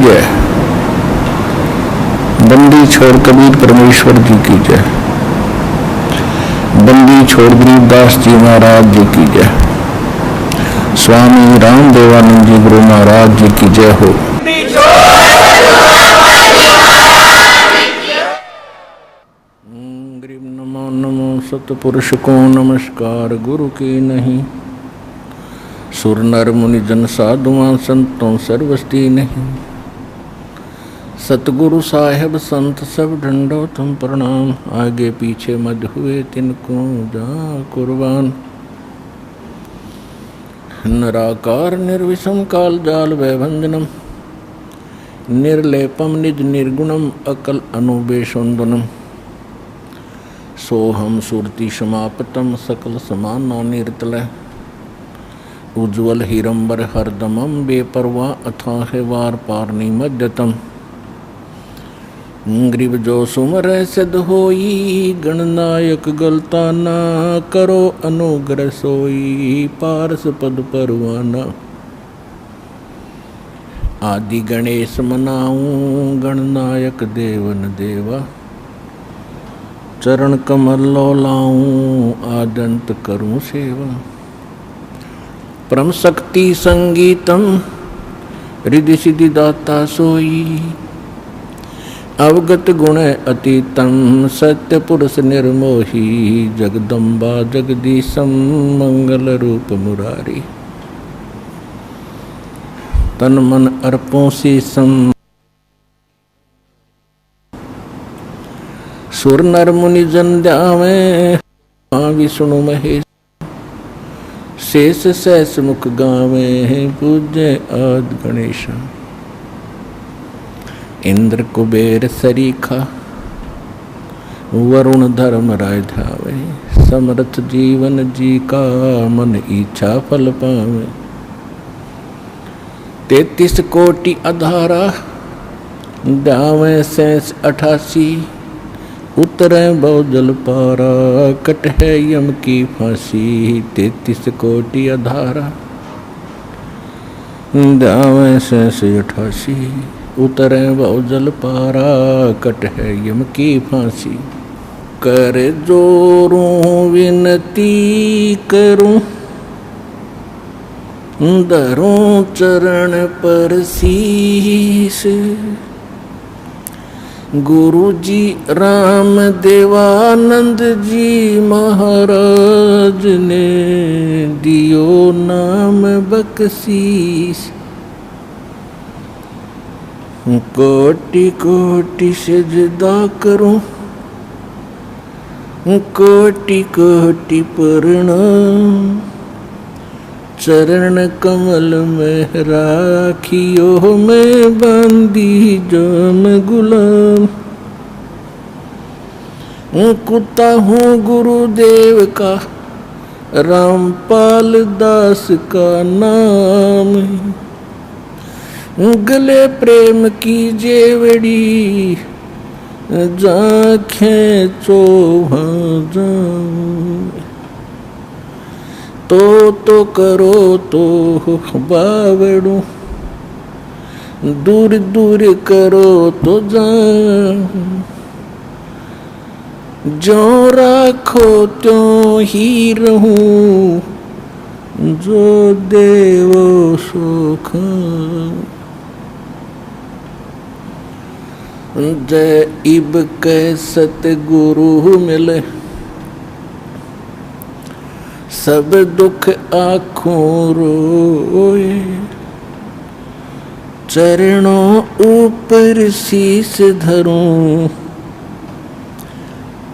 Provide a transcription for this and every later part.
जय। बंदी छोड़ कबीर परमेश्वर जी की जय। बंदी छोड़ गरीबदास जी महाराज जी की जय। स्वामी राम देवानंद जी गुरु महाराज जी की जय हो। नमो नमो सतपुरुष को नमस्कार गुरु की नहीं। सुर नर मुनि जन साधुआं संतों सर्वस्ती नहीं। सतगुरु साहेब संत सब ढंडो तुम प्रणाम। आगे पीछे मत हुए तिनको जा कुर्बान। निराकार निर्विषम काल जाल वैभंजनम। निर्लेपम निज निर्गुणम अकल अनुबेशोन्दनम। सोहम सुरति समापतम सकल समाना निर्तलय। उज्ज्वल हिरंबर हरदमम बेपरवाह अथाह वार पारनी मध्यतम। ग्रीव जो सुमर सिद्ध होई गणनायक गलता ना। करो अनुग्रह सोई पारस पद परवाना। आदि गणेश मनाऊं गणनायक देवन देवा। चरण कमल लो लाऊं आदंत करूं सेवा। परम शक्ति संगीतम रिद्धि सिद्धि दाता सोई। अवगत गुण अतीतम सत्य पुरुष निर्मोही। जगदम्बा जगदीशम मंगल रूप मुरारी। तन मन अर्पों शीसम। सुर नर मुनि जन ध्यावे विष्णु महेश। शेष सहस मुख गावे पूज्य आदि गणेश। इंद्र कुबेर सरीखा वरुण धर्म राय ध्यावे। समर्थ जीवन जी का मन इच्छा फल पावे। 33 कोटि अधारा ध्यावे शेष 88। उतरे बहुजल पारा कट है यम की फांसी। 33 कोटि अधारा ध्यावे शेष 88। उतरे बहुजल पारा कट है यम की फांसी। कर जोरूं विनती करूं धरूं चरण पर शीश। गुरु जी राम देवानंद जी महाराज ने दियो नाम बख्शीश। कोटि कोटि सजदा करूं कोटि कोटि प्रणाम। चरण कमल में राखियो मैं बंदी जाम गुलाम। कुत्ता हूँ गुरुदेव का रामपाल दास का नाम। गले प्रेम की जेवड़ी जाखें चोहां जाऊं। तो करो तो बावड़ू दूर दूर करो तो जाऊं। जो राखो त्यों ही रहूं जो देवो सो खाऊं। जय इब कै सतगुरु मिले सब दुख आँखों रोए। चरणों ऊपर शीस धरूं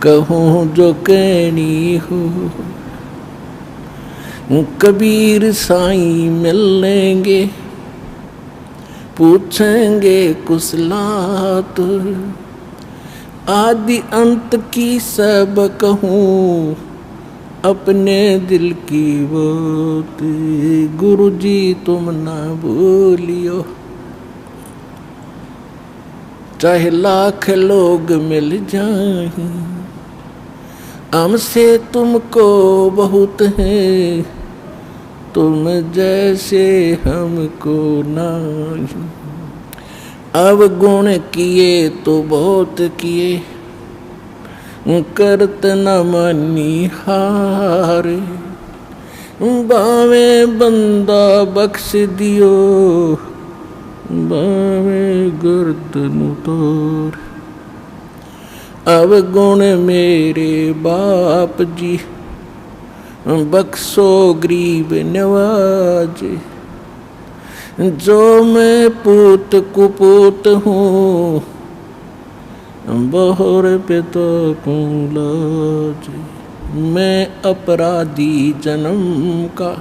कहूँ जो कहनी हो। कबीर साईं मिल लेंगे पूछेंगे कुशलात। आदि अंत की सब कहूँ अपने दिल की बात। गुरु जी तुम ना भूलियो चाहे लाख लोग मिल जाएं। हमसे तुमको बहुत है तुम जैसे हमको नहीं। अवगुण किए तो बहुत किए, करत न मानी हारे। बावे बंदा बख्श दियो, बावे गर्दन उतार। अवगुण मेरे बाप जी, बख्शो गरीब नवाजे। जो मैं पूत कुपूत हूँ, बहुर पिता को लाज। मैं अपराधी जन्म का,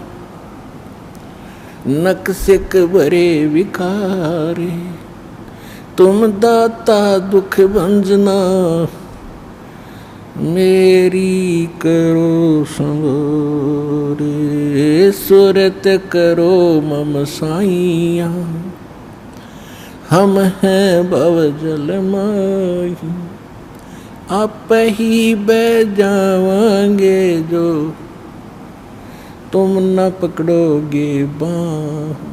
नक्सिक भरे विकारे। तुम दाता दुख भंजना, मेरी करो संवारे। सुरत करो मम साइया, हम हैं भव जल माही। आप ही बह जावांगे जो, तुम न पकड़ोगे बाँह।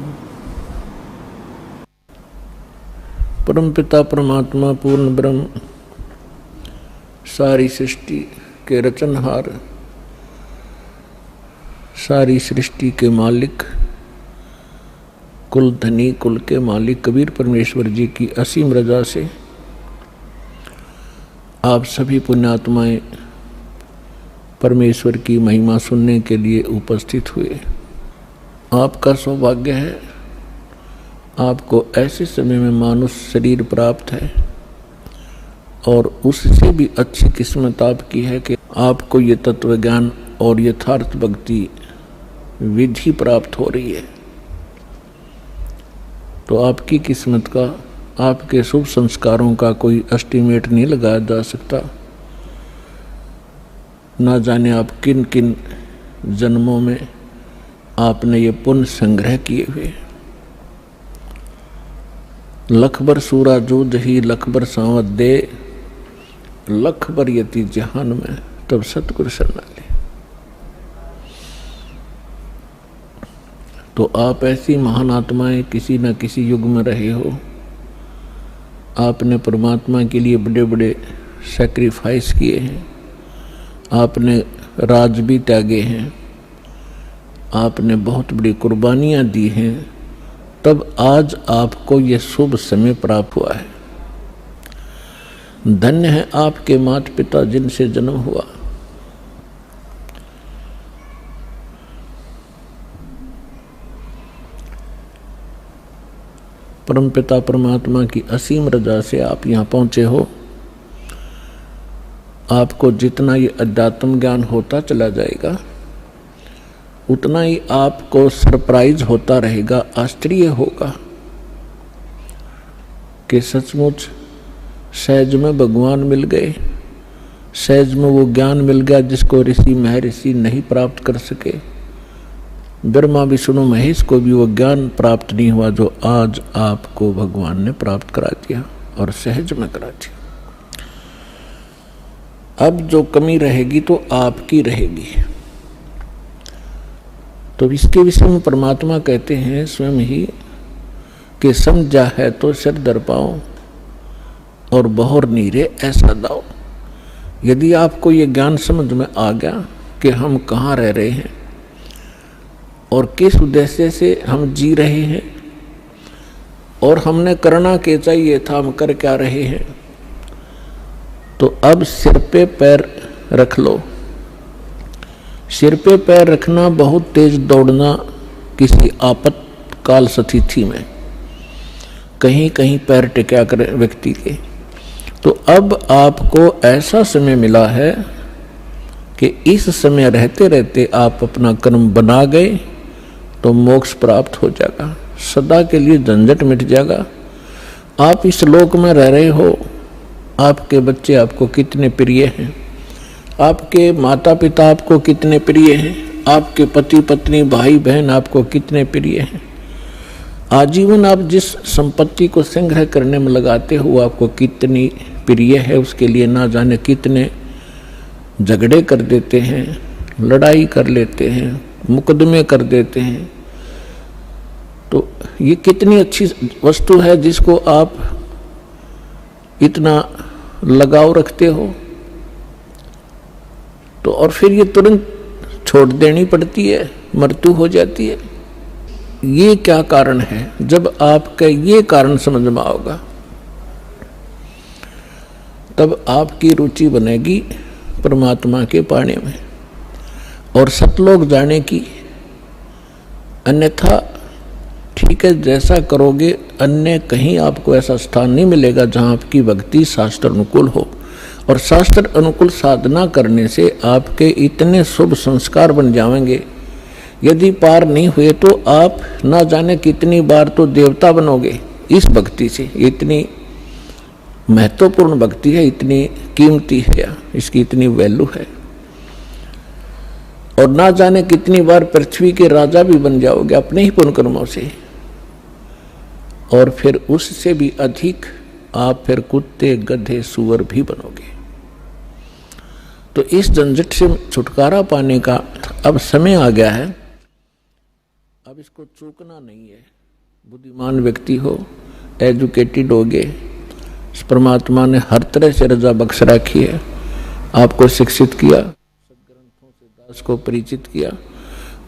परमपिता परमात्मा पूर्ण ब्रह्म, सारी सृष्टि के रचनहार, सारी सृष्टि के मालिक, कुल धनी कुल के मालिक कबीर परमेश्वर जी की असीम रजा से आप सभी पुण्यात्माएं परमेश्वर की महिमा सुनने के लिए उपस्थित हुए। आपका सौभाग्य है, आपको ऐसे समय में मानुष शरीर प्राप्त है, और उससे भी अच्छी किस्मत आपकी है कि आपको ये तत्व ज्ञान और यथार्थ भक्ति विधि प्राप्त हो रही है। तो आपकी किस्मत का, आपके शुभ संस्कारों का कोई एस्टीमेट नहीं लगाया जा सकता। ना जाने आप किन किन जन्मों में आपने ये पुण्य संग्रह किए हुए। लखबर सूरा जो दही लखबर सांवत दे, लखबर यति जहान में तब सतगुरु शरणाले। तो आप ऐसी महान आत्माएं किसी न किसी युग में रहे हो। आपने परमात्मा के लिए बड़े बड़े सैक्रिफाइस किए हैं, आपने राज भी त्यागे हैं, आपने बहुत बड़ी कुर्बानियां दी हैं, तब आज आपको ये शुभ समय प्राप्त हुआ है। धन्य है आपके माता पिता जिनसे जन्म हुआ। परमपिता परमात्मा की असीम रजा से आप यहाँ पहुँचे हो। आपको जितना ये अध्यात्म ज्ञान होता चला जाएगा, उतना ही आपको सरप्राइज होता रहेगा, आश्चर्य होगा कि सचमुच सहज में भगवान मिल गए, सहज में वो ज्ञान मिल गया जिसको ऋषि महर्षि नहीं प्राप्त कर सके। ब्रह्मा विष्णु महेश को भी वो ज्ञान प्राप्त नहीं हुआ जो आज आपको भगवान ने प्राप्त करा दिया, और सहज में करा दिया। अब जो कमी रहेगी तो आपकी रहेगी। तो इसके विषय में परमात्मा कहते हैं स्वयं ही कि समझा है तो सिर दर पाओ, और बहुर नीरे ऐसा दाओ। यदि आपको ये ज्ञान समझ में आ गया कि हम कहाँ रह रहे हैं और किस उद्देश्य से हम जी रहे हैं, और हमने करना क्या चाहिए था, हम कर क्या रहे हैं, तो अब सिर पे पैर रख लो। सिर पे पैर रखना, बहुत तेज दौड़ना किसी आपातकाल स्थिति में, कहीं कहीं पैर टिका कर व्यक्ति के। तो अब आपको ऐसा समय मिला है कि इस समय रहते रहते आप अपना कर्म बना गए तो मोक्ष प्राप्त हो जाएगा, सदा के लिए झंझट मिट जाएगा। आप इस लोक में रह रहे हो, आपके बच्चे आपको कितने प्रिय हैं, आपके माता पिता आपको कितने प्रिय हैं, आपके पति पत्नी भाई बहन आपको कितने प्रिय हैं। आजीवन आप जिस संपत्ति को संग्रह करने में लगाते हो आपको कितनी प्रिय है, उसके लिए ना जाने कितने झगड़े कर देते हैं, लड़ाई कर लेते हैं, मुकदमे कर देते हैं। तो ये कितनी अच्छी वस्तु है जिसको आप इतना लगाव रखते हो, तो और फिर ये तुरंत छोड़ देनी पड़ती है, मृत्यु हो जाती है। ये क्या कारण है? जब आपका ये कारण समझ में आओगा तब आपकी रुचि बनेगी परमात्मा के पाने में और सतलोक जाने की। अन्यथा ठीक है, जैसा करोगे अन्य कहीं आपको ऐसा स्थान नहीं मिलेगा जहां आपकी भक्ति शास्त्र अनुकूल हो। और शास्त्र अनुकूल साधना करने से आपके इतने शुभ संस्कार बन जाएंगे, यदि पार नहीं हुए तो आप ना जाने कितनी बार तो देवता बनोगे इस भक्ति से। इतनी महत्वपूर्ण भक्ति है, इतनी कीमती है, इसकी इतनी वैल्यू है। और ना जाने कितनी बार पृथ्वी के राजा भी बन जाओगे अपने ही पुण्य कर्मों से। और फिर उससे भी अधिक आप फिर कुत्ते गधे सुअर भी बनोगे। तो इस झंझट से छुटकारा पाने का अब समय आ गया है। अब इसको चूकना नहीं है। बुद्धिमान व्यक्ति हो, एजुकेटेड होगे, परमात्मा ने हर तरह से रजा बख्श रखी है, आपको शिक्षित किया, सदग्रंथों से दास को परिचित किया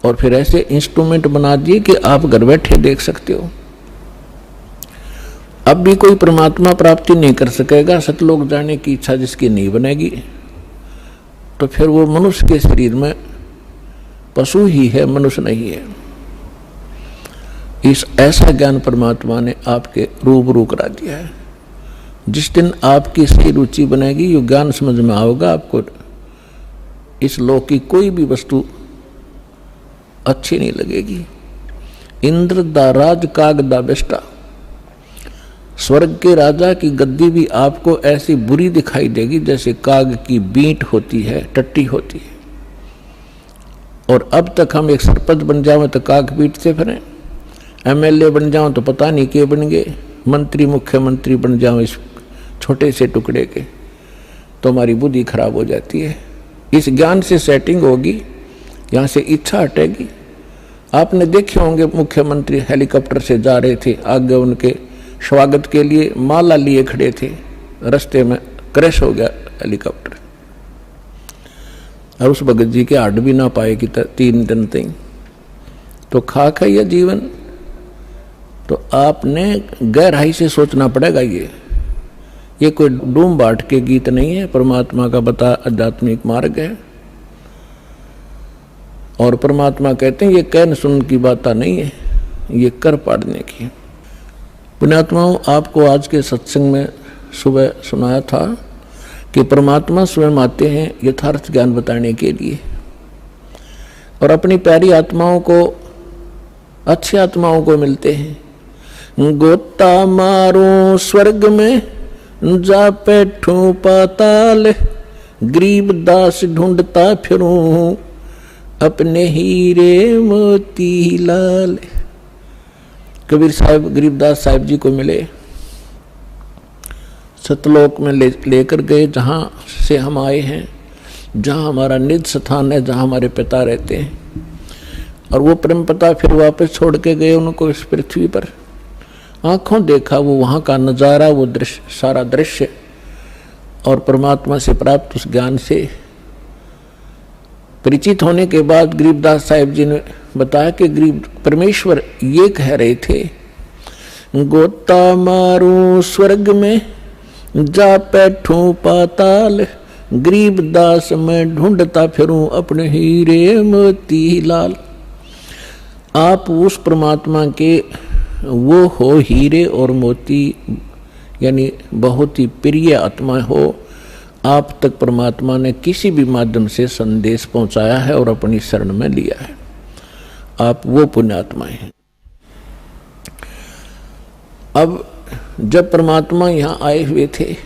और फिर ऐसे इंस्ट्रूमेंट बना दिए कि आप घर बैठे देख सकते हो। अब भी कोई परमात्मा प्राप्ति नहीं कर सकेगा, सतलोक जाने की इच्छा जिसकी नहीं बनेगी, तो फिर वो मनुष्य के शरीर में पशु ही है, मनुष्य नहीं है। इस ऐसा ज्ञान परमात्मा ने आपके रूबरू करा दिया है। जिस दिन आपकी सही रुचि बनेगी, ये ज्ञान समझ में आओगा, आपको इस लोक की कोई भी वस्तु अच्छी नहीं लगेगी। इंद्र दा राज काग दा बेस्टा, स्वर्ग के राजा की गद्दी भी आपको ऐसी बुरी दिखाई देगी जैसे काग की बींट होती है, टट्टी होती है। और अब तक हम एक सरपंच बन जाओ तो काग बीटते फिरें, एमएलए बन जाओ तो पता नहीं के बन गए, मंत्री मुख्यमंत्री बन जाओ इस छोटे से टुकड़े के, तो हमारी बुद्धि खराब हो जाती है। इस ज्ञान से सेटिंग होगी, यहाँ से इच्छा हटेगी। आपने देखे होंगे मुख्यमंत्री हेलीकॉप्टर से जा रहे थे, आगे उनके स्वागत के लिए माला लिए खड़े थे, रास्ते में क्रैश हो गया हेलीकॉप्टर और उस भगत जी के हड्ड भी ना पाए कि 3 दिन तक। तो खाक है यह जीवन। तो आपने गहराई से सोचना पड़ेगा। ये कोई डूम बाट के गीत नहीं है, परमात्मा का बता आध्यात्मिक मार्ग है। और परमात्मा कहते हैं ये कहन सुन की बात नहीं है, ये कर पाड़ने की। पुण्यात्माओं, आपको आज के सत्संग में सुबह सुनाया था कि परमात्मा स्वयं आते हैं यथार्थ ज्ञान बताने के लिए और अपनी प्यारी आत्माओं को, अच्छी आत्माओं को मिलते हैं। गोता मारो स्वर्ग में जा बैठूं पाताल, गरीब दास ढूंढता फिरूं अपने हीरे मोती लाल। कबीर साहब गरीबदास साहिब जी को मिले, सतलोक में लेकर गए, जहाँ से हम आए हैं, जहाँ हमारा निज स्थान है, जहाँ हमारे पिता रहते हैं। और वो परम पिता फिर वापस छोड़ के गए उनको इस पृथ्वी पर। आंखों देखा वो वहाँ का नज़ारा, वो दृश्य, सारा दृश्य। और परमात्मा से प्राप्त उस ज्ञान से परिचित होने के बाद गरीबदास साहिब जी ने बताया कि गरीब परमेश्वर ये कह रहे थे, गोता मारू स्वर्ग में जा बैठूं पाताल, गरीब दास मैं ढूंढता फिरूं अपने हीरे मोती लाल। आप उस परमात्मा के वो हो हीरे और मोती, यानी बहुत ही प्रिय आत्मा हो। आप तक परमात्मा ने किसी भी माध्यम से संदेश पहुंचाया है और अपनी शरण में लिया है। आप वो पुण्यात्माएं हैं। अब जब परमात्मा यहाँ आए हुए थे,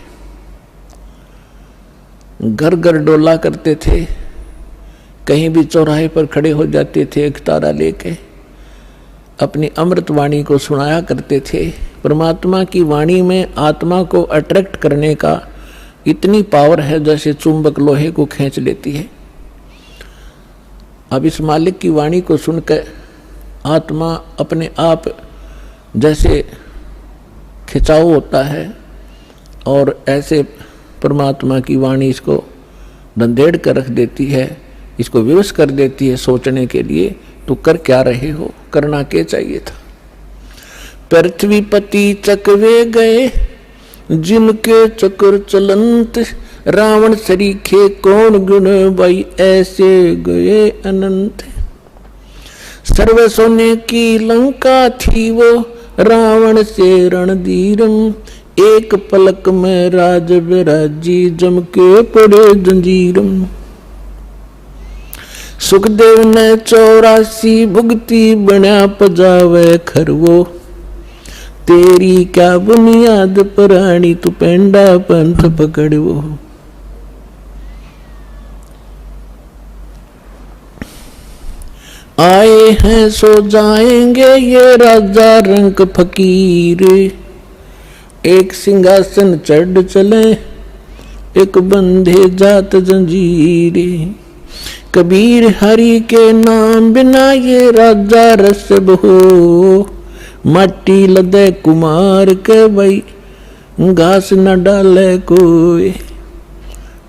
घर घर डोला करते थे, कहीं भी चौराहे पर खड़े हो जाते थे, एक तारा लेके अपनी अमृत वाणी को सुनाया करते थे। परमात्मा की वाणी में आत्मा को अट्रैक्ट करने का इतनी पावर है जैसे चुंबक लोहे को खींच लेती है। अब इस मालिक की वाणी को सुनकर आत्मा अपने आप जैसे खिंचाव होता है, और ऐसे परमात्मा की वाणी इसको धंधेड़ कर रख देती है, इसको विवश कर देती है सोचने के लिए। तो कर क्या रहे हो, करना क्या चाहिए था। पृथ्वीपति चकवे गए जिनके चक्र चलंत, रावण सरीखे कौन गुण भाई ऐसे गए अनंत। सर्व सोने की लंका थी वो रावण से रणधीरम, एक पलक में राज विराजी जम के पड़े जंजीरम। सुखदेव ने 84 भुगती बना पजावे खरवो, तेरी क्या बुनियाद प्राणी तू पेंडा पंथ पकड़वो। आए हैं सो जाएंगे ये राजा रंग फकीर, एक सिंहासन चढ़ चले एक बंधे जात जंजीरे। कबीर हरि के नाम बिना ये राजा रस बहो, माटी लदे कुमार के भाई घास न डाले कोई।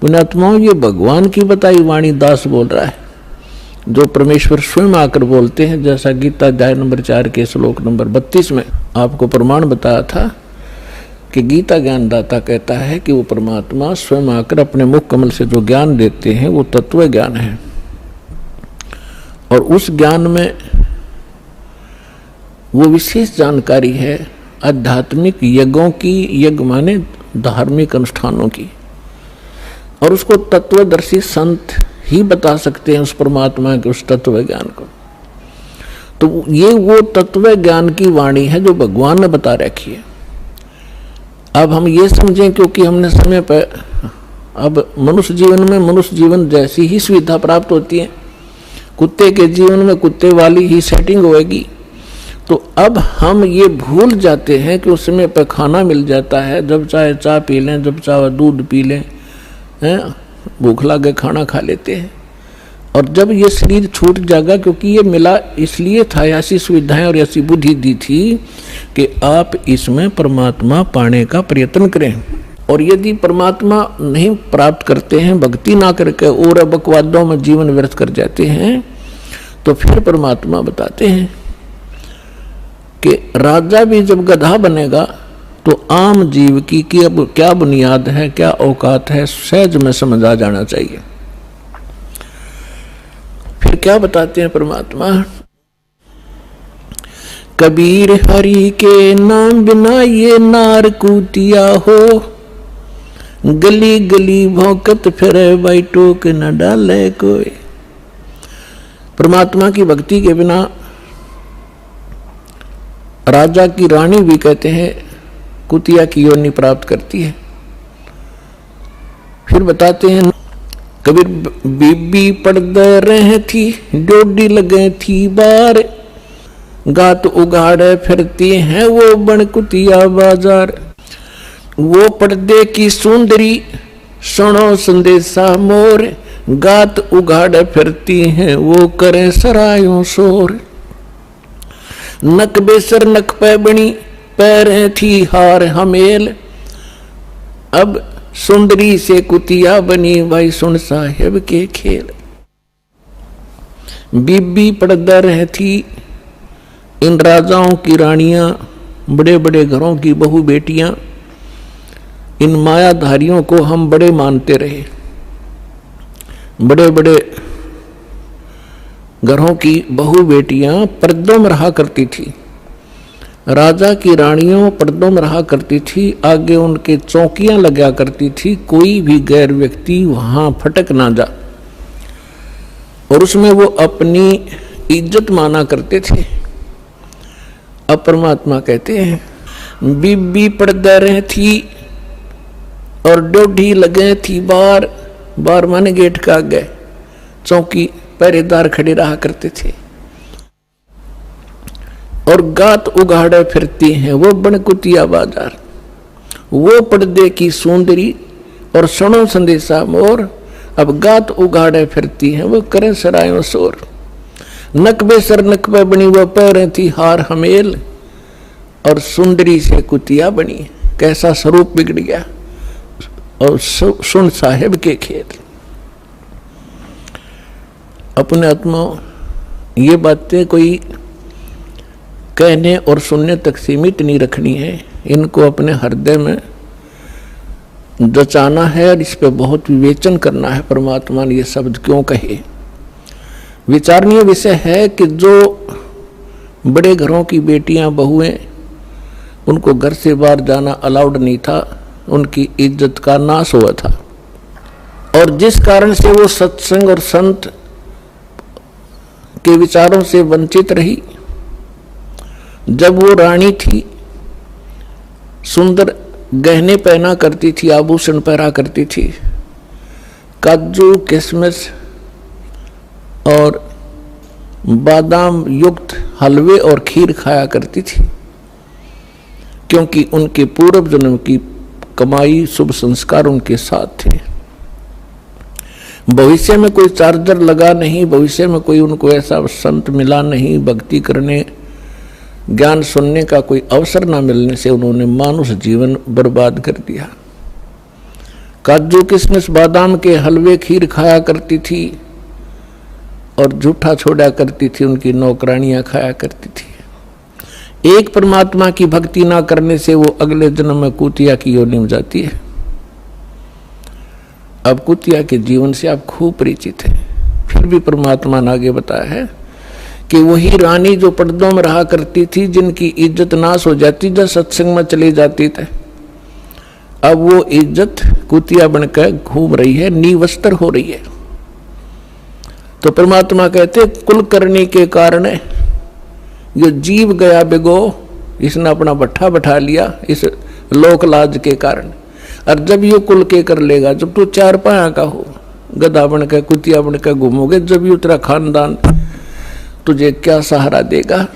पुण्यात्माओं, ये भगवान की बताई वाणी दास बोल रहा है, जो परमेश्वर स्वयं आकर बोलते हैं। जैसा गीता अध्याय नंबर 4 के श्लोक नंबर 32 में आपको प्रमाण बताया था कि गीता ज्ञानदाता कहता है कि वो परमात्मा स्वयं आकर अपने मुख कमल से जो ज्ञान देते हैं वो तत्व ज्ञान है। और उस ज्ञान में वो विशेष जानकारी है आध्यात्मिक यज्ञों की, यज्ञ माने धार्मिक अनुष्ठानों की, और उसको तत्वदर्शी संत ही बता सकते हैं उस परमात्मा के उस तत्व ज्ञान को। तो ये वो तत्व ज्ञान की वाणी है जो भगवान ने बता रखी है। अब हम ये समझें, क्योंकि हमने समय पर अब मनुष्य जीवन में मनुष्य जीवन जैसी ही सुविधा प्राप्त होती है, कुत्ते के जीवन में कुत्ते वाली ही सेटिंग होएगी। तो अब हम ये भूल जाते हैं कि उस समय पर खाना मिल जाता है, जब चाहे चाय पी लें, जब चाहे दूध पी लें, हैं, भूख लगे खाना खा लेते हैं। और जब ये शरीर छूट जाएगा, क्योंकि ये मिला इसलिए था, ऐसी सुविधाएं और ऐसी बुद्धि दी थी कि आप इसमें परमात्मा पाने का प्रयत्न करें। और यदि परमात्मा नहीं प्राप्त करते हैं, भक्ति ना करके और बकवादों में जीवन व्यर्थ कर जाते हैं, तो फिर परमात्मा बताते हैं कि राजा भी जब गधा बनेगा तो आम जीव की अब क्या बुनियाद है, क्या औकात है, सहज में समझ आ जाना चाहिए। फिर क्या बताते हैं परमात्मा, कबीर हरि के नाम बिना ये नार कूतिया हो, गली गली भौंकत फिरे भाई टोक न डाले कोई। परमात्मा की भक्ति के बिना राजा की रानी भी कहते हैं कुतिया की योनि प्राप्त करती है। फिर बताते हैं, कबीर बीबी पड़दे रहे थी डोडी लगे थी बार, गात उगाड़े फिरती हैं वो बन कुतिया बाजार। वो पर्दे की सुंदरी सुनो संदेशा मोर, गात उगाड़े फिरती हैं वो करें सरायों शोर। नक बेसर नक पे बनी पैरें थी हार हमेल, अब सुंदरी से कुतिया बनी भाई सुन साहेब के खेल। बीबी पर्दा रह थी इन राजाओं की रानियां, बड़े बड़े घरों की बहू बेटियां, इन मायाधारियों को हम बड़े मानते रहे। बड़े बड़े घरों की बहू बेटियां पर्दों में रहा करती थी, राजा की रानियों पर्दों में रहा करती थी, आगे उनके चौकियां लगा करती थी, कोई भी गैर व्यक्ति वहां फटक ना जा, और उसमें वो अपनी इज्जत माना करते थे। अब परमात्मा कहते हैं बीबी पर्दा रह थी और डोडी लगे थी बार, बार माने गेट का आगे चौकी पहरेदार खड़े रहा करते थे, और गात उगाड़े फिरती हैं वो बनकुतिया बाजार। वो पर्दे की सुंदरी और सुनो संदेशा मोर, अब गात उगाड़े फिरती हैं वो करें सरायों शोर। नक बेसर नक पे बनी वो पैरें थी हार हमेल, और सुंदरी से कुतिया बनी, कैसा स्वरूप बिगड़ गया। और सुन साहेब के खेत। अपने आत्मा ये बातें कोई कहने और सुनने तक सीमित नहीं रखनी है, इनको अपने हृदय में जचाना है और इस पे बहुत विवेचन करना है। परमात्मा ने ये शब्द क्यों कहे। विचारणीय विषय है कि जो बड़े घरों की बेटियां बहुएं, उनको घर से बाहर जाना अलाउड नहीं था, उनकी इज्जत का नाश हुआ था। और जिस कारण से वो सत्संग और संत के विचारों से वंचित रही, जब वो रानी थी, सुंदर गहने पहना करती थी, आभूषण पहना करती थी, काजू किशमिश और बादाम युक्त हलवे और खीर खाया करती थी, क्योंकि उनके पूर्व जन्म की कमाई शुभ संस्कार उनके साथ थे। भविष्य में कोई चार्जर लगा नहीं, भविष्य में कोई उनको ऐसा संत मिला नहीं, भक्ति करने ज्ञान सुनने का कोई अवसर ना मिलने से उन्होंने मानुष जीवन बर्बाद कर दिया। काजू किशमिश बादाम के हलवे खीर खाया करती थी और झूठा छोड़ा करती थी, उनकी नौकरानियां खाया करती थी। एक परमात्मा की भक्ति ना करने से वो अगले जन्म में कुतिया की योनि में जाती है। अब कुतिया के जीवन से आप खूब परिचित हैं, फिर भी परमात्मा ने आगे बताया है कि वही रानी जो पर्दों में रहा करती थी, जिनकी इज्जत नाश हो जाती जब सत्संग में चले जाती थे, अब वो इज्जत कुतिया बनकर घूम रही है, निवस्त्र हो रही है। तो परमात्मा कहते कुल करने के कारण जो जीव गया बिगो, इसने अपना भट्ठा बैठा लिया इस लोक लाज के कारण। और जब ये कुल के कर लेगा, जब तू चार पाया का हो, गधा बनकर कुतिया बनकर घूमोगे, जब ये तेरा खानदान तुझे क्या सहारा देगा।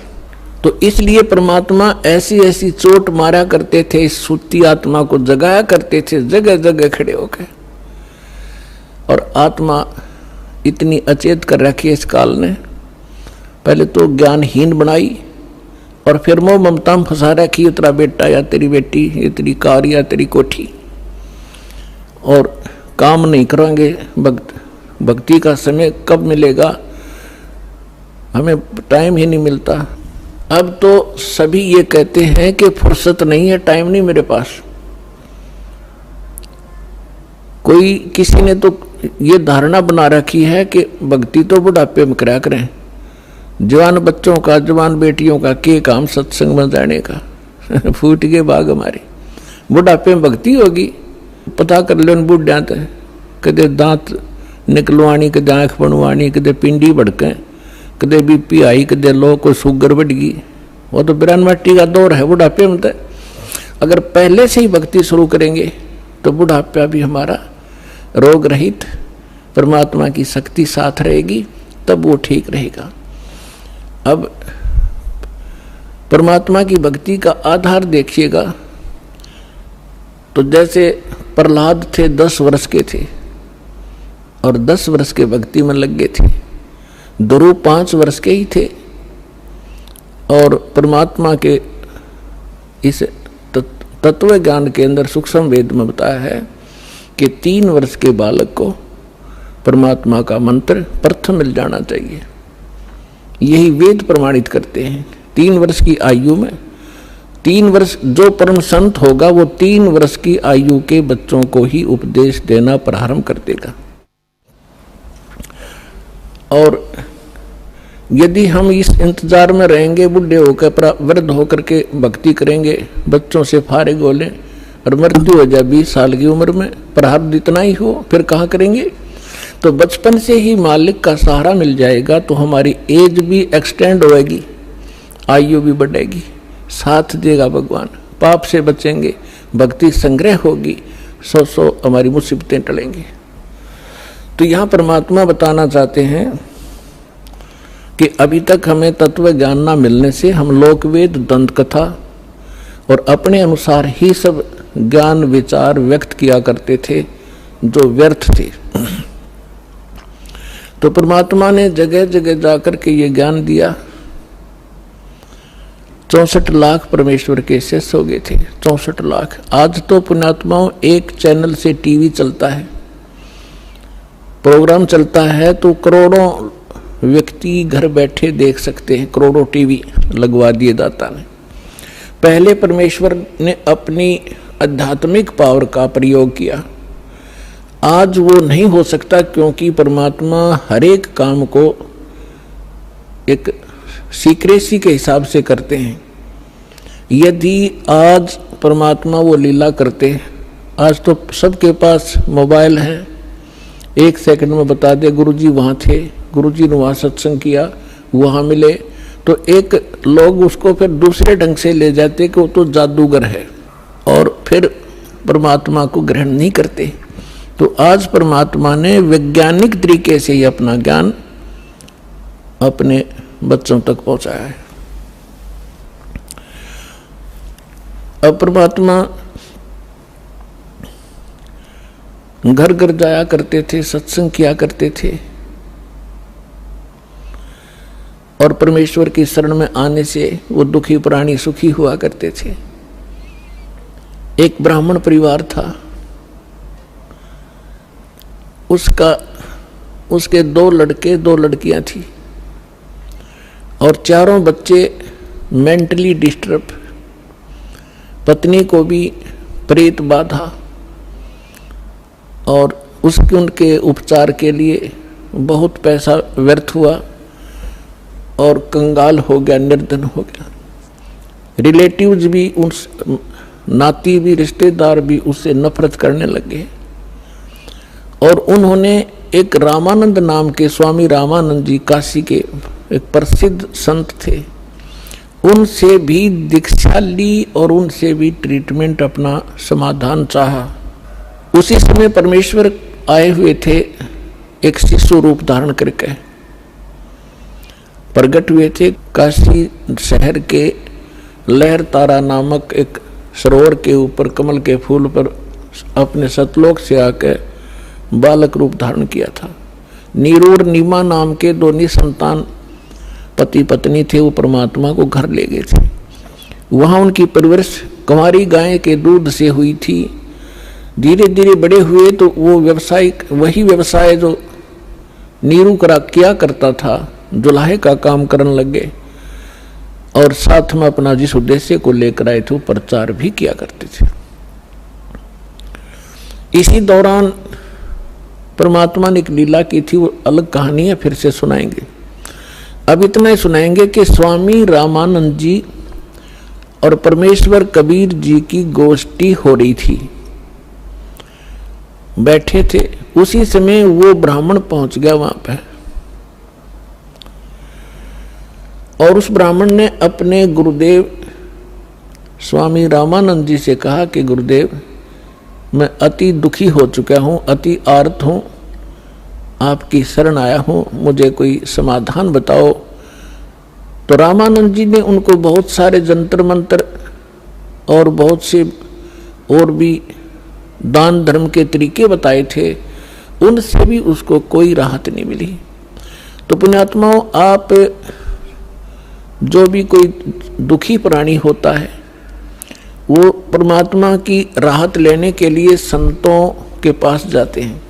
तो इसलिए परमात्मा ऐसी ऐसी चोट मारा करते थे, इस सूती आत्मा को जगाया करते थे जगह जगह खड़े होकर। और आत्मा इतनी अचेत कर रखी है इस काल ने, पहले तो ज्ञानहीन बनाई और फिर मोह ममता में फंसा रखी, तेरा बेटा या तेरी बेटी, ये तेरी कार या तेरी कोठी, और काम नहीं करेंगे। भक्ति का समय कब मिलेगा, हमें टाइम ही नहीं मिलता। अब तो सभी ये कहते हैं कि फुर्सत नहीं है, टाइम नहीं मेरे पास। कोई किसी ने तो ये धारणा बना रखी है कि भक्ति तो बुढ़ापे में करा करें, जवान बच्चों का, जवान बेटियों का के काम सत्संग में जाने का। फूट गए बाग हमारे, बुढ़ापे में भक्ति होगी। पता कर लो बुढ़िया तो कदे दांत निकलवानी, कदे आंख बनवानी, कदे पिंडी भड़के, कदे बीपी आई, कदे लो को शुगर बढ़ गई। वो तो बिरान मट्टी का दौर है बुढ़ापे में। अगर पहले से ही भक्ति शुरू करेंगे तो बुढ़ापा भी हमारा रोग रहित, परमात्मा की शक्ति साथ रहेगी, तब वो ठीक रहेगा। अब परमात्मा की भक्ति का आधार देखिएगा तो जैसे प्रहलाद थे, 10 वर्ष के थे और 10 वर्ष के भक्ति में लग गए थे। ध्रुव 5 वर्ष के ही थे और परमात्मा के इस तत्व ज्ञान के अंदर सूक्ष्म वेद में बताया है कि 3 वर्ष के बालक को परमात्मा का मंत्र प्रथम मिल जाना चाहिए। यही वेद प्रमाणित करते हैं। 3 वर्ष की आयु में 3 वर्ष जो परम संत होगा वो 3 वर्ष की आयु के बच्चों को ही उपदेश देना प्रारंभ कर देगा। और यदि हम इस इंतजार में रहेंगे, बुढ़े होकर वृद्ध होकर के भक्ति करेंगे, बच्चों से फारिग हो लें और मृत्यु हो जाए 20 साल की उम्र में, प्रारब्ध इतना ही हो, फिर कहाँ करेंगे। तो बचपन से ही मालिक का सहारा मिल जाएगा तो हमारी एज भी एक्सटेंड होएगी, आयु भी बढ़ेगी, साथ देगा भगवान, पाप से बचेंगे, भक्ति संग्रह होगी, 100 हमारी मुसीबतें टलेंगी। तो यहाँ परमात्मा बताना चाहते हैं कि अभी तक हमें तत्व ज्ञान ना मिलने से हम लोकवेद, दंत कथा और अपने अनुसार ही सब ज्ञान विचार व्यक्त किया करते थे जो व्यर्थ थे। तो परमात्मा ने जगह जगह जाकर के ये ज्ञान दिया 64 लाख परमेश्वर के शिष्य हो गए थे, 64 लाख। आज तो पुण्यात्माओं एक चैनल से टीवी चलता है, प्रोग्राम चलता है तो करोड़ों व्यक्ति घर बैठे देख सकते हैं, करोड़ों टीवी लगवा दिए दाता ने। पहले परमेश्वर ने अपनी आध्यात्मिक पावर का प्रयोग किया, आज वो नहीं हो सकता, क्योंकि परमात्मा हर एक काम को एक सीक्रेसी के हिसाब से करते हैं। यदि आज परमात्मा वो लीला करते, आज तो सबके पास मोबाइल है, एक सेकंड में बता दे गुरुजी वहाँ थे, गुरुजी ने वहाँ सत्संग किया, वहाँ मिले, तो एक लोग उसको फिर दूसरे ढंग से ले जाते कि वो तो जादूगर है, और फिर परमात्मा को ग्रहण नहीं करते। तो आज परमात्मा ने वैज्ञानिक तरीके से ही अपना ज्ञान अपने बच्चों तक पहुंचाया है। अब परमात्मा घर घर जाया करते थे, सत्संग किया करते थे, और परमेश्वर की शरण में आने से वो दुखी प्राणी सुखी हुआ करते थे। एक ब्राह्मण परिवार था, उसके 2 लड़के 2 लड़कियां थी, और चारों बच्चे मेंटली डिस्टर्ब, पत्नी को भी प्रेत बाधा, और उनके उपचार के लिए बहुत पैसा व्यर्थ हुआ, और कंगाल हो गया, निर्धन हो गया। रिलेटिव्स भी, उस नाती भी, रिश्तेदार भी उससे नफरत करने लगे। और उन्होंने एक रामानंद नाम के, स्वामी रामानंद जी काशी के एक प्रसिद्ध संत थे, उनसे भी दीक्षा ली और उनसे भी ट्रीटमेंट, अपना समाधान चाहा। उसी समय परमेश्वर आए हुए थे, एक शिशु रूप धारण करके प्रकट हुए थे। काशी शहर के लहर तारा नामक एक सरोवर के ऊपर कमल के फूल पर अपने सतलोक से आकर बालक रूप धारण किया था। नीरू और नीमा नाम के 2 निसंतान पति पत्नी थे, वो परमात्मा को घर ले गए थे। वहाँ उनकी परवरिश कुंवारी गाय के दूध से हुई थी। धीरे धीरे बड़े हुए तो वो वही व्यवसाय जो नीरू किया करता था, जुलाहे का काम करने लगे, और साथ में अपना जिस उद्देश्य को लेकर आए थे वो प्रचार भी किया करते थे। इसी दौरान परमात्मा ने एक लीला की थी, वो अलग कहानी है, फिर से सुनाएंगे। अब इतना ही सुनाएंगे कि स्वामी रामानंद जी और परमेश्वर कबीर जी की गोष्ठी हो रही थी, बैठे थे। उसी समय वो ब्राह्मण पहुंच गया वहां पे, और उस ब्राह्मण ने अपने गुरुदेव स्वामी रामानंद जी से कहा कि गुरुदेव, मैं अति दुखी हो चुका हूँ, अति आर्त हूँ, आपकी शरण आया हूँ, मुझे कोई समाधान बताओ। तो रामानंद जी ने उनको बहुत सारे जंतर मंत्र और बहुत से और भी दान धर्म के तरीके बताए थे, उनसे भी उसको कोई राहत नहीं मिली। तो पुण्यात्माओं, आप जो भी कोई दुखी प्राणी होता है, वो परमात्मा की राहत लेने के लिए संतों के पास जाते हैं,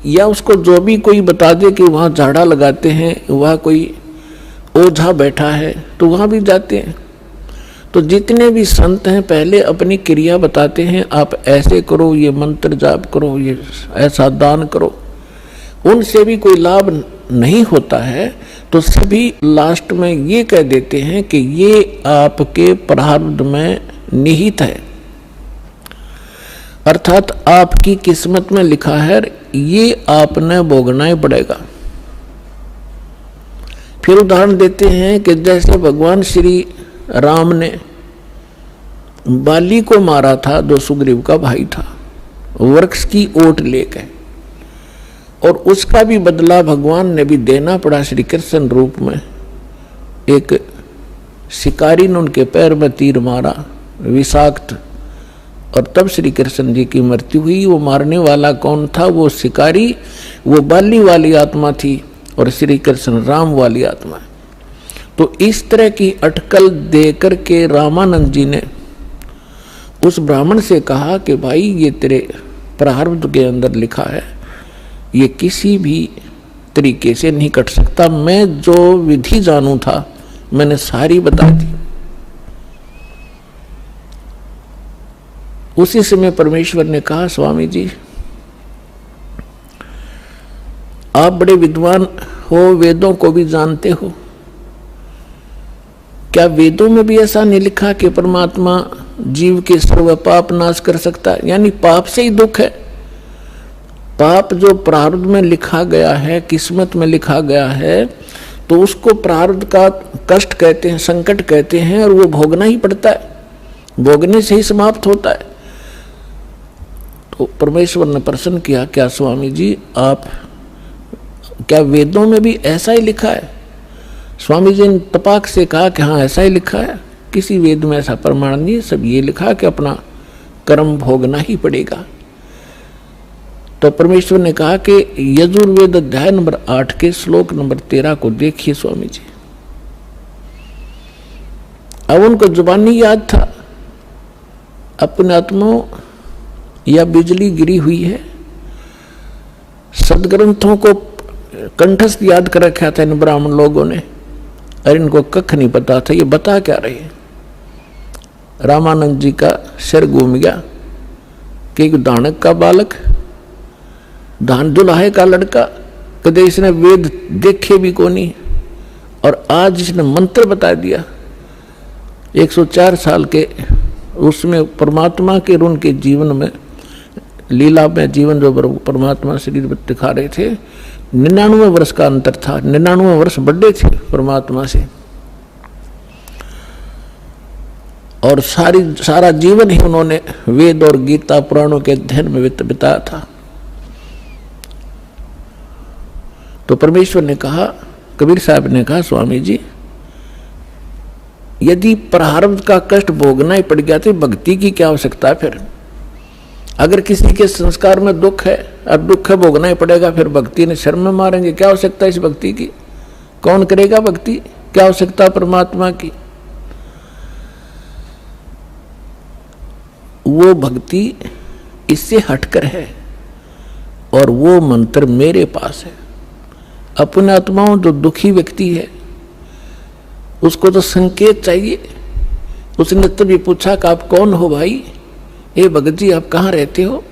या उसको जो भी कोई बता दे कि वहाँ झाड़ा लगाते हैं, वहाँ कोई ओझा बैठा है, तो वहाँ भी जाते हैं। तो जितने भी संत हैं पहले अपनी क्रिया बताते हैं, आप ऐसे करो, ये मंत्र जाप करो, ये ऐसा दान करो। उनसे भी कोई लाभ नहीं होता है तो सभी लास्ट में ये कह देते हैं कि ये आपके प्रारब्ध में निहित है, अर्थात आपकी किस्मत में लिखा है, ये आपने भोगना ही पड़ेगा। फिर उदाहरण देते हैं कि जैसे भगवान श्री राम ने बाली को मारा था, जो सुग्रीव का भाई था, वृक्ष की ओट लेकर, और उसका भी बदला भगवान ने भी देना पड़ा श्री कृष्ण रूप में। एक शिकारी ने उनके पैर में तीर मारा विषाक्त, और तब श्री कृष्ण जी की मृत्यु हुई। वो मारने वाला कौन था? वो शिकारी, वो बाली वाली आत्मा थी, और श्री कृष्ण राम वाली आत्मा। तो इस तरह की अटकल दे करके रामानंद जी ने उस ब्राह्मण से कहा कि भाई ये तेरे प्रारब्ध के अंदर लिखा है, ये किसी भी तरीके से नहीं कट सकता। मैं जो विधि जानू था मैंने सारी बता दी। उसी समय परमेश्वर ने कहा, स्वामी जी आप बड़े विद्वान हो, वेदों को भी जानते हो, क्या वेदों में भी ऐसा नहीं लिखा कि परमात्मा जीव के सर्व पाप नाश कर सकता है? यानी पाप से ही दुख है। पाप जो प्रारब्ध में लिखा गया है, किस्मत में लिखा गया है, तो उसको प्रारब्ध का कष्ट कहते हैं, संकट कहते हैं, और वो भोगना ही पड़ता है, भोगने से ही समाप्त होता है। तो परमेश्वर ने प्रश्न किया, क्या स्वामी जी आप, क्या वेदों में भी ऐसा ही लिखा है? स्वामी जी ने तपाक से कहा कि हाँ ऐसा ही लिखा है, किसी वेद में ऐसा प्रमाण नहीं है, सब ये लिखा कि अपना कर्म भोगना ही पड़ेगा। तो परमेश्वर ने कहा कि यजुर्वेद अध्याय नंबर 8 के श्लोक नंबर 13 को देखिए स्वामी जी। अब उनको जुबानी याद था, अपने आत्मा या बिजली गिरी हुई है, सदग्रंथों को कंठस्थ याद कर रखा था इन ब्राह्मण लोगों ने, और इनको कख नहीं पता था ये बता क्या रहे। रामानंद जी का सिर घूम गया कि एक दानक का बालक, धान दुल्हाए का लड़का, कदे इसने वेद देखे भी को नहीं, और आज इसने मंत्र बता दिया। 104 साल के उसमें परमात्मा के उनके जीवन में, लीला में जीवन जो परमात्मा शरीर में दिखा रहे थे, 99 वर्ष का अंतर था, 99 वर्ष बड़े थे परमात्मा से, और सारा जीवन ही उन्होंने वेद और गीता पुराणों के अध्ययन में बिताया था। तो परमेश्वर ने कहा, कबीर साहब ने कहा, स्वामी जी यदि प्रारब्ध का कष्ट भोगना ही पड़ गया तो भक्ति की क्या आवश्यकता है फिर? अगर किसी के संस्कार में दुख है और दुख है भोगना ही पड़ेगा, फिर भक्ति ने शर्म में मारेंगे, क्या आवश्यकता है इस भक्ति की? कौन करेगा भक्ति? क्या आवश्यकता परमात्मा की? वो भक्ति इससे हटकर है, और वो मंत्र मेरे पास है। अपने आत्माओं जो दुखी व्यक्ति है उसको तो संकेत चाहिए। उसने तभी पूछा कि आप कौन हो भाई? ए भगत जी आप कहाँ रहते हो?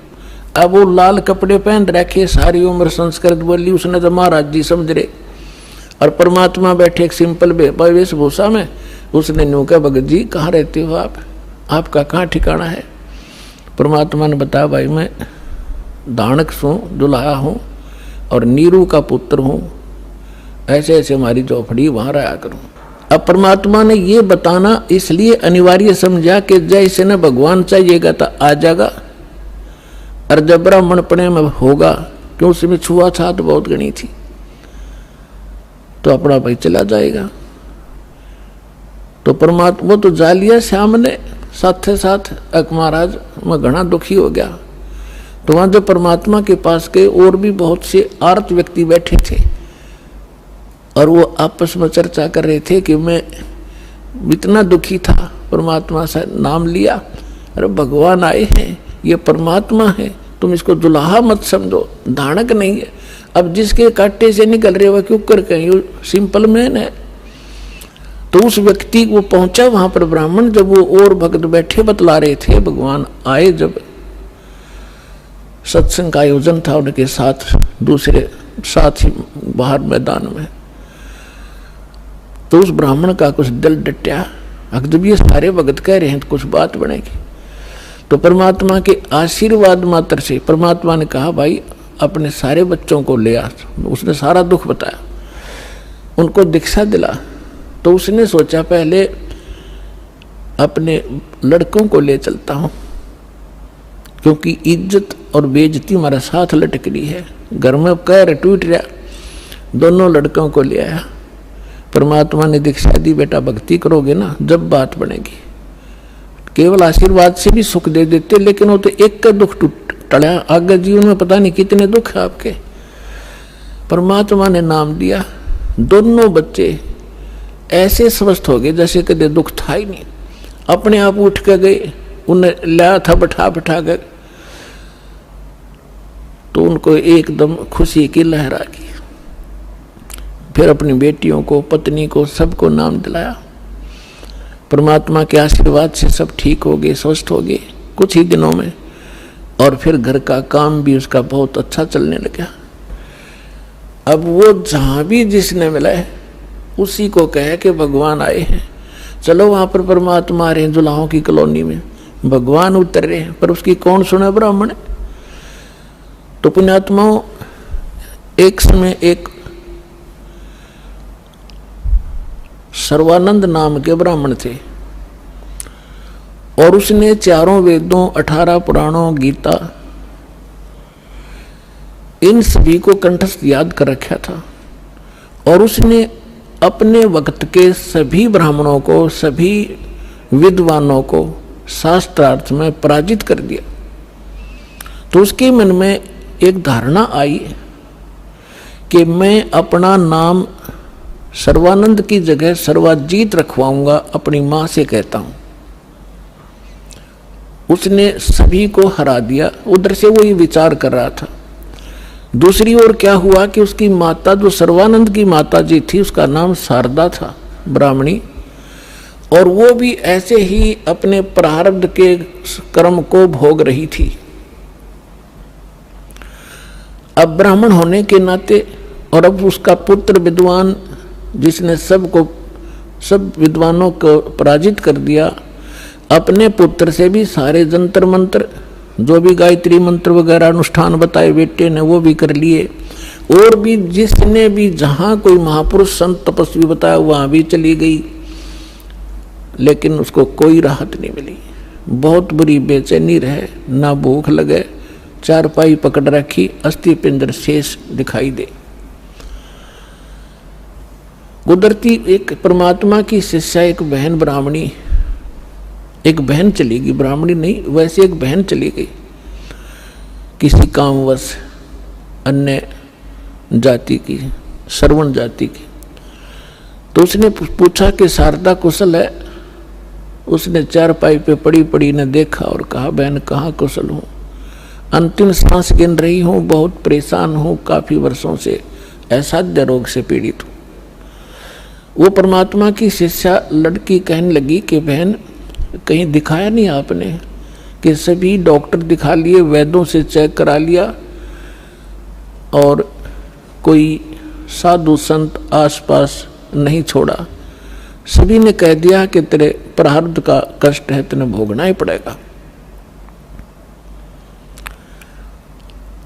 अब वो लाल कपड़े पहन रखे, सारी उम्र संस्कृत बोली, उसने तो महाराज जी समझ रहे, और परमात्मा बैठे एक सिंपल वेशभूषा में। उसने न्यू कहा, भगत जी कहाँ रहते हो आप, आपका कहाँ ठिकाना है? परमात्मा ने बताया, भाई मैं दानक हूँ, दुल्हा हूँ, और नीरू का पुत्र हूँ, ऐसे ऐसे हमारी चौपड़ी वहाँ रहा करूँ। अब परमात्मा ने ये बताना इसलिए अनिवार्य समझा कि जैसे न भगवान चाहिएगा तो आ जाएगा, और जब ब्राह्मण पने में होगा, क्यों उसमें छुआछूत बहुत गणी थी, तो अपना भाई चला जाएगा। तो परमात्मा तो जा लिया श्याम ने, साथ साथ अक महाराज मैं घना दुखी हो गया। तो वहां जब परमात्मा के पास गए, और भी बहुत से आर्त व्यक्ति बैठे थे, और वो आपस में चर्चा कर रहे थे कि मैं इतना दुखी था, परमात्मा से नाम लिया, अरे भगवान आए हैं, ये परमात्मा है, तुम इसको दुल्हा मत समझो, दानक नहीं है। अब जिसके कांटे से निकल रहे वह क्यों कर कहीं सिंपल मैन है। तो उस व्यक्ति वो पहुंचा वहां पर ब्राह्मण, जब वो और भक्त बैठे बतला रहे थे, भगवान आए, जब सत्संग का आयोजन था उनके साथ दूसरे साथी बाहर मैदान में, तो उस ब्राह्मण का कुछ दिल डटया, जब ये सारे भगत कह रहे हैं तो कुछ बात बनेगी। तो परमात्मा के आशीर्वाद मात्र से परमात्मा ने कहा, भाई अपने सारे बच्चों को ले आ। उसने सारा दुख बताया, उनको दीक्षा दिला। तो उसने सोचा पहले अपने लड़कों को ले चलता हूँ, क्योंकि इज्जत और बेइज्जती हमारा साथ लटक रही है, घर में कह टूट रहा। दोनों लड़कों को ले आया। परमात्मा ने दीक्षा दी, बेटा भक्ति करोगे ना जब बात बनेगी। केवल आशीर्वाद से भी सुख दे देते, लेकिन वो तो एक का दुख टला, आगे जीवन में पता नहीं कितने दुख है आपके। परमात्मा ने नाम दिया, दोनों बच्चे ऐसे स्वस्थ हो गए जैसे कदे दुख था ही नहीं। अपने आप उठ के गए, उन्हें लाया था बैठा बैठा कर, तो उनको एकदम खुशी की लहर आ गई। फिर अपनी बेटियों को, पत्नी को, सबको नाम दिलाया। परमात्मा के आशीर्वाद से सब ठीक हो गए, स्वस्थ हो गए कुछ ही दिनों में। और फिर घर का काम भी उसका बहुत अच्छा चलने लगा। अब वो जहां भी जिसने मिला है उसी को कहे कि भगवान आए हैं, चलो वहां पर परमात्मा आ रहे हैं। जुलाहों की कॉलोनी में भगवान उतर रहे हैं, पर उसकी कौन सुने? ब्राह्मण। तो पुण्यात्माओं, एक समय एक सर्वानंद नाम के ब्राह्मण थे, और उसने चारों वेदों, 18 पुराणों, गीता, इन सभी को कंठस्थ याद कर रखा था। और उसने अपने वक्त के सभी ब्राह्मणों को, सभी विद्वानों को शास्त्रार्थ में पराजित कर दिया। तो उसके मन में एक धारणा आई कि मैं अपना नाम सर्वानंद की जगह सर्वाजीत रखवाऊंगा, अपनी मां से कहता हूं। उसने सभी को हरा दिया। उधर से वो ये विचार कर रहा था। दूसरी ओर क्या हुआ कि उसकी माता, जो सर्वानंद की माता जी थी, उसका नाम शारदा था, ब्राह्मणी, और वो भी ऐसे ही अपने प्रारब्ध के कर्म को भोग रही थी। अब ब्राह्मण होने के नाते, और अब उसका पुत्र विद्वान, जिसने सब विद्वानों को पराजित कर दिया, अपने पुत्र से भी सारे जंतर मंत्र, जो भी गायत्री मंत्र वगैरह अनुष्ठान बताए बेटे ने, वो भी कर लिए। और भी जिसने भी जहां कोई महापुरुष संत तपस्वी बताया वहां भी चली गई, लेकिन उसको कोई राहत नहीं मिली। बहुत बुरी बेचैनी रहे, ना भूख लगे, चारपाई पकड़ रखी, अस्थि पिंजर शेष दिखाई दे। गुजरती एक परमात्मा की शिष्या, एक बहन ब्राह्मणी, एक बहन चली गई, ब्राह्मणी नहीं, वैसे एक बहन चली गई किसी कामवश, अन्य जाति की, श्रवण जाति की। तो उसने पूछा कि शारदा कुशल है? उसने चारपाई पे पड़ी पड़ी ने देखा और कहा, बहन कहाँ कुशल हूँ, अंतिम सांस गिन रही हूँ, बहुत परेशान हूँ, काफी वर्षों से असाध्य रोग से पीड़ित हूँ। वो परमात्मा की शिष्या लड़की कहने लगी कि बहन कहीं दिखाया नहीं आपने? कि सभी डॉक्टर दिखा लिए, वैद्यों से चेक करा लिया, और कोई साधु संत आसपास नहीं छोड़ा। सभी ने कह दिया कि तेरे प्रारब्ध का कष्ट है, तेने भोगना ही पड़ेगा।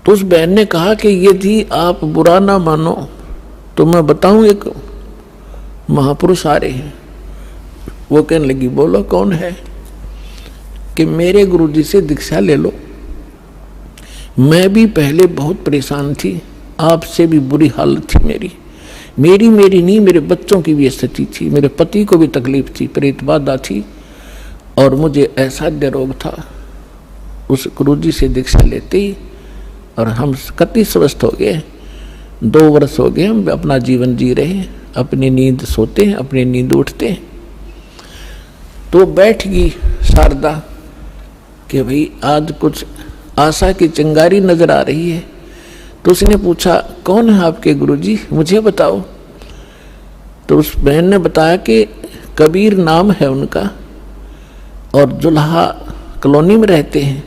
तो उस बहन ने कहा कि यदि आप बुरा ना मानो तो मैं बताऊं, एक महापुरुष आ रहे हैं। वो कहने लगी, बोलो कौन है? कि मेरे गुरुजी से दीक्षा ले लो। मैं भी पहले बहुत परेशान थी, आपसे भी बुरी हालत थी मेरी नहीं, मेरे बच्चों की भी स्थिति थी, मेरे पति को भी तकलीफ थी, प्रेत बाधा थी, और मुझे असाध्य रोग था। उस गुरुजी से दीक्षा लेते ही और हम कति स्वस्थ हो गए। 2 वर्ष हो गए हम अपना जीवन जी रहे हैं, अपनी नींद सोते हैं, अपनी नींद उठते हैं। तो बैठ गई शारदा कि भाई आज कुछ आशा की चिंगारी नजर आ रही है। तो उसने पूछा, कौन है आपके गुरुजी, मुझे बताओ। तो उस बहन ने बताया कि कबीर नाम है उनका, और जुल्हा कॉलोनी में रहते हैं।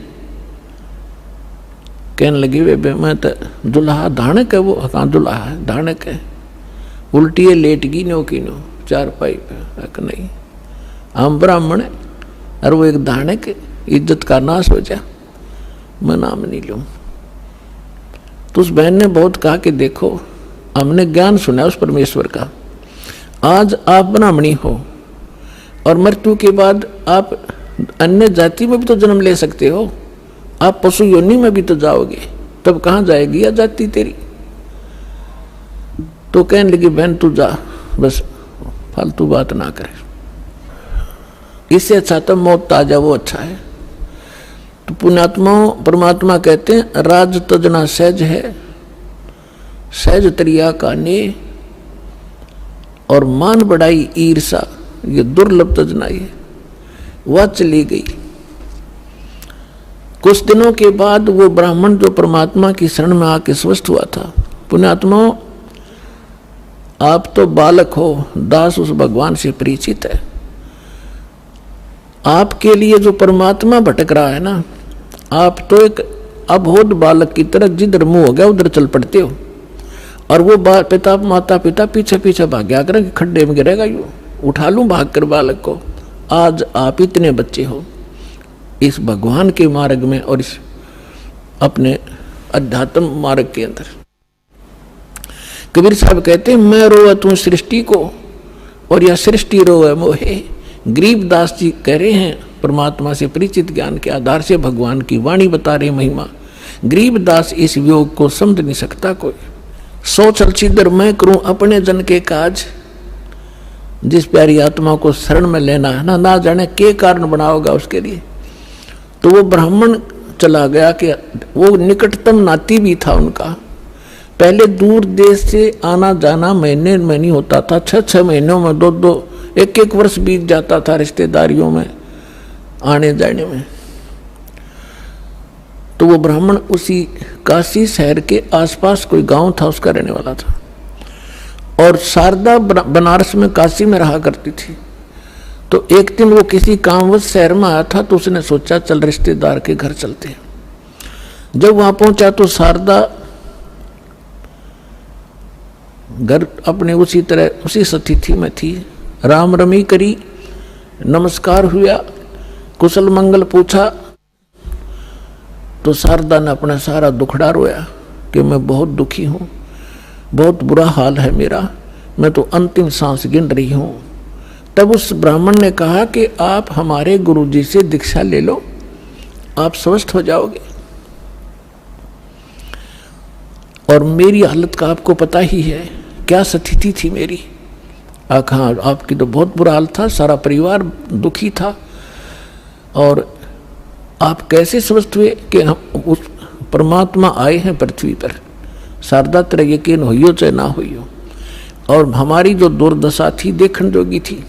कहने लगी, वे मैं तो जुल्हा धानक है, वो कहाँ जुल्हा है, धानक है, उल्टी है, लेट गई नो की नो चारपाई पे। नहीं, हम ब्राह्मण है, और वो एक धानक, इज्जत का नाश हो जा, मैं नाम नहीं लूँ। तो उस बहन ने बहुत कहा कि देखो, हमने ज्ञान सुना उस परमेश्वर का, आज आप ब्राह्मणी हो और मृत्यु के बाद आप अन्य जाति में भी तो जन्म ले सकते हो, आप पशु योनि में भी तो जाओगे, तब कहाँ जाएगी या जाति तेरी? तो कहने लगी, बहन तू जा, बस फालतू बात ना करे, इससे अच्छा तो मौत ताजा वो अच्छा है। तो पुण्यात्माओं, परमात्मा कहते हैं, राज तजना सहज है, सहज तरिया का ने, और मान बढ़ाई ईर्षा, ये दुर्लभ तजनाई है, वह चली गई। कुछ दिनों के बाद वो ब्राह्मण जो परमात्मा की शरण में आके स्वस्थ हुआ था, पुण्यात्माओं आप तो बालक हो, दास उस भगवान से परिचित है। आपके लिए जो परमात्मा भटक रहा है ना, आप तो एक अबोध बालक की तरह जिधर मुंह हो गया उधर चल पड़ते हो, और वो पिता माता पिता पीछे पीछे भाग्या कर खड्डे में गिरेगा, यूं उठा लूं भाग कर बालक को। आज आप इतने बच्चे हो इस भगवान के मार्ग में और इस अपने अध्यात्म मार्ग के अंदर। कबीर साहब कहते हैं, मैं रोवे तू सृष्टि को और यह सृष्टि रोवे मोहे। गरीबदास जी कह रहे हैं, परमात्मा से परिचित ज्ञान के आधार से भगवान की वाणी बता रहे महिमा। गरीबदास इस वियोग को समझ नहीं सकता कोई। सो चल छिदर मैं करूं अपने जन के काज। जिस प्यारी आत्मा को शरण में लेना है ना जाने के कारण बना होगा उसके लिए। तो वो ब्राह्मण चला गया कि वो निकटतम नाती भी था उनका। पहले दूर देश से आना जाना महीने में नहीं होता था, 6-6 महीनों में 2-2 1-1 वर्ष बीत जाता था रिश्तेदारियों में आने जाने में। तो वो ब्राह्मण उसी काशी शहर के आसपास कोई गांव था उसका रहने वाला था, और शारदा बनारस में काशी में रहा करती थी। तो एक दिन वो किसी कामवश शहर में आया था, तो उसने सोचा चल रिश्तेदार के घर चलते हैं। जब वहां पहुंचा तो शारदा घर अपने उसी तरह उसी स्थिति में थी। राम रमी करी, नमस्कार हुआ, कुशल मंगल पूछा। तो शारदा ने अपना सारा दुखड़ा रोया कि मैं बहुत दुखी हूँ, बहुत बुरा हाल है मेरा, मैं तो अंतिम सांस गिन रही हूँ। तब उस ब्राह्मण ने कहा कि आप हमारे गुरुजी से दीक्षा ले लो, आप स्वस्थ हो जाओगे। और मेरी हालत का आपको पता ही है, क्या स्थिति थी मेरी। हाँ, आपकी तो बहुत बुरा हाल था, सारा परिवार दुखी था, और आप कैसे स्वस्थ हुए कि हम उस परमात्मा आए हैं पृथ्वी पर। शारदा तेरा यकीन होइयो चाहे ना होइयो। और हमारी जो दुर्दशा थी देखने जोगी थी,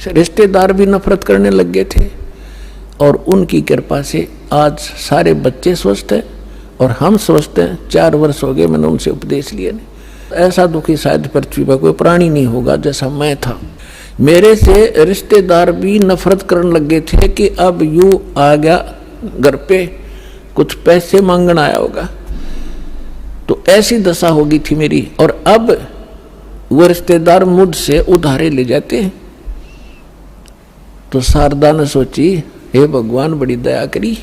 रिश्तेदार भी नफरत करने लग गए थे, और उनकी कृपा से आज सारे बच्चे स्वस्थ हैं और हम स्वस्थ हैं। 4 वर्ष हो गए मैंने उनसे उपदेश लिए। ऐसा दुखी शायद पृथ्वी पर कोई प्राणी नहीं होगा जैसा मैं था। मेरे से रिश्तेदार भी नफरत करने लग गए थे कि अब यूं आ गया घर पे, कुछ पैसे मांगने आया होगा। तो ऐसी दशा होगी थी मेरी, और अब वो रिश्तेदार मुझसे उधारे ले जाते हैं। तो शारदा ने सोची, हे भगवान बड़ी दया करी,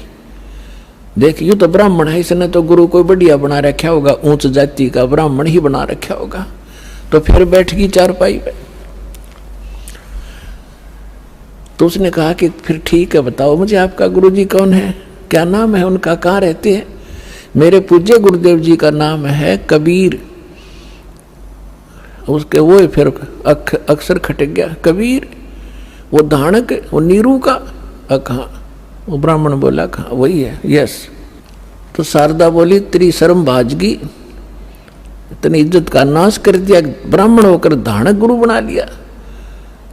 देख यू तो ब्राह्मण है, इसने तो गुरु को बढ़िया बना रखा होगा, ऊंच जाति का ब्राह्मण ही बना रखा होगा। तो फिर बैठ गई चारपाई पे। तो उसने कहा कि फिर ठीक है, बताओ मुझे आपका गुरुजी कौन है, क्या नाम है उनका, कहाँ रहते हैं। मेरे पूज्य गुरुदेव जी का नाम है कबीर। उसके वो फिर अक्सर खटक गया, कबीर वो धाणक, वो नीरू का। कहाँ? वो ब्राह्मण बोला कहाँ, वही है, यस। तो शारदा बोली, तेरी शर्म भाजगी, इतनी इज्जत का नाश कर दिया, ब्राह्मण होकर धाणक गुरु बना लिया,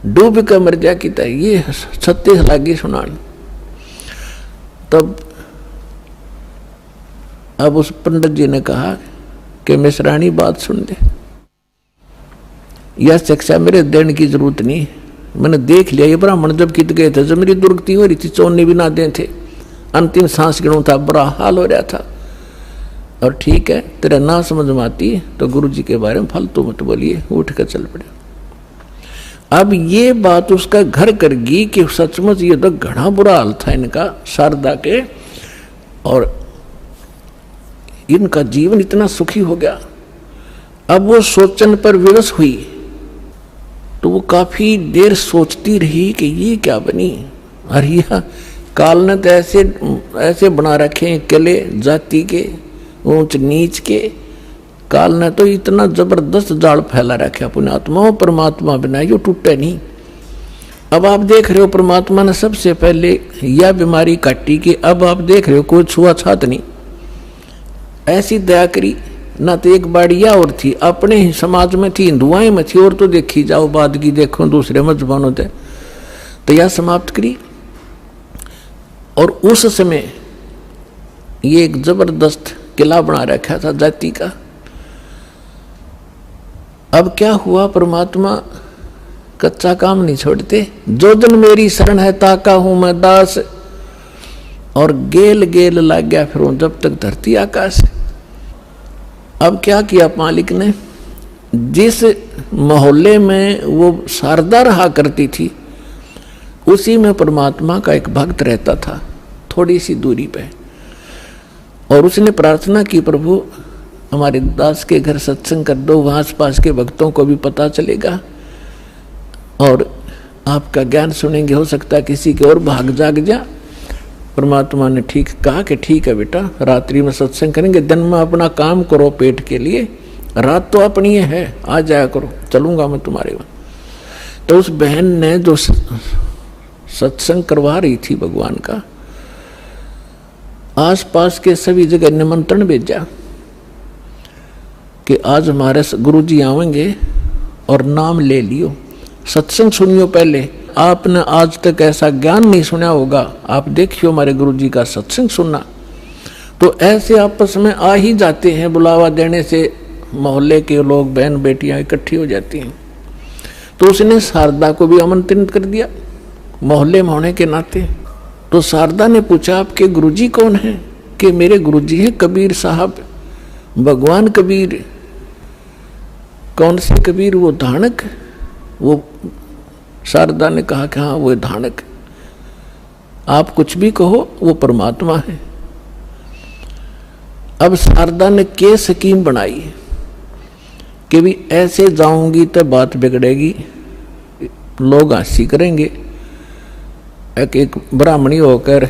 डूब कर मर जा की तरह। ये 36 लागी सुनान। तब अब उस पंडित जी ने कहा कि मिश्राणी बात सुन ले, यह शिक्षा मेरे देने की जरूरत नहीं, मैंने देख लिया। ये ब्राह्मण जब कित गए थे, जब मेरी दुर्गति हो रही थी, चौने भी ना दे थे, अंतिम सांस गिनों था, बुरा हाल हो रहा था। और ठीक है, तेरा ना समझ में आती तो गुरु जी के बारे में फालतू मत बोलिए, उठ कर चल पड़े। अब ये बात उसका घर कर गई कि सचमुच ये तो घना बुरा हाल था इनका, शारदा के, और इनका जीवन इतना सुखी हो गया। अब वो सोचन पर विवश हुई, तो वो काफी देर सोचती रही कि ये क्या बनी। अरे काल ने तो ऐसे बना रखे किले जाति के, ऊंच नीच के। काल ने तो इतना जबरदस्त जाल फैला रखा पुण्यात्मा, परमात्मा बिना यो टूटे नहीं। अब आप देख रहे हो परमात्मा ने सबसे पहले यह बीमारी काटी कि अब आप देख रहे हो कोई छुआछूत नहीं, ऐसी दया करी ना तो एक बाड़िया और थी, अपने ही समाज में थी, हिंदुआएं में थी, और तो देखी जाओ बाद की देखो दूसरे मजहबों होते तो यह समाप्त करी। और उस समय ये एक जबरदस्त किला बना रखा था जाति का। अब क्या हुआ, परमात्मा कच्चा काम नहीं छोड़ते। जो जन मेरी शरण है ताका हूं मैं दास, और गेल गेल लग गया फिर जब तक धरती आकाश। अब क्या किया मालिक ने, जिस मोहल्ले में वो शारदा रहा करती थी उसी में परमात्मा का एक भक्त रहता था थोड़ी सी दूरी पे, और उसने प्रार्थना की प्रभु हमारे दास के घर सत्संग कर दो, वहाँ आस पास के भक्तों को भी पता चलेगा और आपका ज्ञान सुनेंगे, हो सकता है किसी के और भाग जाग जा। परमात्मा ने ठीक कहा कि ठीक है बेटा, रात्रि में सत्संग करेंगे, दिन में अपना काम करो पेट के लिए, रात तो अपनी है, आ जाया करो, चलूंगा मैं तुम्हारे वहाँ। तो उस बहन ने जो सत्संग करवा रही थी भगवान का, आसपास के सभी जगह निमंत्रण भेजा कि आज हमारे गुरुजी आवेंगे और नाम ले लियो, सत्संग सुनियो। पहले आपने आज तक ऐसा ज्ञान नहीं सुना होगा, आप देखियो हमारे गुरुजी का सत्संग सुनना। तो ऐसे आपस में आ ही जाते हैं, बुलावा देने से मोहल्ले के लोग बहन बेटियां इकट्ठी हो जाती हैं। तो उसने शारदा को भी आमंत्रित कर दिया मोहल्ले में होने के नाते। तो शारदा ने पूछा आपके गुरुजी कौन है? कि मेरे गुरुजी हैं कबीर साहब, भगवान कबीर। कौन से कबीर? वो धानक। वो शारदा ने कहा कि हाँ वो धानक, आप कुछ भी कहो वो परमात्मा है। अब शारदा ने के स्कीम बनाई कि भी ऐसे जाऊंगी तो बात बिगड़ेगी, लोग हंसी करेंगे। एक ब्राह्मणी होकर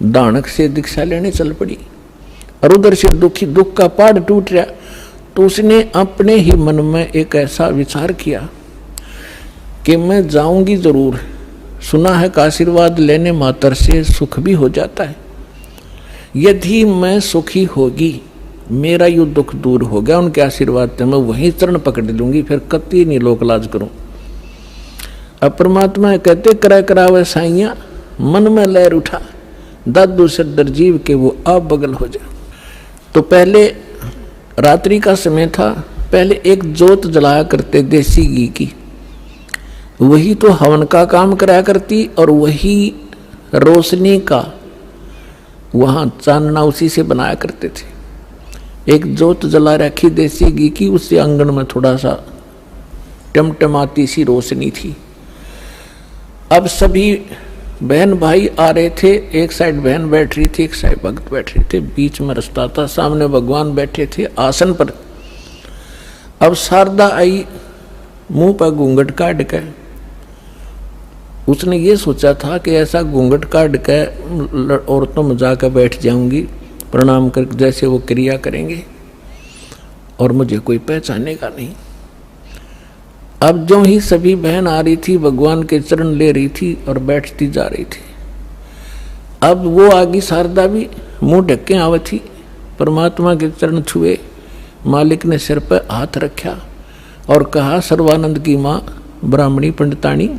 दानक से दीक्षा लेने चल पड़ी और उधर से दुख का पहाड़ टूट रहा। तो उसने अपने ही मन में एक ऐसा विचार किया कि मैं जाऊंगी जरूर, सुना है कि आशीर्वाद लेने मात्र से सुख भी हो जाता है। यदि मैं सुखी होगी, मेरा यू दुख दूर हो गया उनके आशीर्वाद से, मैं वहीं चरण पकड़ लूंगी, फिर कति नहीं लोक लाज करूं। अब परमात्मा कहते करा करावे साइया, मन में लहर उठा, दादू सदर जीव के वो आप बगल हो जा। तो पहले रात्रि का समय था, पहले एक जोत जलाया करते देसी घी की, वही तो हवन का काम कराया करती, और वही रोशनी का वहां चांदना उसी से बनाया करते थे। एक जोत जला रखी देसी घी की, उससे आंगन में थोड़ा सा टमटमाती सी रोशनी थी। अब सभी बहन भाई आ रहे थे, एक साइड बहन बैठ रही थी, एक साइड भक्त बैठ रहे थे, बीच में रास्ता था, सामने भगवान बैठे थे आसन पर। अब शारदा आई, मुंह पर घूंघट काट के, उसने ये सोचा था कि ऐसा घूंघट काट के औरतों में जाकर बैठ जाऊंगी, प्रणाम कर जैसे वो क्रिया करेंगे और मुझे कोई पहचानेगा नहीं। अब जो ही सभी बहन आ रही थी, भगवान के चरण ले रही थी और बैठती जा रही थी। अब वो आगी शारदा भी मुंह ढके आवे थी, परमात्मा के चरण छुए, मालिक ने सिर पर हाथ रखा और कहा सर्वानंद की माँ ब्राह्मणी पंडितानी,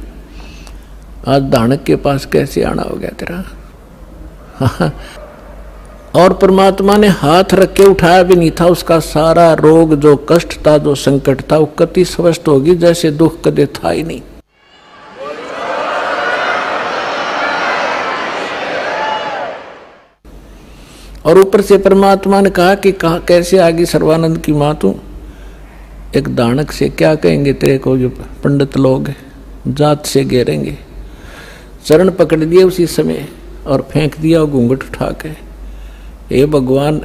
आज दानक के पास कैसे आना हो गया तेरा? और परमात्मा ने हाथ रख के उठाया भी नहीं था, उसका सारा रोग जो कष्ट था, जो संकट था, वो कति स्वस्थ होगी जैसे दुख कदे था ही नहीं। और ऊपर से परमात्मा ने कहा कि कैसे आगे सर्वानंद की माँ तू? एक दानक से क्या कहेंगे तेरे को, जो पंडित लोग जात से घेरेंगे। चरण पकड़ दिए उसी समय और फेंक दिया घूंघट उठा के, हे भगवान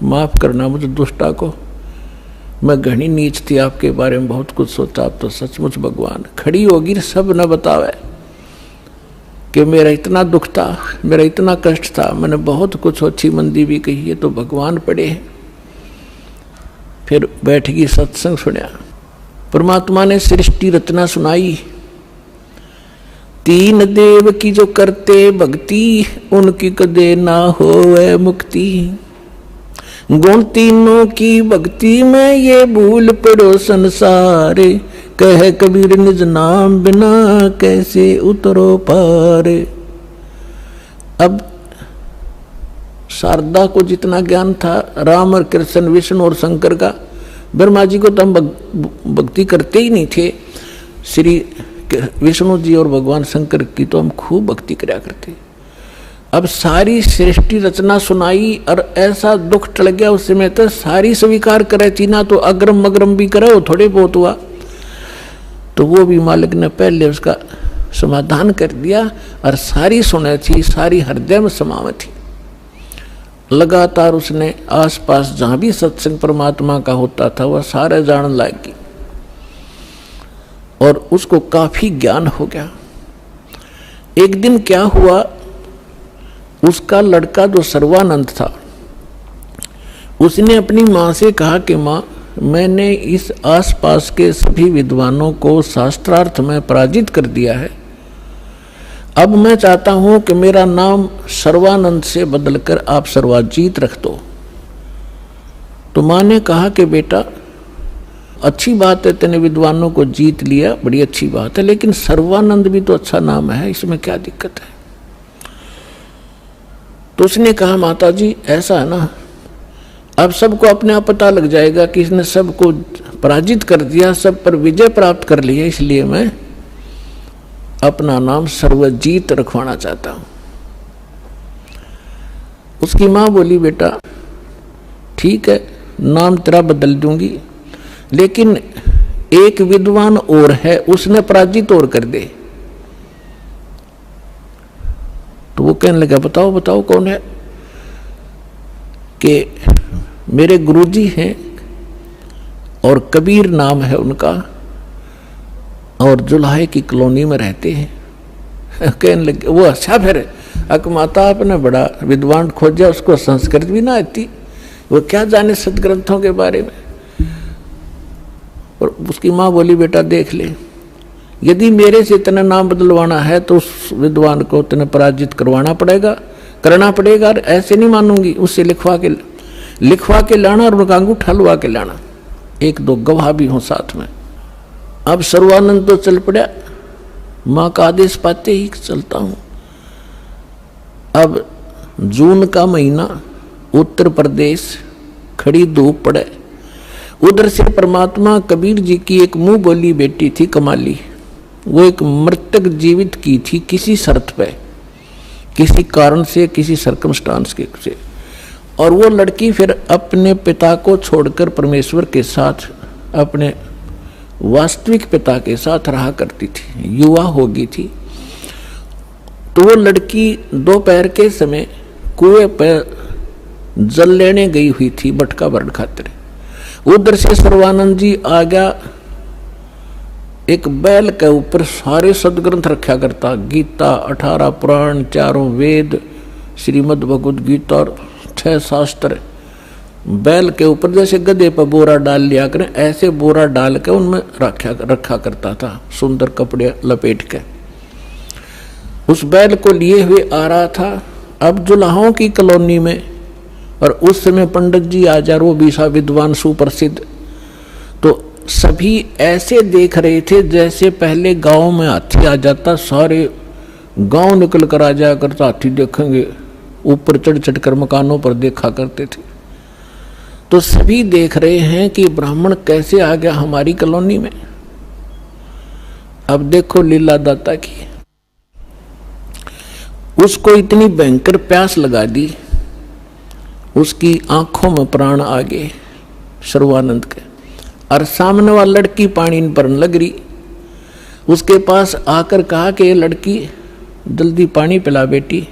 माफ करना मुझे दुष्टा को, मैं घनी नीच थी, आपके बारे में बहुत कुछ सोचा, आप तो सचमुच भगवान। खड़ी होगी सब न बतावे कि मेरा इतना दुख था, मेरा इतना कष्ट था, मैंने बहुत कुछ अच्छी मंदी भी कही है, तो भगवान पड़े हैं। फिर बैठ गई, सत्संग सुना, परमात्मा ने सृष्टि रचना सुनाई। तीन देव की जो करते भक्ति, उनकी कदे ना होवे मुक्ति। गुण तीनों की भक्ति में ये भूल पड़ो संसारे, कह कबीर निज नाम बिना कैसे उतरो पारे। अब शारदा को जितना ज्ञान था राम और कृष्ण, विष्णु और शंकर का, ब्रह्मा जी को तो हम भक्ति करते ही नहीं थे, श्री विष्णु जी और भगवान शंकर की तो हम खूब भक्ति कराया करते। अब सारी सृष्टि रचना सुनाई और ऐसा दुख टल गया उस समय तो सारी स्वीकार करे थी ना, तो अग्रम अग्रम भी करे वो थोड़े बहुत हुआ, तो वो भी मालिक ने पहले उसका समाधान कर दिया और सारी सुने थी, सारी हृदय में समावे थी। लगातार उसने आसपास जहां भी सत्संग परमात्मा का होता था वह सारे जान लागी और उसको काफी ज्ञान हो गया। एक दिन क्या हुआ, उसका लड़का जो सर्वानंद था उसने अपनी माँ से कहा कि माँ, मैंने इस आसपास के सभी विद्वानों को शास्त्रार्थ में पराजित कर दिया है, अब मैं चाहता हूं कि मेरा नाम सर्वानंद से बदलकर आप सर्वाजीत रख दो। तो माँ ने कहा कि बेटा अच्छी बात है, तेने विद्वानों को जीत लिया, बड़ी अच्छी बात है, लेकिन सर्वानंद भी तो अच्छा नाम है, इसमें क्या दिक्कत है। तो उसने कहा माता जी ऐसा है ना, अब सबको अपने आप पता लग जाएगा कि इसने सबको पराजित कर दिया, सब पर विजय प्राप्त कर लिया, इसलिए मैं अपना नाम सर्वजीत रखवाना चाहता हूं। उसकी मां बोली बेटा ठीक है, नाम तेरा बदल दूंगी, लेकिन एक विद्वान और है, उसने पराजित और कर दे। तो वो कहने लगा बताओ बताओ कौन है। कि मेरे गुरुजी हैं और कबीर नाम है उनका, और जुलाहे की कॉलोनी में रहते हैं। कहने लगे वो अच्छा, फिर अकमाता आपने बड़ा विद्वान खोजा, उसको संस्कृत भी ना आती, वो क्या जाने सदग्रंथों के बारे में। और उसकी माँ बोली बेटा देख ले, यदि मेरे से इतना नाम बदलवाना है तो उस विद्वान को इतना पराजित करवाना पड़ेगा, करना पड़ेगा, ऐसे नहीं मानूंगी। उससे लिखवा के लाना और उनका अंगूठा लुआ के लाना, एक दो गवाह भी हों साथ में। अब सर्वानंद तो चल पड़ा, माँ का आदेश पाते ही चलता हूं। अब जून का महीना, उत्तर प्रदेश, खड़ी धूप पड़े, उधर से परमात्मा कबीर जी की एक मुंह बोली बेटी थी कमाली, वो एक मृतक जीवित की थी किसी शर्त पे, किसी कारण से, किसी सर्कमस्टांस के से। और वो लड़की फिर अपने पिता को छोड़कर परमेश्वर के साथ, अपने वास्तविक पिता के साथ रहा करती थी, युवा होगी थी। तो वो लड़की दोपहर के समय कुएं पर जल लेने गई हुई थी बटका भरण खातिर। उधर से सर्वानंद जी आ गया, एक बैल के ऊपर सारे सदग्रंथ रखा करता, गीता, 18 पुराण, 4 वेद, श्रीमद् भगवद गीता और 6 शास्त्र, बैल के ऊपर जैसे गधे पर बोरा डाल लिया करें, ऐसे बोरा डाल के उनमें रखा करता था, सुंदर कपड़े लपेट के। उस बैल को लिए हुए आ रहा था। अब जुलाहों की कॉलोनी में, और उस समय पंडित जी आचार्य, वो भी सा विद्वान सुप्रसिद्ध, तो सभी ऐसे देख रहे थे जैसे पहले गांव में हाथी आ जाता, सारे गांव निकल कर आ जाया करता, हाथी देखेंगे, ऊपर चढ़ चढ़ कर मकानों पर देखा करते थे। तो सभी देख रहे हैं कि ब्राह्मण कैसे आ गया हमारी कॉलोनी में। अब देखो लीला दाता की, उसको इतनी भयंकर प्यास लगा दी, उसकी आंखों में प्राण आ गए सर्वानंद के, और सामने वाली लड़की पानी पर लग रही। उसके पास आकर कहा कि ये लड़की जल्दी पानी पिला बेटी,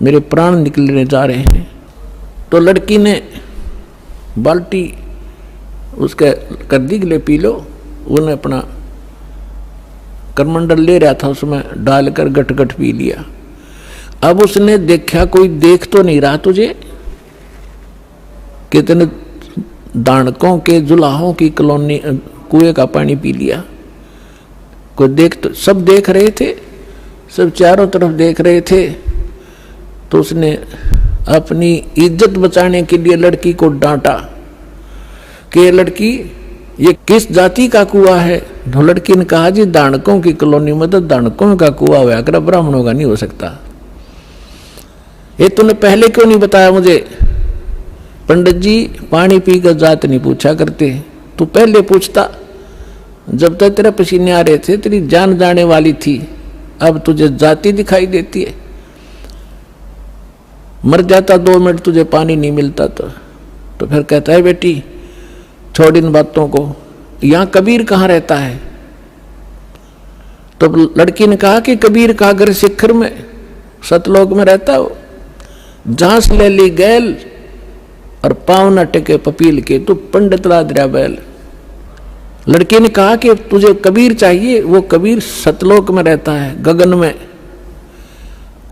मेरे प्राण निकलने जा रहे हैं। तो लड़की ने बाल्टी उसके कर दी, ले पी लो। उन्हें अपना करमंडल ले रहा था, उसमें डालकर गट गट पी लिया। अब उसने देखा कोई देख तो नहीं रहा तुझे, कितने दानकों के जुलाहों की कॉलोनी कुएं का पानी पी लिया। कोई देख तो, सब देख रहे थे, सब चारों तरफ देख रहे थे। तो उसने अपनी इज्जत बचाने के लिए लड़की को डांटा कि ये लड़की ये किस जाति का कुआं है। तो लड़की ने कहा जी दानकों की कॉलोनी में तो दानकों का कुआं हुआ कर, ब्राह्मणों का नहीं हो सकता। ये तूने पहले क्यों नहीं बताया मुझे? पंडित जी पानी पी कर जात नहीं पूछा करते, तू पहले पूछता। जब तक तेरे पसीने आ रहे थे तेरी जान जाने वाली थी, अब तुझे जाति दिखाई देती है। मर जाता 2 मिनट तुझे पानी नहीं मिलता तो फिर कहता है बेटी छोड़ इन बातों को, यहां कबीर कहाँ रहता है? तो लड़की ने कहा कि कबीर का घर शिखर में सतलोक में रहता हो, जहां से ले ली गैल और पाँव न टेके पपील के, तू पंडित ला दिया बैल। लड़की ने कहा कि तुझे कबीर चाहिए, वो कबीर सतलोक में रहता है गगन में,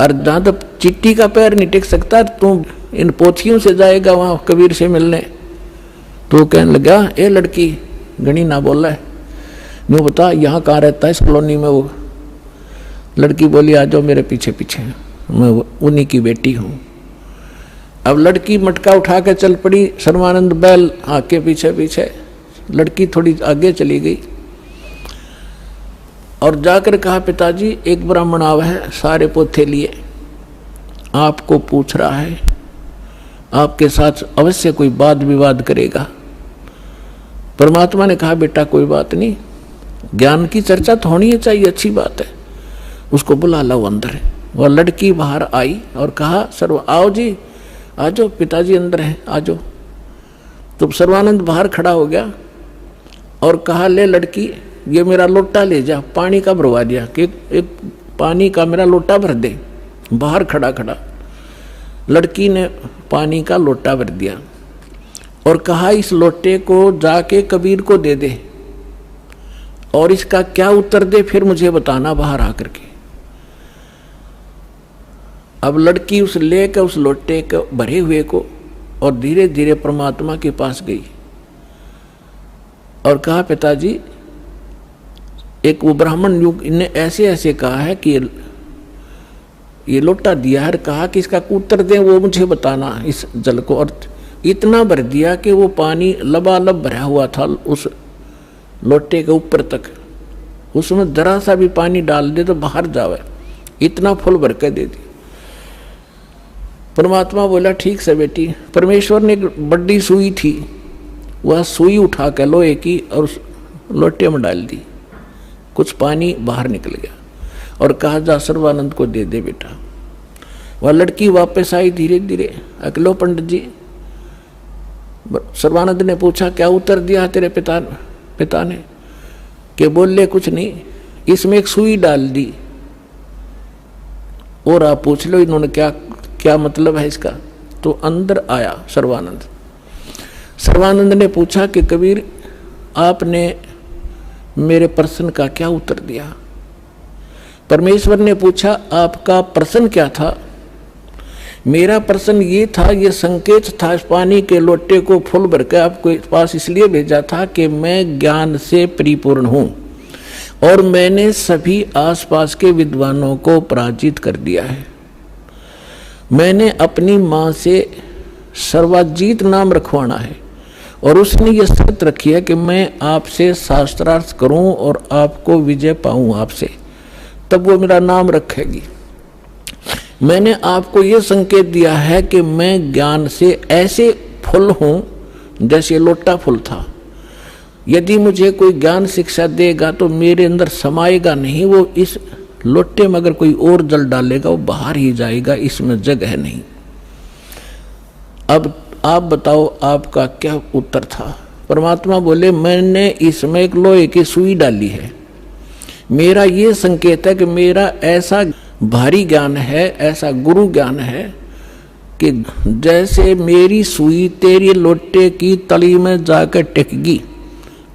और जहां तक चिट्टी का पैर नहीं टिक सकता तू इन पोथियों से जाएगा वहां कबीर से मिलने। तो कहने लगा ए लड़की गणी ना बोला है, यूं बता यहाँ कहाँ रहता है इस कॉलोनी में वो? लड़की बोली आ जाओ मेरे पीछे पीछे, मैं उन्हीं की बेटी हूँ। अब लड़की मटका उठा के चल पड़ी, सर्वानंद बैल आके पीछे पीछे। लड़की थोड़ी आगे चली गई और जाकर कहा पिताजी एक ब्राह्मण आवा है, सारे पोथे लिए, आपको पूछ रहा है, आपके साथ अवश्य कोई वाद विवाद करेगा। परमात्मा ने कहा बेटा कोई बात नहीं, ज्ञान की चर्चा तो होनी चाहिए, अच्छी बात है, उसको बुला लो अंदर। वह लड़की बाहर आई और कहा सर्व आओ जी आ जाओ, पिताजी अंदर हैं आ जाओ। तो सर्वानंद बाहर खड़ा हो गया और कहा ले लड़की ये मेरा लोटा ले जा, पानी का भरवा दिया कि एक पानी का मेरा लोटा भर दे। बाहर खड़ा खड़ा लड़की ने पानी का लोटा भर दिया और कहा इस लोटे को जाके कबीर को दे दे और इसका क्या उत्तर दे फिर मुझे बताना बाहर आकर के। अब लड़की उस लेकर उस लोटे को भरे हुए को और धीरे धीरे परमात्मा के पास गई और कहा पिताजी एक वो ब्राह्मण युग ने ऐसे ऐसे कहा है कि ये लोटा दिया है, कहा कि इसका उत्तर दें वो मुझे बताना इस जल को। और इतना भर दिया कि वो पानी लबालब भरा हुआ था उस लोटे के ऊपर तक, उसमें जरा सा भी पानी डाल दे तो बाहर जावे, इतना फुल भर के दे दी। परमात्मा बोला ठीक से बेटी। परमेश्वर ने एक बड़ी सुई थी, वह सुई उठा के लोहे की और उस लोटे में डाल दी, कुछ पानी बाहर निकल गया और कहा जा सर्वानंद को दे दे बेटा। वह लड़की वापस आई धीरे धीरे, अकलो पंडित जी। सर्वानंद ने पूछा क्या उत्तर दिया तेरे पिता ने? कि बोले कुछ नहीं, इसमें एक सुई डाल दी और आप पूछ लो इन्होंने क्या क्या मतलब है इसका। तो अंदर आया सर्वानंद। सर्वानंद ने पूछा कि कबीर आपने मेरे प्रश्न का क्या उत्तर दिया? परमेश्वर ने पूछा आपका प्रश्न क्या था? मेरा प्रश्न ये था, ये संकेत था, इस पानी के लोटे को फुल भर के आपके पास इसलिए भेजा था कि मैं ज्ञान से परिपूर्ण हूँ और मैंने सभी आसपास के विद्वानों को पराजित कर दिया है। मैंने अपनी माँ से सर्वाजीत नाम रखवाना है और उसने ये शर्त रखी है कि मैं आपसे शास्त्रार्थ करूं और आपको विजय पाऊं आपसे, तब वो मेरा नाम रखेगी। मैंने आपको ये संकेत दिया है कि मैं ज्ञान से ऐसे फुल हूं जैसे लोटा फुल था। यदि मुझे कोई ज्ञान शिक्षा देगा तो मेरे अंदर समाएगा नहीं, वो इस लोटे में अगर कोई और जल डालेगा वो बाहर ही जाएगा, इसमें जगह नहीं। अब आप बताओ आपका क्या उत्तर था? परमात्मा बोले मैंने इसमें एक लोहे की सुई डाली है। मेरा ये संकेत है कि मेरा ऐसा भारी ज्ञान है, ऐसा गुरु ज्ञान है कि जैसे मेरी सुई तेरी लोटे की तली में जाकर टिकगी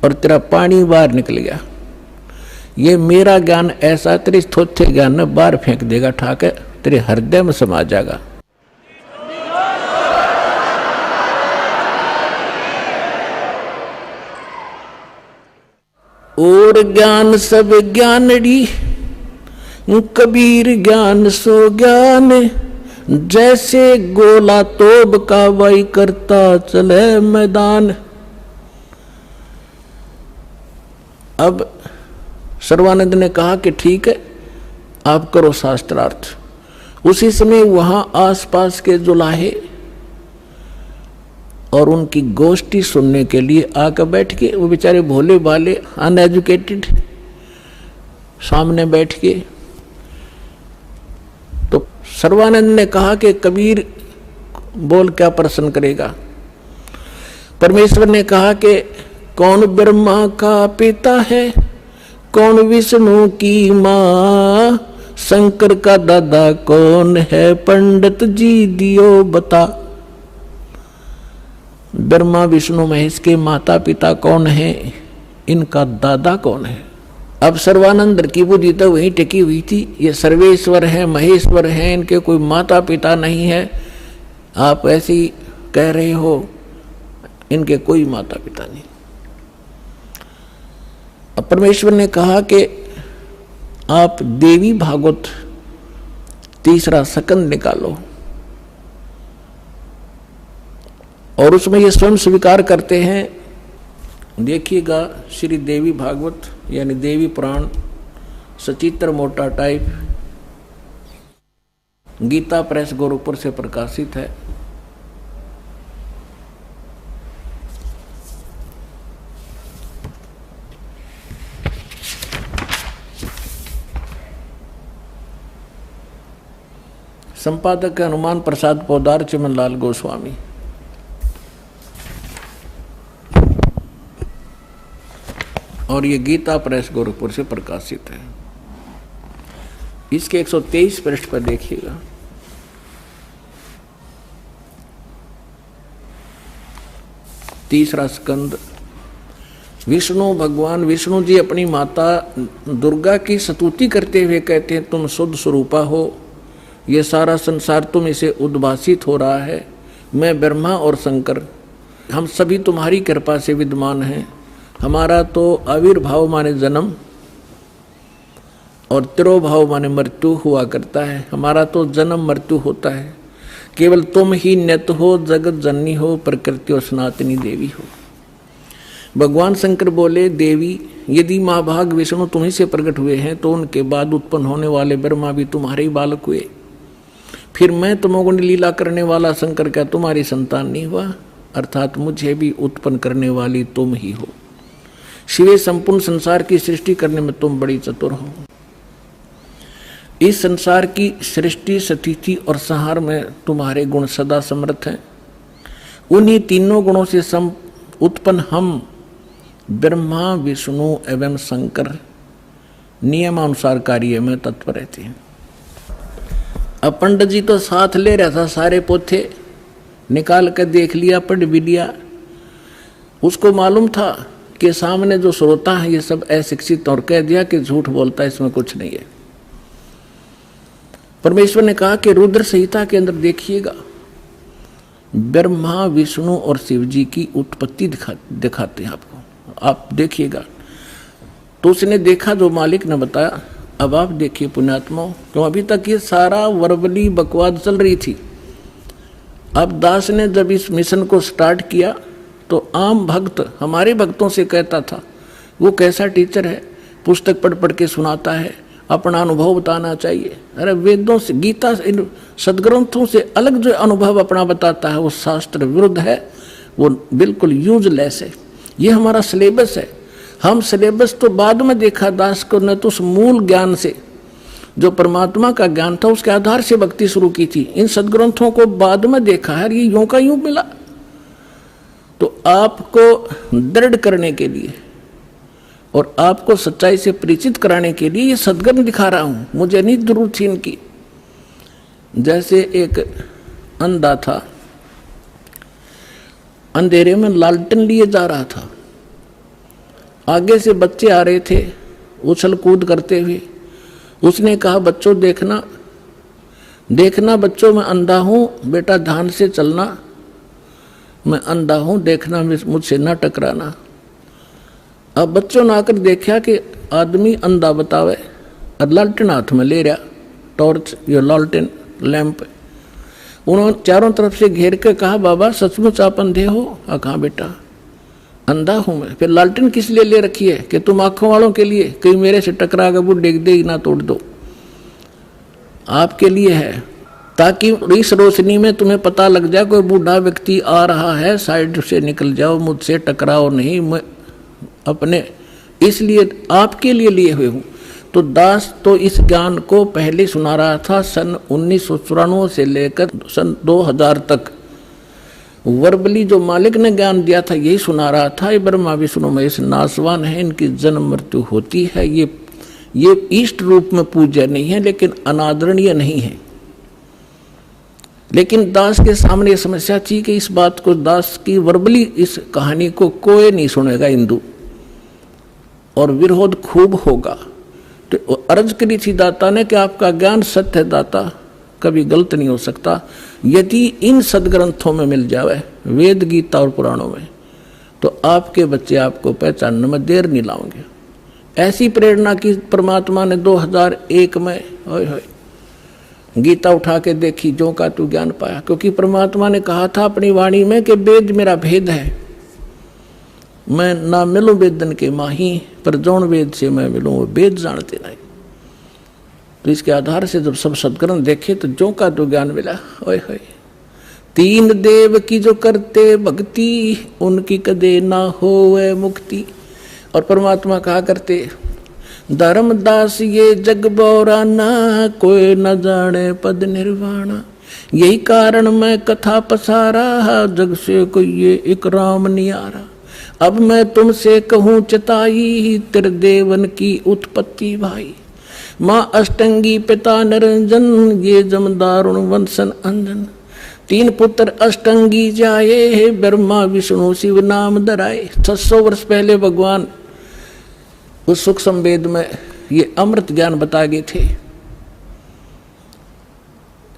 और तेरा पानी बाहर निकल गया, ये मेरा ज्ञान ऐसा तेरे थोथे ज्ञान में बाहर फेंक देगा, ठाके तेरे हृदय में समा जाएगा। और ज्ञान सब ज्ञानड़ी, कबीर ज्ञान सो ज्ञान, जैसे गोला तोब का वही करता चले मैदान। अब सर्वानंद ने कहा कि ठीक है, आप करो शास्त्रार्थ। उसी समय वहां आसपास के जुलाहे और उनकी गोष्ठी सुनने के लिए आकर बैठ के, वो बेचारे भोले भाले अनएजुकेटेड सामने बैठ के। तो सर्वानंद ने कहा कि कबीर बोल क्या प्रश्न करेगा। परमेश्वर ने कहा कि कौन ब्रह्मा का पिता है, कौन विष्णु की मां, शंकर का दादा कौन है, पंडित जी दियो बता। ब्रह्मा विष्णु महेश के माता पिता कौन है, इनका दादा कौन है। अब सर्वानंद की बुद्धि तो वहीं टिकी हुई थी, ये सर्वेश्वर है, महेश्वर है, इनके कोई माता पिता नहीं है। आप ऐसे ही कह रहे हो, इनके कोई माता पिता नहीं। अब परमेश्वर ने कहा कि आप देवी भागवत तीसरा सकंद निकालो, और उसमें ये स्वयं स्वीकार करते हैं। देखिएगा श्री देवी भागवत यानी देवी पुराण सचित्र मोटा टाइप, गीता प्रेस गोरखपुर से प्रकाशित है। संपादक है हनुमान प्रसाद पोदार, चिमनलाल गोस्वामी। और ये गीता प्रेस गोरखपुर से प्रकाशित है। इसके 123 पृष्ठ पर देखिएगा। तीसरा स्कंद। विष्णु भगवान विष्णु जी अपनी माता दुर्गा की स्तुति करते हुए कहते हैं, तुम शुद्ध स्वरूपा हो, ये सारा संसार तुम इसे उद्भासित हो रहा है। मैं ब्रह्मा और शंकर हम सभी तुम्हारी कृपा से विद्यमान हैं। हमारा तो आविर्भाव माने जन्म और तिरोभाव माने मृत्यु हुआ करता है। हमारा तो जन्म मृत्यु होता है, केवल तुम ही नित्य हो, जगत जननी हो, प्रकृति और सनातनी देवी हो। भगवान शंकर बोले, देवी यदि महाभाग विष्णु तुम्ही से प्रकट हुए हैं तो उनके बाद उत्पन्न होने वाले ब्रह्मा भी तुम्हारे ही बालक हुए। फिर मैं तमोगुण लीला करने वाला शंकर क्या तुम्हारी संतान नहीं हुआ? अर्थात मुझे भी उत्पन्न करने वाली तुम ही हो। शिवे संपूर्ण संसार की सृष्टि करने में तुम बड़ी चतुर हो। इस संसार की सृष्टि, स्थिति और संहार में तुम्हारे गुण सदा समर्थ हैं। उन्हीं तीनों गुणों से उत्पन्न हम ब्रह्मा विष्णु एवं शंकर नियमानुसार कार्य में तत्पर रहते हैं। अब पंडित जी तो साथ ले रहा था, सारे पोथे निकाल कर देख लिया, पढ़ भी लिया। उसको मालूम था कि सामने जो श्रोता है ये सब अशिक्षित, और कह दिया कि झूठ बोलता है, इसमें कुछ नहीं है। परमेश्वर ने कहा कि रुद्र संहिता के अंदर देखिएगा, ब्रह्मा विष्णु और शिव जी की उत्पत्ति दिखाते हैं आपको, आप देखिएगा। तो उसने देखा जो मालिक ने बताया। अब आप देखिए पुण्यात्मा, क्यों अभी तक ये सारा वर्बली बकवाद चल रही थी। अब दास ने जब इस मिशन को स्टार्ट किया तो आम भक्त हमारे भक्तों से कहता था, वो कैसा टीचर है, पुस्तक पढ़ पढ़ के सुनाता है, अपना अनुभव बताना चाहिए। अरे वेदों से, गीता इन सदग्रंथों से अलग जो अनुभव अपना बताता है वो शास्त्र विरुद्ध है, वो बिल्कुल यूजलेस है। ये हमारा सिलेबस है। हम सिलेबस तो बाद में देखा दास को, न तो उस मूल ज्ञान से जो परमात्मा का ज्ञान था उसके आधार से भक्ति शुरू की थी। इन सदग्रंथों को बाद में देखा है, ये यूं का यूं मिला। तो आपको दृढ़ करने के लिए और आपको सच्चाई से परिचित कराने के लिए ये सदग्रंथ दिखा रहा हूं, मुझे नहीं जरूरत थी इनकी। जैसे एक अंधा था, अंधेरे में लालटेन लिए जा रहा था, आगे से बच्चे आ रहे थे उछल कूद करते हुए। उसने कहा, बच्चों देखना देखना बच्चों, मैं अंधा हूं, बेटा ध्यान से चलना, मैं अंधा हूं, देखना मुझसे ना टकराना। अब बच्चों ने आकर देखा कि आदमी अंधा बतावे और लालटेन हाथ में ले रहा, टॉर्च या लालटेन लैंप। उन्होंने चारों तरफ से घेर के कहा, बाबा सचमुच आप अंधे हो? कहाँ बेटा अंधा हूं मैं। फिर लालटेन किस लिए ले रखी है? कि तुम आंखों वालों के लिए, कहीं मेरे से टकरा के बुढ़ डेग दे ही ना तोड़ दो, आपके लिए है, ताकि इस रोशनी में तुम्हें पता लग जाए कोई बूढ़ा व्यक्ति आ रहा है, साइड से निकल जाओ, मुझसे टकराओ नहीं, मैं अपने इसलिए आपके लिए लिए हुए हूं। तो दास तो इस ज्ञान को पहले सुना रहा था सन 1994 से लेकर सन 2000 तक। वर्बली जो मालिक ने ज्ञान दिया था यही सुना रहा था, ये ब्रह्मा विष्णु महेश नासवान है, इनकी जन्म मृत्यु होती है, ये इष्ट रूप में पूज्य नहीं है लेकिन अनादरणीय नहीं है। लेकिन दास के सामने समस्या थी कि इस बात को, दास की वर्बली इस कहानी को कोई नहीं सुनेगा हिंदू, और विरोध खूब होगा। तो अर्ज करी थी दाता ने कि आपका ज्ञान सत्य है दाता, कभी गलत नहीं हो सकता। यदि इन सदग्रंथों में मिल जावे, वेद गीता और पुराणों में, तो आपके बच्चे आपको पहचानने में देर नहीं लाओगे। ऐसी प्रेरणा की परमात्मा ने 2001 में गीता उठा के देखी, जो का तू ज्ञान पाया। क्योंकि परमात्मा ने कहा था अपनी वाणी में कि वेद मेरा भेद है, मैं ना मिलूं वेदन के माही, पर जौन वेद से मैं मिलूं वो वेद जानते नहीं। तो इसके आधार से जब सब सदग्रंथ देखे तो जो का तो ज्ञान मिला। ओए होए, तीन देव की जो करते भक्ति, उनकी कदे ना होवे मुक्ति। और परमात्मा कहा करते, धर्मदास ये जग बौराना, कोई न जाने पद निर्वाणा। यही कारण मैं कथा पसारा, जग से कोई ये इकराम नियारा। अब मैं तुमसे कहूँ चताई, त्रिदेवन की उत्पत्ति भाई। माँ अष्टंगी पिता निरंजन, ये जमदारुण वंशन अंजन। तीन पुत्र अष्टंगी जाए, ब्रह्मा विष्णु शिव नाम धराए। 600 वर्ष पहले भगवान उस सुख संवेद में ये अमृत ज्ञान बता गए थे।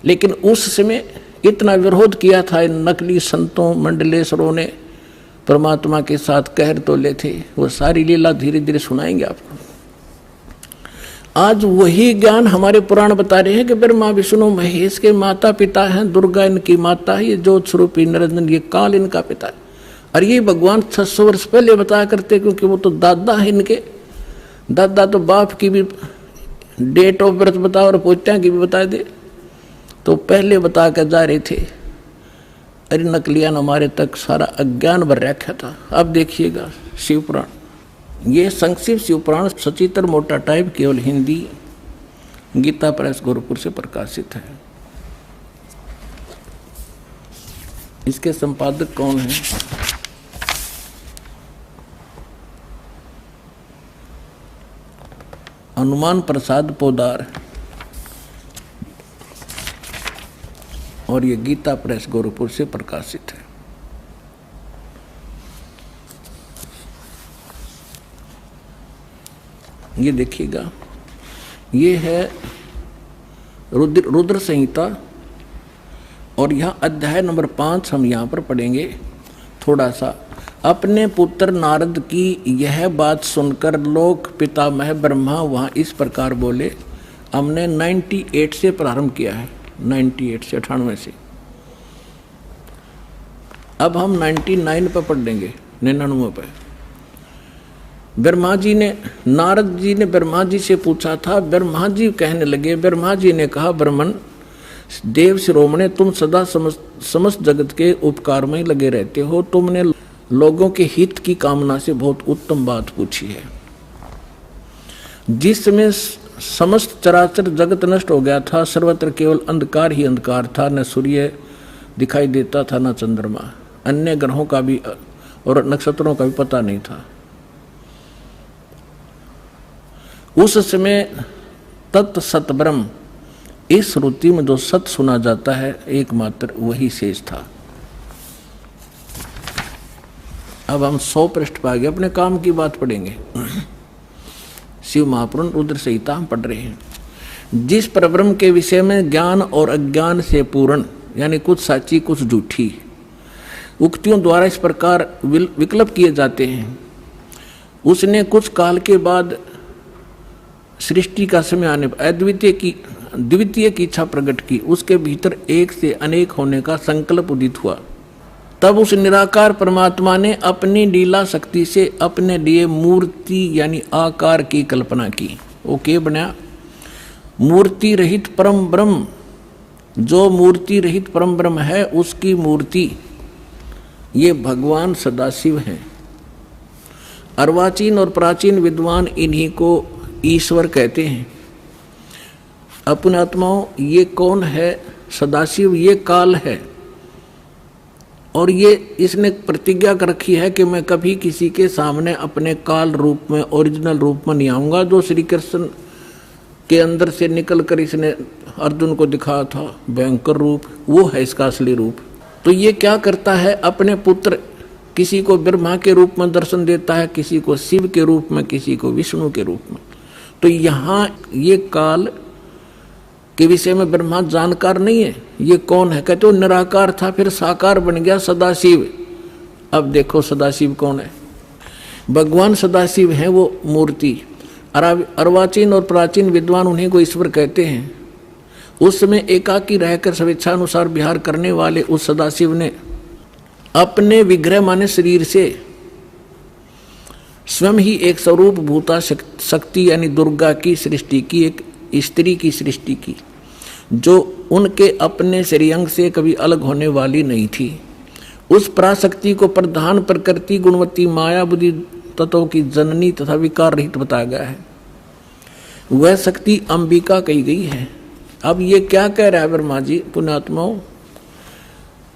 लेकिन उस समय इतना विरोध किया था इन नकली संतों मंडलेश्वरों ने, परमात्मा के साथ कहर तो ले थे। वो सारी लीला धीरे धीरे सुनाएंगे आपको। आज वही ज्ञान हमारे पुराण बता रहे हैं कि ब्रह्मा विष्णु महेश के माता पिता हैं, दुर्गा इनकी माता है, ये ज्योत स्वरूपी निरंजन ये काल इनका पिता है। और ये भगवान 600 वर्ष पहले बताया करते, क्योंकि वो तो दादा है इनके। दादा तो बाप की भी डेट ऑफ बर्थ बता और पोत्या की भी बता दे, तो पहले बता कर जा रहे थे। अरे नकलियान हमारे तक सारा अज्ञान भर रखा था। अब देखिएगा शिव पुराण, ये संक्षिप्त शिव पुराण सचित्र मोटा टाइप केवल हिंदी, गीता प्रेस गोरखपुर से प्रकाशित है। इसके संपादक कौन है? हनुमान प्रसाद पोदार, और ये गीता प्रेस गोरखपुर से प्रकाशित है। ये देखिएगा, ये है रुद्र संहिता, और यहाँ अध्याय नंबर 5 हम यहाँ पर पढ़ेंगे थोड़ा सा। अपने पुत्र नारद की यह बात सुनकर लोक पितामह ब्रह्मा वहाँ इस प्रकार बोले। हमने 98 से प्रारंभ किया है, 98 से 98 से। अब हम 99 पर पढ़ लेंगे, 99 पर। ब्रह्मा जी ने, नारद जी ने ब्रह्मा जी से पूछा था। ब्रह्मा जी कहने लगे, ब्रह्मा जी ने कहा, ब्रह्मन देव शिरोमणे, तुम सदा समस्त जगत के उपकार में लगे रहते हो। तुमने लोगों के हित की कामना से बहुत उत्तम बात पूछी है। जिस समय समस्त चराचर जगत नष्ट हो गया था, सर्वत्र केवल अंधकार ही अंधकार था, न सूर्य दिखाई देता था न चंद्रमा, अन्य ग्रहों का भी और नक्षत्रों का भी पता नहीं था। उस समय तत् सत ब्रह्म, इस श्रुति में जो सत सुना जाता है एकमात्र वही शेष था। अब हम 100 पृष्ठ पर आगे अपने काम की बात पढ़ेंगे। शिव महापुराण रुद्र संहिता हम पढ़ रहे हैं। जिस परब्रह्म के विषय में ज्ञान और अज्ञान से पूर्ण, यानी कुछ साची कुछ झूठी उक्तियों द्वारा इस प्रकार विकल्प किए जाते हैं, उसने कुछ काल के बाद सृष्टि का समय आने पर द्वितीय की इच्छा प्रकट की, उसके भीतर एक से अनेक होने का संकल्प उदित हुआ। तब उस निराकार परमात्मा ने अपनी लीला शक्ति से अपने लिए मूर्ति यानी आकार की कल्पना की। वो क्या बना? मूर्ति रहित परम ब्रह्म। जो मूर्ति रहित परम ब्रह्म है उसकी मूर्ति ये भगवान सदाशिव हैं। अर्वाचीन और प्राचीन विद्वान इन्हीं को ईश्वर कहते हैं। अपने आत्माओं, ये कौन है? सदाशिव ये काल है, और ये इसने प्रतिज्ञा कर रखी है कि मैं कभी किसी के सामने अपने काल रूप में, ओरिजिनल रूप में नहीं आऊँगा। जो श्री कृष्ण के अंदर से निकल कर इसने अर्जुन को दिखाया था भयंकर रूप, वो है इसका असली रूप। तो ये क्या करता है? अपने पुत्र किसी को ब्रह्मा के रूप में दर्शन देता है, किसी को शिव के रूप में, किसी को विष्णु के रूप में। तो यहाँ ये काल के विषय में ब्रह्मा जानकार नहीं है। ये कौन है? कहते वो निराकार था, फिर साकार बन गया सदाशिव। अब देखो सदाशिव कौन है? भगवान सदाशिव है वो मूर्ति। अर्वाचीन और प्राचीन विद्वान उन्हीं को ईश्वर कहते हैं। उस समय एकाकी रहकर स्वेच्छानुसार विहार करने वाले उस सदाशिव ने अपने विग्रह माने शरीर से स्वयं ही एक स्वरूप भूता शक्ति यानी दुर्गा की सृष्टि की, एक स्त्री की सृष्टि की, जो उनके अपने श्रेयंग से कभी अलग होने वाली नहीं थी। उस पराशक्ति को प्रधान प्रकृति गुणवती माया बुद्धि तत्वों की जननी तथा विकार रहित बताया गया है। वह शक्ति अंबिका कही गई है। अब ये क्या कह रहा है ब्रह्मा जी? पुण्यात्माओं,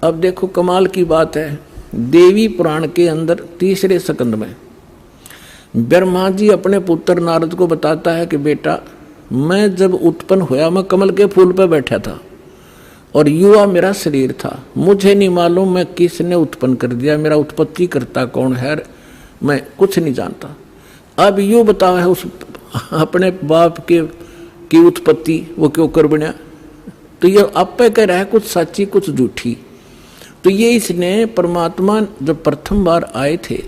अब देखो कमाल की बात है। देवी पुराण के अंदर तीसरे स्कंद में ब्रह्मा जी अपने पुत्र नारद को बताता है कि बेटा, मैं जब उत्पन्न हुआ मैं कमल के फूल पर बैठा था और युवा मेरा शरीर था। मुझे नहीं मालूम मैं किसने उत्पन्न कर दिया, मेरा उत्पत्ति करता कौन है, मैं कुछ नहीं जानता। अब यूँ बताओ है उस अपने बाप की उत्पत्ति वो क्यों कर बना? तो ये आप पे कह रहा है कुछ सच्ची कुछ झूठी। तो ये इसने परमात्मा जब प्रथम बार आए थे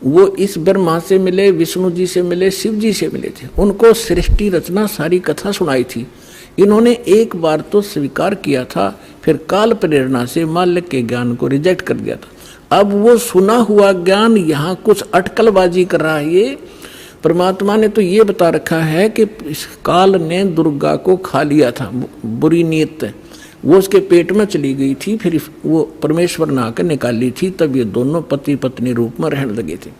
वो इस ब्रह्मा से मिले, विष्णु जी से मिले, शिव जी से मिले थे। उनको सृष्टि रचना सारी कथा सुनाई थी। इन्होंने एक बार तो स्वीकार किया था, फिर काल प्रेरणा से माल्य के ज्ञान को रिजेक्ट कर दिया था। अब वो सुना हुआ ज्ञान यहाँ कुछ अटकलबाजी कर रहा है। ये परमात्मा ने तो ये बता रखा है कि इस काल ने दुर्गा को खा लिया था, बुरी नीयत वो उसके पेट में चली गई थी, फिर वो परमेश्वर ने आकर निकाली थी, तब ये दोनों पति पत्नी रूप में रहने लगे थे।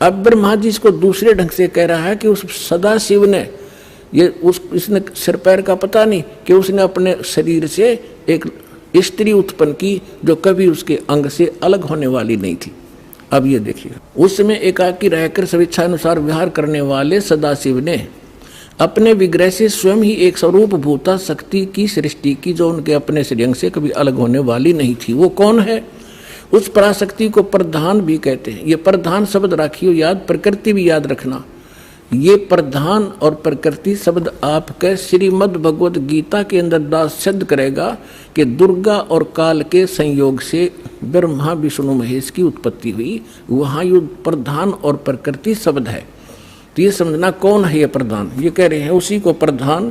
अब ब्रह्मा जी इसको दूसरे ढंग से कह रहा है कि उस सदाशिव ने इसने सिर पैर का पता नहीं कि उसने अपने शरीर से एक स्त्री उत्पन्न की जो कभी उसके अंग से अलग होने वाली नहीं थी। अब ये देखिए, उस समय एकाकी रहकर स्वेच्छानुसार विहार करने वाले सदाशिव ने अपने विग्रह से स्वयं ही एक स्वरूप भूता शक्ति की सृष्टि की जो उनके अपने श्रेयंग से कभी अलग होने वाली नहीं थी। वो कौन है? उस पराशक्ति को प्रधान भी कहते हैं। ये प्रधान शब्द रखियो याद, प्रकृति भी याद रखना। ये प्रधान और प्रकृति शब्द आपके श्रीमद् भगवद गीता के अंदर दास सिद्ध करेगा कि दुर्गा और काल के संयोग से ब्रह्मा विष्णु महेश की उत्पत्ति हुई। वहाँ ये प्रधान और प्रकृति शब्द है। तो ये समझना कौन है ये प्रधान? ये कह रहे हैं उसी को प्रधान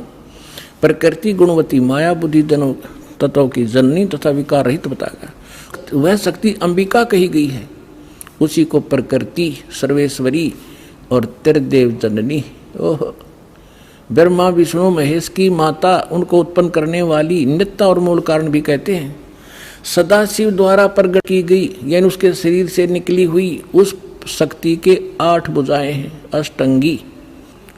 प्रकृति गुणवती माया बुद्धि दोनों तत्वों की जननी तथा विकार रहित बताया। वह शक्ति अंबिका कही गई है। उसी को प्रकृति सर्वेश्वरी और त्रिदेव जननी, ओह ब्रह्मा विष्णु महेश की माता, उनको उत्पन्न करने वाली नित्य और मूल कारण भी कहते हैं। सदाशिव द्वारा प्रकट की गई यानी उसके शरीर से निकली हुई उस शक्ति के 8 भुजाएं हैं, अष्टंगी।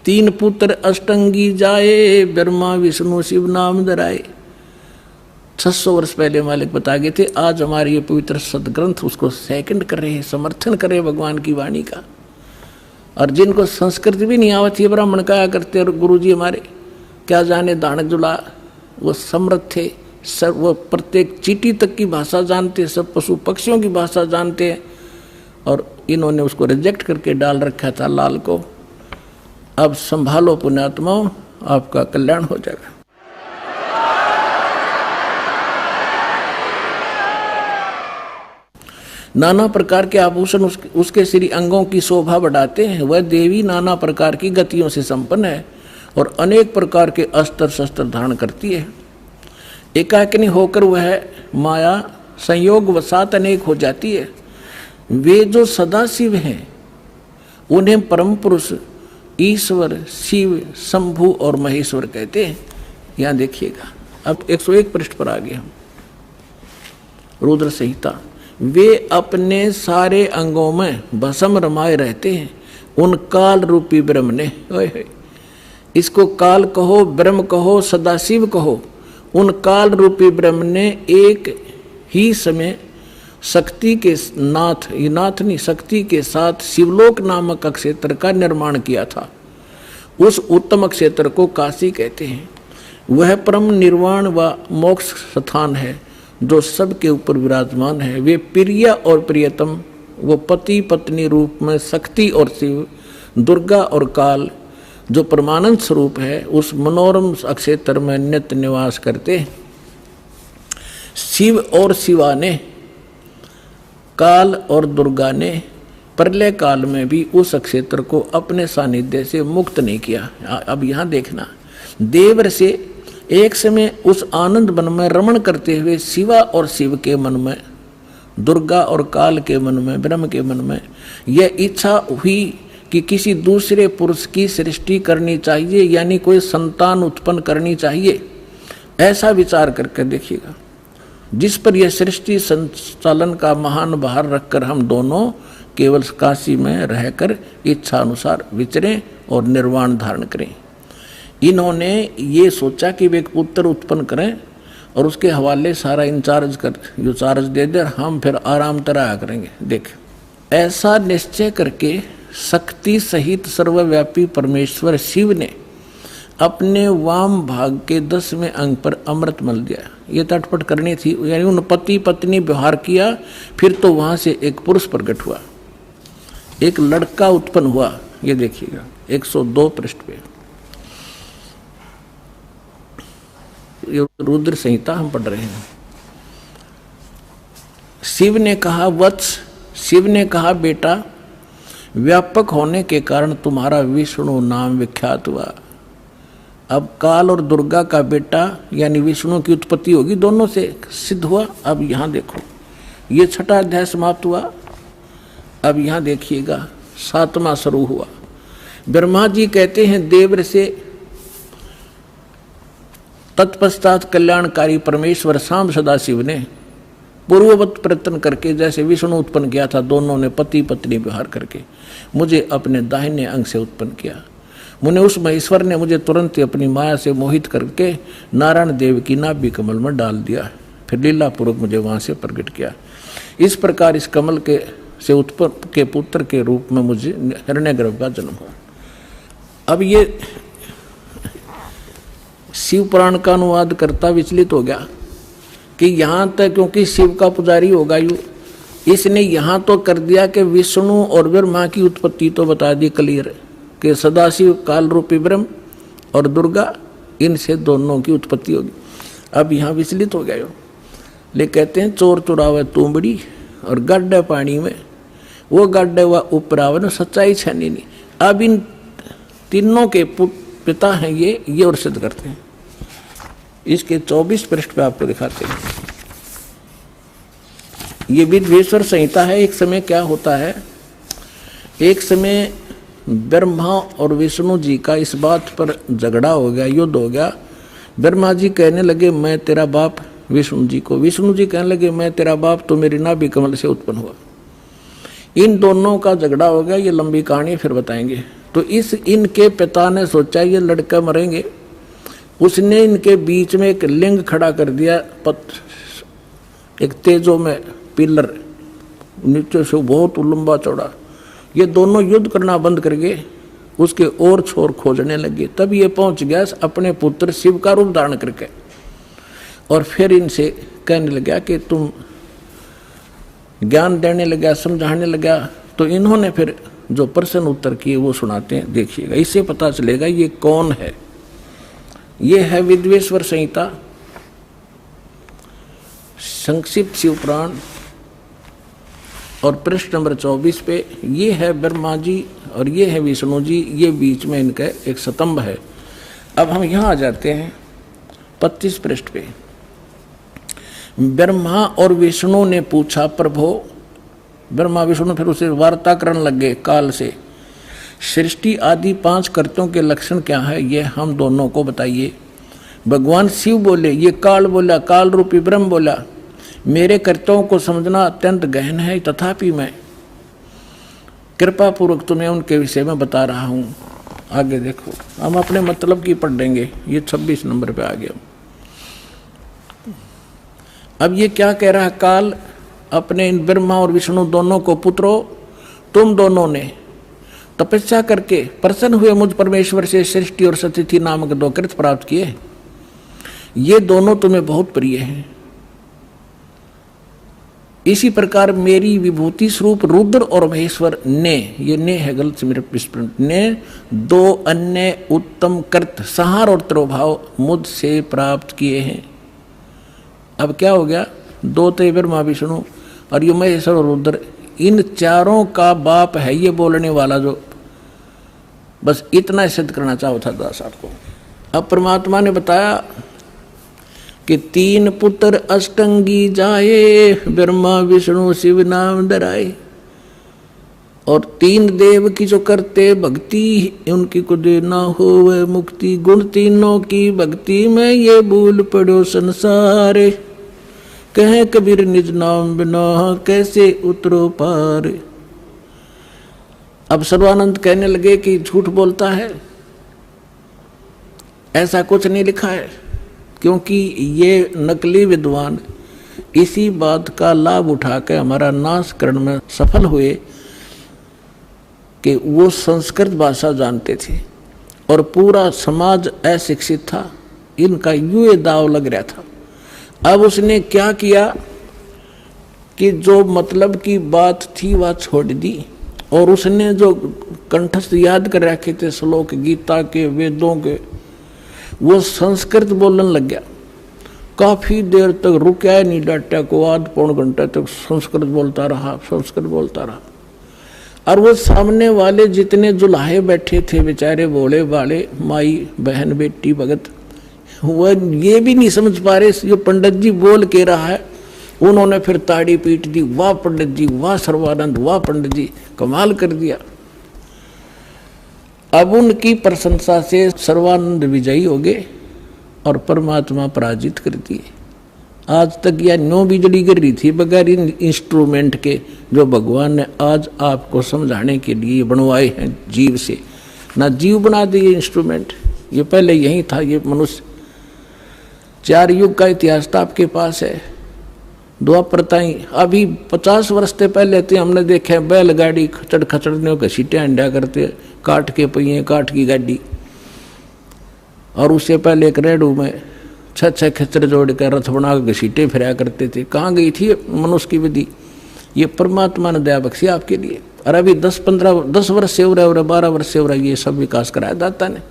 3 पुत्र अष्टंगी जाए, ब्रह्मा विष्णु शिव नाम धराए। 600 वर्ष पहले मालिक बता गए थे। आज हमारे ये पवित्र सदग्रंथ उसको सेकंड कर रहे हैं, समर्थन कर रहे हैं भगवान की वाणी का। और जिनको संस्कृत भी नहीं आवती है ब्राह्मण कहा करते, और गुरु जी हमारे क्या जाने दानक जुला, वो समृद्ध थे, सब वो प्रत्येक चींटी तक की भाषा जानते, सब पशु पक्षियों की भाषा जानते हैं। और इन्होंने उसको रिजेक्ट करके डाल रखा था लाल को। अब संभालो पुण्यात्माओं, आपका कल्याण हो जाएगा। नाना प्रकार के आभूषण उसके श्री अंगों की शोभा बढ़ाते हैं। वह देवी नाना प्रकार की गतियों से संपन्न है और अनेक प्रकार के अस्त्र शस्त्र धारण करती है। एकाकिनी होकर वह माया संयोग वसात अनेक हो जाती है। वे जो सदाशिव हैं उन्हें परम पुरुष ईश्वर, शिव, शंभु और महेश्वर कहते हैं। यहाँ देखिएगा, अब 101 पृष्ठ पर आ गए हम। रुद्र संहिता। वे अपने सारे अंगों में भस्म रमाए रहते हैं उन काल रूपी ब्रह्म ने। इसको काल कहो, ब्रह्म कहो, सदाशिव कहो, उन काल रूपी ब्रह्म ने एक ही समय शक्ति के नाथ, ये नाथ नहीं, शक्ति के साथ शिवलोक नामक क्षेत्र का निर्माण किया था। उस उत्तम क्षेत्र को काशी कहते हैं। वह परम निर्वाण व मोक्ष स्थान है जो सबके ऊपर विराजमान है। वे प्रिय और प्रियतम, वो पति पत्नी रूप में शक्ति और शिव, दुर्गा और काल जो परमानंद स्वरूप है, उस मनोरम क्षेत्र में नित्य निवास करते हैं। शिव और शिवा ने, काल और दुर्गा ने प्रलय काल में भी उस क्षेत्र को अपने सानिध्य से मुक्त नहीं किया। अब यहाँ देखना, देवर से एक समय उस आनंद वन में रमण करते हुए शिवा और शिव के मन में, दुर्गा और काल के मन में, ब्रह्म के मन में यह इच्छा हुई कि किसी दूसरे पुरुष की सृष्टि करनी चाहिए, यानी कोई संतान उत्पन्न करनी चाहिए। ऐसा विचार करके देखिएगा, जिस पर यह सृष्टि संचालन का महान भार रखकर हम दोनों केवल काशी में रहकर इच्छा अनुसार विचरें और निर्वाण धारण करें। इन्होंने ये सोचा कि वे एक पुत्र उत्पन्न करें और उसके हवाले सारा इंचार्ज दे दे, हम फिर आराम तरह करेंगे। देख, ऐसा निश्चय करके शक्ति सहित सर्वव्यापी परमेश्वर शिव ने अपने वाम भाग के 10वें अंग पर अमृत मल दिया। ये तटपट करनी थी, यानी उन पति पत्नी व्यवहार किया। फिर तो वहां से एक पुरुष प्रकट हुआ, एक लड़का उत्पन्न हुआ। ये देखिएगा 102 पृष्ठ पे, रुद्र संहिता हम पढ़ रहे हैं। शिव ने कहा, वत्स, शिव ने कहा, बेटा, व्यापक होने के कारण तुम्हारा विष्णु नाम विख्यात हुआ। अब काल और दुर्गा का बेटा यानी विष्णु की उत्पत्ति होगी, दोनों से सिद्ध हुआ। अब यहाँ देखो, ये 6वां अध्याय समाप्त हुआ। अब यहाँ देखिएगा 7वां शुरू हुआ। ब्रह्मा जी कहते हैं देवर से, तत्पश्चात कल्याणकारी परमेश्वर शाम सदाशिव ने पूर्ववत प्रयत्न करके जैसे विष्णु उत्पन्न किया था, दोनों ने पति पत्नी व्यवहार करके मुझे अपने दाहिने अंग से उत्पन्न किया। मुने उस महेश्वर ने मुझे तुरंत अपनी माया से मोहित करके नारायण देव की नाभि कमल में डाल दिया, फिर लीला पूर्वक मुझे वहां से प्रकट किया। इस प्रकार इस कमल के से उत्पन्न के पुत्र के रूप में मुझे हिरण्यगर्भ का जन्म हुआ। अब ये शिव पुराण का अनुवाद करता विचलित हो गया कि यहाँ तक, क्योंकि शिव का पुजारी होगा यू, इसने यहाँ तो कर दिया कि विष्णु और ब्रह्मा की उत्पत्ति तो बता दी क्लियर कि सदाशिव काल रूपी ब्रह्म और दुर्गा, इनसे दोनों की उत्पत्ति होगी। अब यहाँ विचलित हो गया यो, ले कहते हैं चोर चुरावे तुमड़ी और गड्ढे पानी में, वो गड्ढे हुआ उपरावे न सच्चाई छानी नहीं। अब इन तीनों के पिता हैं ये और सिद्ध करते हैं। इसके 24 पृष्ठ पे आपको दिखाते हैं। ये विद्वेश्वर संहिता है। एक समय क्या होता है, एक समय ब्रह्मा और विष्णु जी का इस बात पर झगड़ा हो गया, युद्ध हो गया। ब्रह्मा जी कहने लगे मैं तेरा बाप विष्णु जी को, विष्णु जी कहने लगे मैं तेरा बाप, तो मेरी नाभि कमल से उत्पन्न हुआ। इन दोनों का झगड़ा हो गया। ये लंबी कहानी फिर बताएंगे। तो इनके पिता ने सोचा ये लड़का मरेंगे, उसने इनके बीच में एक लिंग खड़ा कर दिया, एक तेजो में पिलर, नीचे से बहुत लंबा चौड़ा। ये दोनों युद्ध करना बंद करके उसके और छोर खोजने लगे। तब ये पहुंच गया अपने पुत्र शिव का रूप धारण करके, और फिर इनसे कहने लगा कि तुम ज्ञान देने लगा, समझाने लगा। तो इन्होंने फिर जो प्रश्न उत्तर किए वो सुनाते हैं, देखिएगा, इससे पता चलेगा ये कौन है। ये है विद्वेश्वर संहिता, संक्षिप्त शिव पुराण, और पृष्ठ नंबर 24 पे ये है ब्रह्मा जी और ये है विष्णु जी, ये बीच में इनका एक स्तंभ है। अब हम यहां आ जाते हैं 25 पृष्ठ पे। ब्रह्मा और विष्णु ने पूछा, प्रभु, ब्रह्मा विष्णु फिर उसे वार्ता करने लगे काल से, सृष्टि आदि 5 कर्तों के लक्षण क्या है, ये हम दोनों को बताइए। भगवान शिव बोले, ये काल बोला, काल रूपी ब्रह्म बोला, मेरे कर्तव्यों को समझना अत्यंत गहन है, तथापि मैं कृपा पूर्वक तुम्हें उनके विषय में बता रहा हूं। आगे देखो, हम अपने मतलब की पढ़ लेंगे, ये 26 नंबर पे आ गया। अब ये क्या कह रहा है काल अपने इन ब्रह्मा और विष्णु दोनों को, पुत्रों, तुम दोनों ने तपस्या करके प्रसन्न हुए मुझ परमेश्वर से सृष्टि और सतिथि नामक 2 कृत प्राप्त किए। ये दोनों तुम्हें बहुत प्रिय हैं। इसी प्रकार मेरी विभूति स्वरूप रुद्र और महेश्वर ने, ये ने है गलत से मेरे विस्मृत, ने 2 अन्य उत्तम कृत संहार और तिरोभाव मुझसे प्राप्त किए हैं। अब क्या हो गया, 2 थे ब्रह्मा विष्णु और ये महेश्वर और रुद्र, इन चारों का बाप है ये बोलने वाला, जो बस इतना सिद्ध करना चाहो था दास आपको। अब परमात्मा ने बताया कि 3 पुत्र अष्टंगी जाए, ब्रह्मा विष्णु शिव नाम धराए, और 3 देव की जो करते भक्ति, उनकी को देना हो वह मुक्ति। गुण तीनों की भक्ति में ये भूल पड़ो संसार, कहे कबीर निज नाम बिना कैसे उतरो पार। अब सर्वानंद कहने लगे कि झूठ बोलता है, ऐसा कुछ नहीं लिखा है, क्योंकि ये नकली विद्वान इसी बात का लाभ उठाकर हमारा नाश करने में सफल हुए कि वो संस्कृत भाषा जानते थे और पूरा समाज अशिक्षित था, इनका यूं दाव लग रहा था। अब उसने क्या किया कि जो मतलब की बात थी वह छोड़ दी, और उसने जो कंठस्थ याद कर रखे थे श्लोक गीता के, वेदों के, वो संस्कृत बोलने लग गया। काफी देर तक रुका नहीं, डाटा को आध पौन घंटे तक संस्कृत बोलता रहा, संस्कृत बोलता रहा। और वो सामने वाले जितने जुलाहे बैठे थे बेचारे भोले वाले, माई बहन बेटी भगत, वह ये भी नहीं समझ पा रहे जो पंडित जी बोल के रहा है। उन्होंने फिर ताड़ी पीट दी, वाह पंडित जी, वाह सर्वानंद, वाह पंडित जी, कमाल कर दिया। अब उनकी प्रशंसा से सर्वानंद विजयी हो गए और परमात्मा पराजित कर दिए। आज तक यह न्यों बिजली गिर रही थी बगैर इन इंस्ट्रूमेंट के, जो भगवान ने आज आपको समझाने के लिए बनवाए हैं जीव से। ना जीव बना दिए इंस्ट्रूमेंट, ये पहले यही था। ये मनुष्य 4 युग का इतिहास तो आपके पास है, द्वापर ताई। अभी 50 वर्ष से पहले थे हमने देखे बैलगाड़ी खचड़ खचड़ने घसीटे अंडा करते, काठ के पहिए, काठ की गाड़ी, और उससे पहले एक रेडू में 6 खच्चर जोड़ कर रथ बना के घसीटे फिरा करते थे। कहाँ गई थी मनुष्य की विधि? ये परमात्मा ने दया बख्शी आपके लिए। और अभी 10 वर्ष से हो रहा है, 12 वर्ष से हो रहा है, ये सब विकास कराया दाता ने,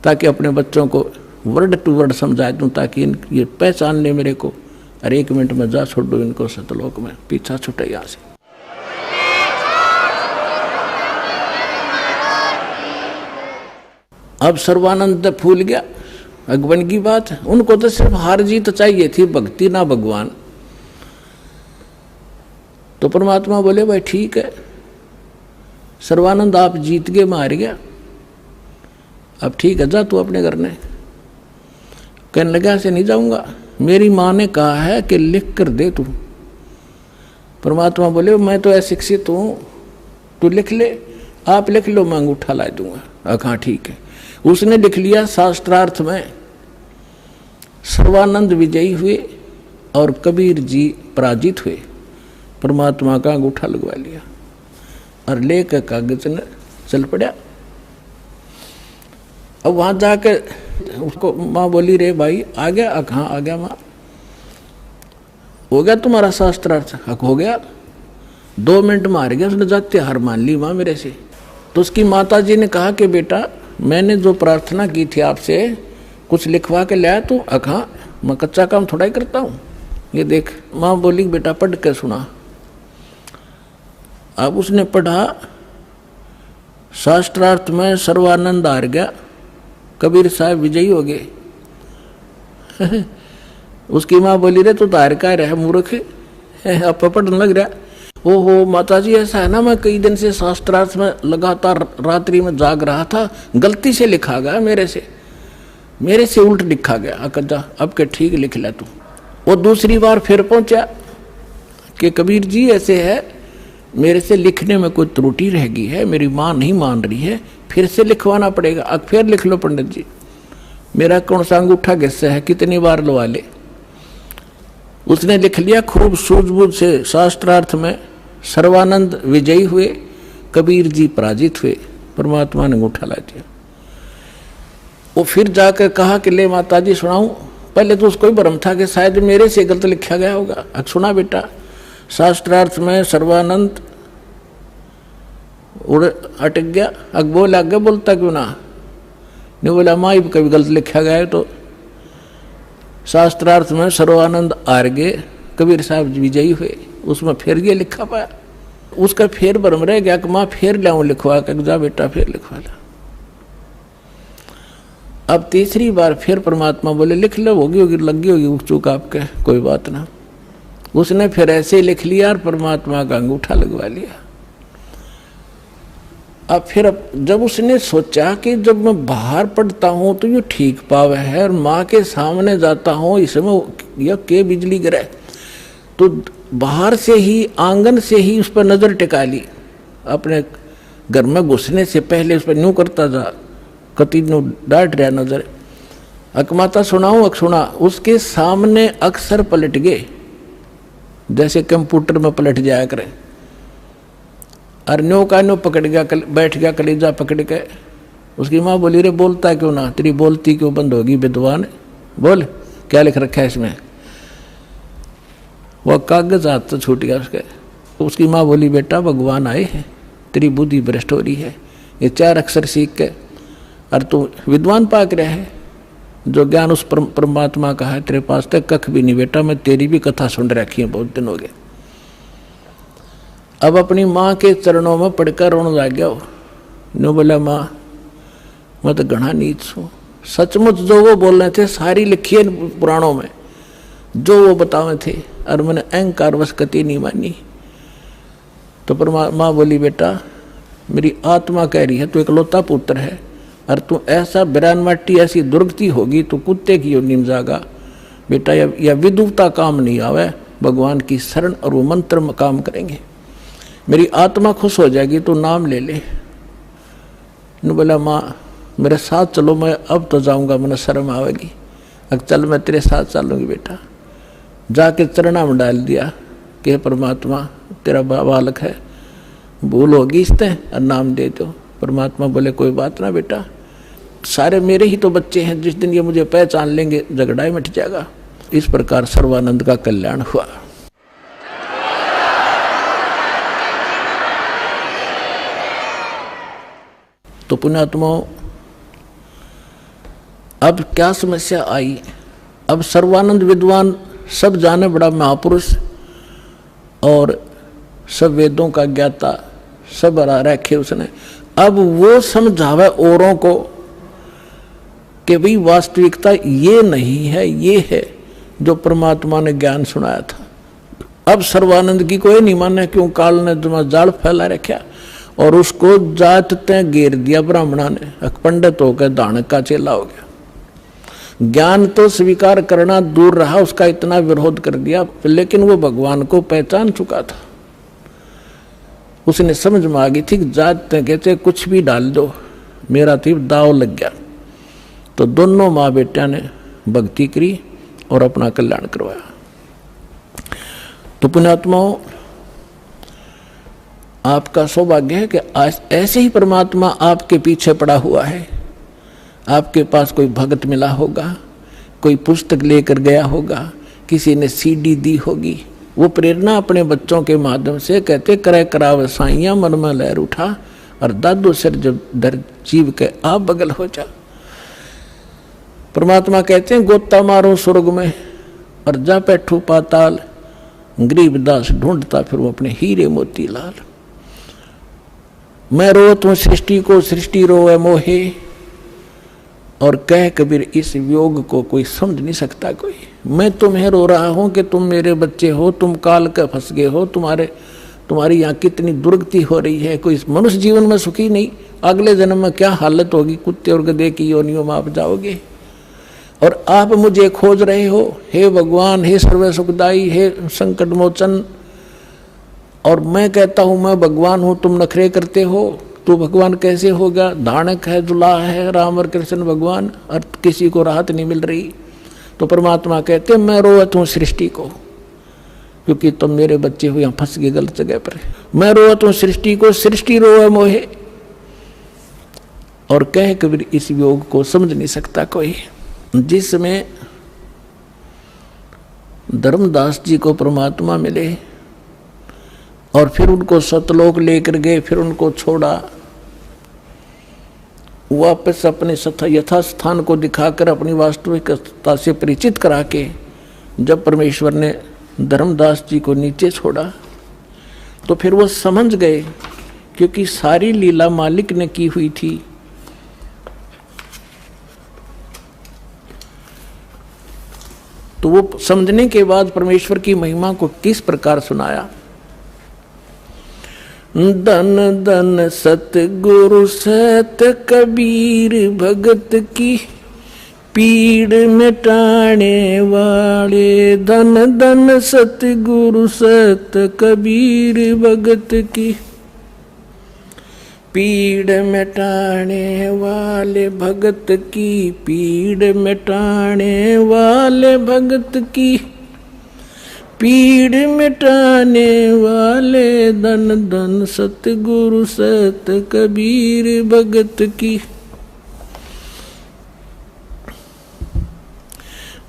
ताकि अपने बच्चों को वर्ड टू वर्ड समझा दूँ, ताकि ये पहचान ले मेरे को। अरे 1 मिनट में जा छोड़ दो इनको सतलोक में, पीछा छूटे यहाँ से। अब सर्वानंद फूल गया, अगवन की बात है। उनको तो सिर्फ हार जीत चाहिए थी, भक्ति ना भगवान। तो परमात्मा बोले भाई ठीक है सर्वानंद, आप जीत गए, मैं हार गया, अब ठीक है जा तू अपने घर ने। कहने लगा से नहीं जाऊंगा, मेरी माँ ने कहा है कि लिख कर दे तू। परमात्मा बोले मैं तो अशिक्षित हूँ, तू लिख ले, आप लिख लो, मैं अंगूठा ला दूंगा। हाँ ठीक है। उसने लिख लिया। शास्त्रार्थ में सर्वानंद विजयी हुए और कबीर जी पराजित हुए। परमात्मा का अंगूठा लगवा लिया और लेकर कागज ने चल पड़ा। अब वहां जाकर उसको माँ बोली रे भाई आ गया? कहाँ आ गया माँ? हो गया तुम्हारा शास्त्रार्थ? हक हो गया। 2 मिनट में हार गया। उसने जाते हार मान ली माँ मेरे से। तो उसकी माता जी ने कहा कि बेटा मैंने जो प्रार्थना की थी आपसे, कुछ लिखवा के लाया तू? हाँ, मैं कच्चा काम थोड़ा ही करता हूँ, ये देख। माँ बोली बेटा पढ़ के सुना। अब उसने पढ़ा। शास्त्रार्थ में सर्वानंद हार गया कबीर साहब विजयी हो गए। उसकी माँ बोली रे तू तार का रहा मूर्ख, अब पढ़ने लग रहा। ओहो माता जी ऐसा है ना, मैं कई दिन से शास्त्रार्थ में लगातार रात्रि में जाग रहा था, गलती से लिखा गया मेरे से उल्ट लिखा गया। अकजा अब के ठीक लिख ले तू। वो दूसरी बार फिर पहुंचा कि कबीर जी ऐसे है, मेरे से लिखने में कोई त्रुटि रह गई है, मेरी माँ नहीं मान रही है, फिर से लिखवाना पड़ेगा। अब फिर लिख लो पंडित जी, मेरा कौन सा अंगूठा किस्सा है, कितनी बार लवा ले। उसने लिख लिया खूब सूझबूझ से। शास्त्रार्थ में सर्वानंद विजयी हुए, कबीर जी पराजित हुए, परमात्मा ने अंगूठा ला दिया। वो फिर जाकर कहा कि ले माता जी सुनाऊं। पहले तो उसको ही भ्रम था कि शायद मेरे से गलत लिखा गया होगा। अब सुना बेटा, शास्त्रार्थ में सर्वानंद उड़ अटक गया। अब बोला आगे बोलता क्यों ना, नहीं बोला माँ कभी गलत लिखा गया है। तो शास्त्रार्थ में सर्वानंद हार गए, कबीर साहब विजयी हुए, उसमें फिर ये लिखा पाया। उसका फिर भ्रम रह गया कि माँ फिर लाऊं लिखवा कर, जा बेटा फिर लिखवा ला। अब तीसरी बार फिर परमात्मा बोले लिख लो, होगी लगी होगी चूक आपके, कोई बात ना। उसने फिर ऐसे लिख लिया और परमात्मा का अंगूठा लगवा लिया। अब जब उसने सोचा कि जब मैं बाहर पढ़ता हूं तो ये ठीक पावे है, और माँ के सामने जाता हूं इसमें यह के बिजली गिरे, तो बाहर से ही आंगन से ही उस पर नजर टिका ली। अपने घर में घुसने से पहले उस पर न्यू करता जा, कति न्यू डांट रहा नजर। अकमाता सुनाऊं अक सुना, उसके सामने अक्सर पलट गए जैसे कंप्यूटर में पलट जाया करे। और न्यो का न्यो पकड़ गया, बैठ गया कलेजा पकड़ के। उसकी माँ बोली रे बोलता क्यों ना, तेरी बोलती क्यों बंद होगी विद्वान, बोल क्या लिख रखा है इसमें। वह कागज हाथ तो छूट गया उसके। उसकी माँ बोली बेटा भगवान आए हैं, तेरी बुद्धि भ्रष्ट हो रही है, ये 4 अक्षर सीख के और तू विद्वान पाक रहा है। जो ज्ञान उस परमात्मा का है तेरे पास तक कख भी नहीं बेटा, मैं तेरी भी कथा सुन रखी है, बहुत दिन हो गए। अब अपनी माँ के चरणों में पड़कर रोने लग गया। नो बोला माँ मैं तो घना नीच हूँ, सचमुच जो वो बोल रहे थे सारी लिखी है पुराणों में, जो वो बतावे थे, और मैंने अहंकार वश कति नहीं मानी। तो माँ बोली बेटा मेरी आत्मा कह रही है तू इकलौता पुत्र है, और तू ऐसा बिरान माटी ऐसी दुर्गति होगी तो कुत्ते की योनि में जागा बेटा। या विदुता काम नहीं आवे, भगवान की शरण और वो मंत्र में काम करेंगे, मेरी आत्मा खुश हो जाएगी, तो नाम ले ले। न बोला माँ मेरे साथ चलो, मैं अब तो जाऊंगा, मैंने शर्म आवेगी। अब चल मैं तेरे साथ चलूंगी बेटा। जाके चरणा में डाल दिया कि परमात्मा तेरा बालक है, भूल होगी इससे और नाम दे दो। परमात्मा बोले कोई बात ना बेटा, सारे मेरे ही तो बच्चे हैं, जिस दिन ये मुझे पहचान लेंगे झगड़ा ही मिट जाएगा। इस प्रकार सर्वानंद का कल्याण हुआ। तो पुण्यात्माओं अब क्या समस्या आई। अब सर्वानंद विद्वान सब जाने बड़ा महापुरुष और सब वेदों का ज्ञाता सब हरा रखे उसने। अब वो समझावे औरों को कि भाई वास्तविकता ये नहीं है, ये है जो परमात्मा ने ज्ञान सुनाया था। अब सर्वानंद की कोई नहीं माने, क्यों काल ने तुम्हारा जाल फैला रखा और उसको जात तय घेर दिया ब्राह्मणा ने, पंडित होकर दानक का चेला हो गया। ज्ञान तो स्वीकार करना दूर रहा, उसका इतना विरोध कर दिया, लेकिन वो भगवान को पहचान चुका था। उसने समझ में आ गई थी कि जात तय कहते कुछ भी डाल दो, मेरा तो दाव लग गया। तो दोनों माँ बेटा ने भक्ति करी और अपना कल्याण करवाया। तो पुण्यात्माओं आपका सौभाग्य है कि आज ऐसे ही परमात्मा आपके पीछे पड़ा हुआ है। आपके पास कोई भगत मिला होगा, कोई पुस्तक लेकर गया होगा, किसी ने सीडी दी होगी। वो प्रेरणा अपने बच्चों के माध्यम से कहते करे कराव साइया मन में लहर उठा और दादू सिर जब दर जीव के आप बगल हो जा। परमात्मा कहते हैं गोता मारो स्वर्ग में और जा बैठू पाताल, गरीबदास ढूंढता फिर वो अपने हीरे मोती लाल। मैं रोत हूँ सृष्टि को, सृष्टि रोए मोहे, और कह कबीर इस योग को कोई समझ नहीं सकता कोई। मैं तुम्हें रो रहा हूं कि तुम मेरे बच्चे हो, तुम काल के फंस गए हो, तुम्हारी यहाँ कितनी दुर्गति हो रही है, कोई मनुष्य जीवन में सुखी नहीं, अगले जन्म में क्या हालत होगी, कुत्ते और गधे की योनियों में आप जाओगे। और आप मुझे खोज रहे हो, हे भगवान, हे सर्व सुखदाई, हे संकट मोचन। और मैं कहता हूं मैं भगवान हूं, तुम नखरे करते हो, तो भगवान कैसे होगा, धानक है, दुल्हा है, राम और कृष्ण भगवान, और किसी को राहत नहीं मिल रही। तो परमात्मा कहते मैं रोवत हूँ सृष्टि को, क्योंकि तुम मेरे बच्चे हो, यहाँ फंस गए गलत जगह पर। मैं रोवत हूँ सृष्टि को, सृष्टि रोवे मोहे। और कह कबीर इस योग को समझ नहीं सकता कोई। जिसमें धर्मदास जी को परमात्मा मिले और फिर उनको सतलोक लेकर गए, फिर उनको छोड़ा, वापस अपने यथास्थान को दिखाकर अपनी वास्तविकता से परिचित करा के जब परमेश्वर ने धर्मदास जी को नीचे छोड़ा तो फिर वो समझ गए, क्योंकि सारी लीला मालिक ने की हुई थी। तो वो समझने के बाद परमेश्वर की महिमा को किस प्रकार सुनाया। धन धन सतगुरु सत कबीर भगत की पीड़ मिटाने वाले। धन धन सतगुरु सत कबीर भगत की पीड़ मिटाने वाले, भगत की पीड़ मिटाने वाले, भगत की पीड़ मिटाने वाले। धन धन सतगुरु सत कबीर भगत की।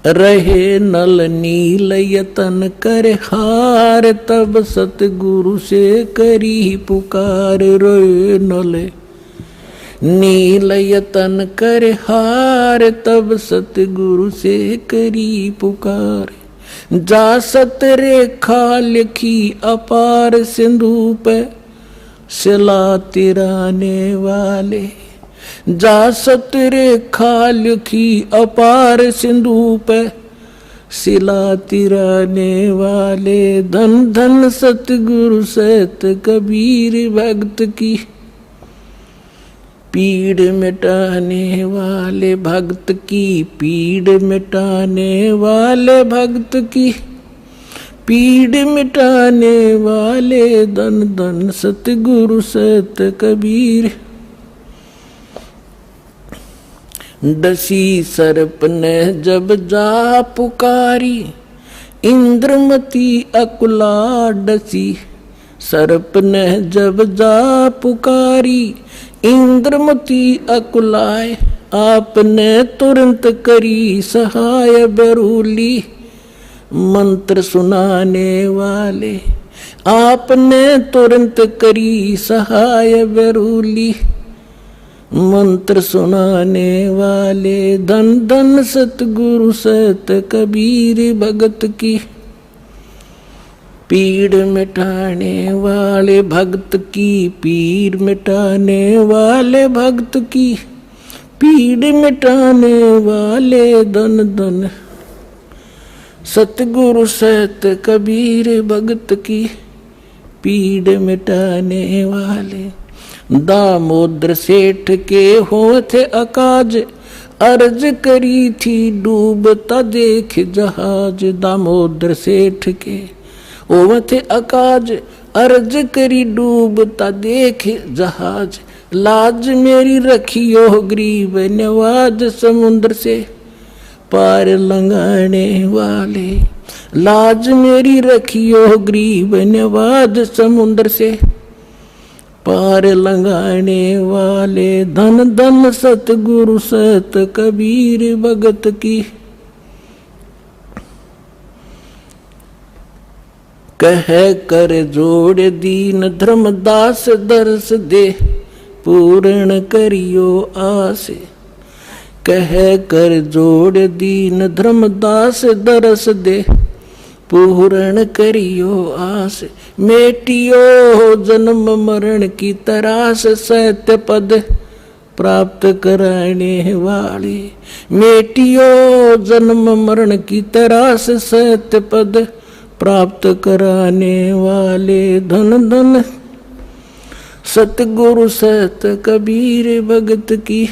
रहे नल नील यतन कर हार, तब सतगुरु से करी पुकार। रहे नल नील यतन कर हार, तब सतगुरु से करी पुकार। जा सत रेखा लिखी अपार, सिंधु पे सिला तिराने वाले। जा सत रेखा लिखी अपार, सिंधु पे सिला तिराने वाले। धन धन सतगुरु सत कबीर भगत की पीड़ मिटाने वाले, भक्त की पीड़ मिटाने वाले, भक्त की पीड़ मिटाने वाले। धन धन सतगुरु सत कबीर। डसी सर्प ने जब जा पुकारी, इंद्रमती अकुला डसी। सर्प ने जब जा पुकारी, इंद्रमती अकुलाए। आपने तुरंत करी सहाय बेरूली, मंत्र सुनाने वाले। आपने तुरंत करी सहाय बेरूली, मंत्र सुनाने वाले। धन धन सतगुरु सत कबीर भगत की पीड़ मिटाने वाले, भक्त की पीड़ मिटाने वाले, भक्त की पीड़ मिटाने वाले। धन धन सतगुरु सत कबीर भगत की पीड़ मिटाने वाले। दामोदर सेठ के होते अकाज, अर्ज करी थी डूबता देख जहाज। दामोदर सेठ के होते अकाज, अर्ज करी डूबता देख जहाज। लाज मेरी रखियो गरीब नवाज, समुद्र से पार लंघाने वाले। लाज मेरी रखियो गरीब नवाज, समुद्र से पार लंघाने वाले। धन धन सतगुरु सत कबीर भगत की कह कर जोड़ दीन धर्मदास दर्श दे, पूर्ण करियो आस। कह कर जोड़ दीन धर्मदास दर्श दे, पूर्ण करियो आस। मेटियो जन्म मरण की तरास, सत्य पद प्राप्त कराने वाले, मेटियो जन्म मरण की तरास सत्य पद प्राप्त कराने वाले, धन धन सतगुरु सत कबीर भगत की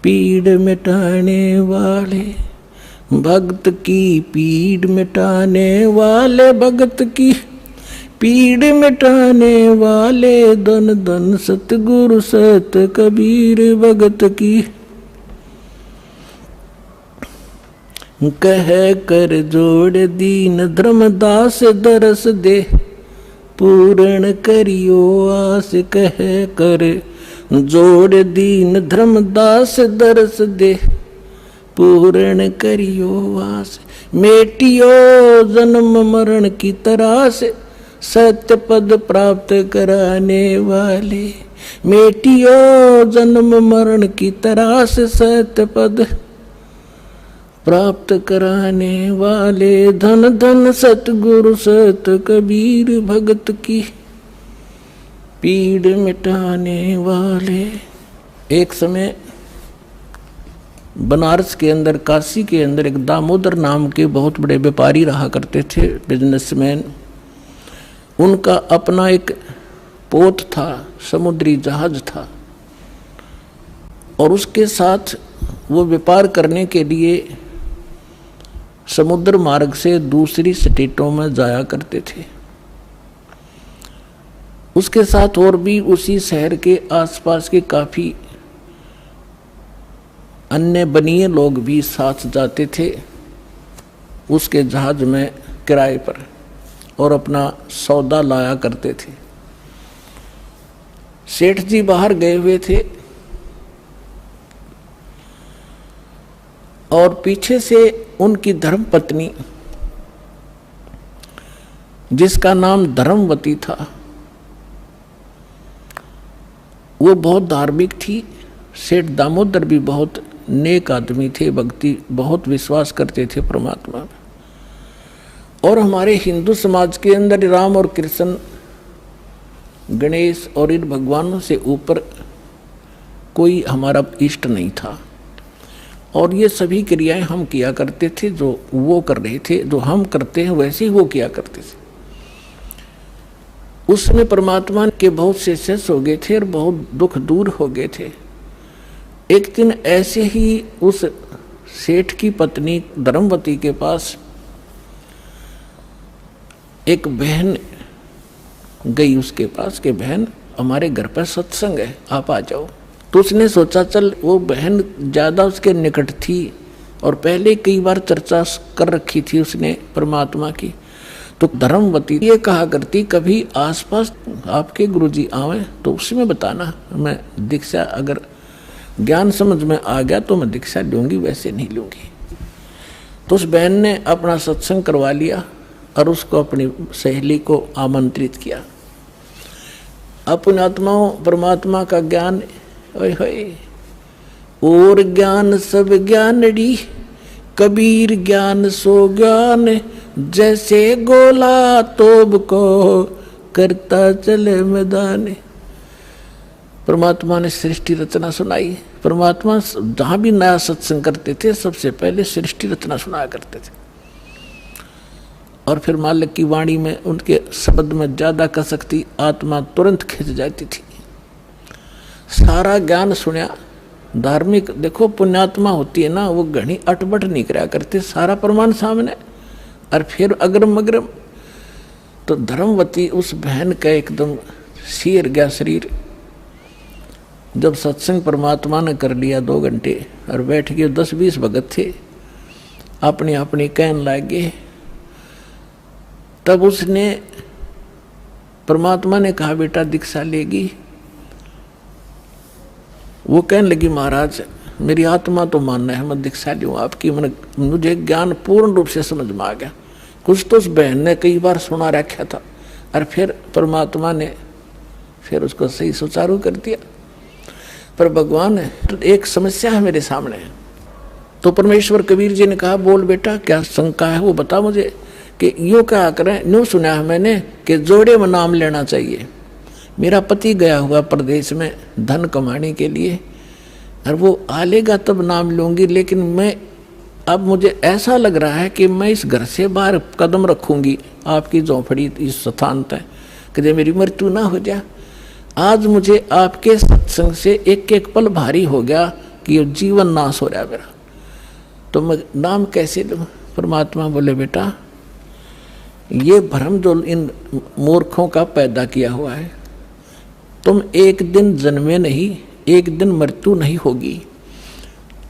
पीड़ मिटाने वाले, भक्त की पीड़ मिटाने वाले, भगत की पीड़ मिटाने वाले, धन धन सतगुरु सत कबीर भगत की। कह कर जोड़ दीन धर्मदास दरस दे, पूर्ण करियो आस। कह कर जोड़ दीन धर्मदास दरस दे, पूर्ण करियो आस। मेटियो जन्म मरण की तरास, सत्य पद प्राप्त कराने वाले, मेटियो जन्म मरण की तरास, सत्य पद प्राप्त कराने वाले, धन धन सतगुरु सत कबीर भगत की पीड़ मिटाने वाले। एक समय बनारस के अंदर, काशी के अंदर एक दामोदर नाम के बहुत बड़े व्यापारी रहा करते थे, बिजनेसमैन। उनका अपना एक पोत था, समुद्री जहाज था, और उसके साथ वो व्यापार करने के लिए समुद्र मार्ग से दूसरी स्टेटों में जाया करते थे। उसके साथ और भी उसी शहर के आसपास के काफी अन्य बनिए लोग भी साथ जाते थे उसके जहाज में किराए पर, और अपना सौदा लाया करते थे। सेठ जी बाहर गए हुए थे और पीछे से उनकी धर्मपत्नी, जिसका नाम धर्मवती था, वो बहुत धार्मिक थी। सेठ दामोदर भी बहुत नेक आदमी थे, भक्ति बहुत विश्वास करते थे परमात्मा में। और हमारे हिंदू समाज के अंदर राम और कृष्ण, गणेश और इन भगवानों से ऊपर कोई हमारा इष्ट नहीं था, और ये सभी क्रियाएं हम किया करते थे जो वो कर रहे थे, जो हम करते हैं वैसे ही वो किया करते थे। उसमें परमात्मा के बहुत से शिष्य हो गए थे और बहुत दुख दूर हो गए थे। एक दिन ऐसे ही उस सेठ की पत्नी धर्मवती के पास एक बहन गई उसके पास कि बहन हमारे घर पर सत्संग है, आप आ जाओ। तो उसने सोचा चल, वो बहन ज़्यादा उसके निकट थी और पहले कई बार चर्चा कर रखी थी उसने परमात्मा की। तो धर्मवती ये कहा करती, कभी आसपास आपके गुरुजी आवे तो उसमें बताना, मैं दीक्षा अगर ज्ञान समझ में आ गया तो मैं दीक्षा लूँगी, वैसे नहीं लूँगी। तो उस बहन ने अपना सत्संग करवा लिया और उसको अपनी सहेली को आमंत्रित किया। अपने आत्माओं परमात्मा का ज्ञान, ओए होए, और ज्ञान सब ज्ञानड़ी, कबीर ज्ञान सो ज्ञान, जैसे गोला तोब को करता चले मैदान। परमात्मा ने सृष्टि रचना सुनाई। परमात्मा जहाँ भी नया सत्संग करते थे सबसे पहले सृष्टि रचना सुनाया करते थे, और फिर मालिक की वाणी में उनके शब्द में ज्यादा कसक थी, आत्मा तुरंत खिंच जाती थी। सारा ज्ञान सुना। धार्मिक देखो पुण्यात्मा होती है ना, वो घनी अटबट नहीं कराया करते, सारा प्रमाण सामने, और फिर अग्रम अग्रम। तो धर्मवती उस बहन का एकदम सिर गया शरीर। जब सत्संग परमात्मा ने कर लिया 2 घंटे और बैठ गए, 10-20 भगत थे, अपनी अपनी कहन लागे। तब उसने परमात्मा ने कहा बेटा दीक्षा लेगी। वो कहने लगी महाराज मेरी आत्मा तो मानना है, मैं दीक्षा लूँ आपकी, मुझे ज्ञान पूर्ण रूप से समझ में आ गया। कुछ तो उस बहन ने कई बार सुना रखा था, और फिर परमात्मा ने फिर उसको सही सुचारू कर दिया। पर भगवान तो एक समस्या है मेरे सामने। तो परमेश्वर कबीर जी ने कहा बोल बेटा क्या शंका है वो बता मुझे, कि यूँ क्या करें। यूँ सुना है मैंने कि जोड़े में नाम लेना चाहिए, मेरा पति गया हुआ प्रदेश में धन कमाने के लिए, और वो आ लेगा तब नाम लूँगी, लेकिन मैं अब मुझे ऐसा लग रहा है कि मैं इस घर से बाहर कदम रखूँगी आपकी झोंपड़ी इस स्थान तक, कि मेरी मृत्यु ना हो जाए। आज मुझे आपके सत्संग से एक एक पल भारी हो गया कि ये जीवन नाश हो रहा है मेरा, तो मैं नाम कैसे लूँ? परमात्मा बोले बेटा, ये भ्रम जो इन मूर्खों का पैदा किया हुआ है, तुम एक दिन जन्मे नहीं, एक दिन मृत्यु नहीं होगी।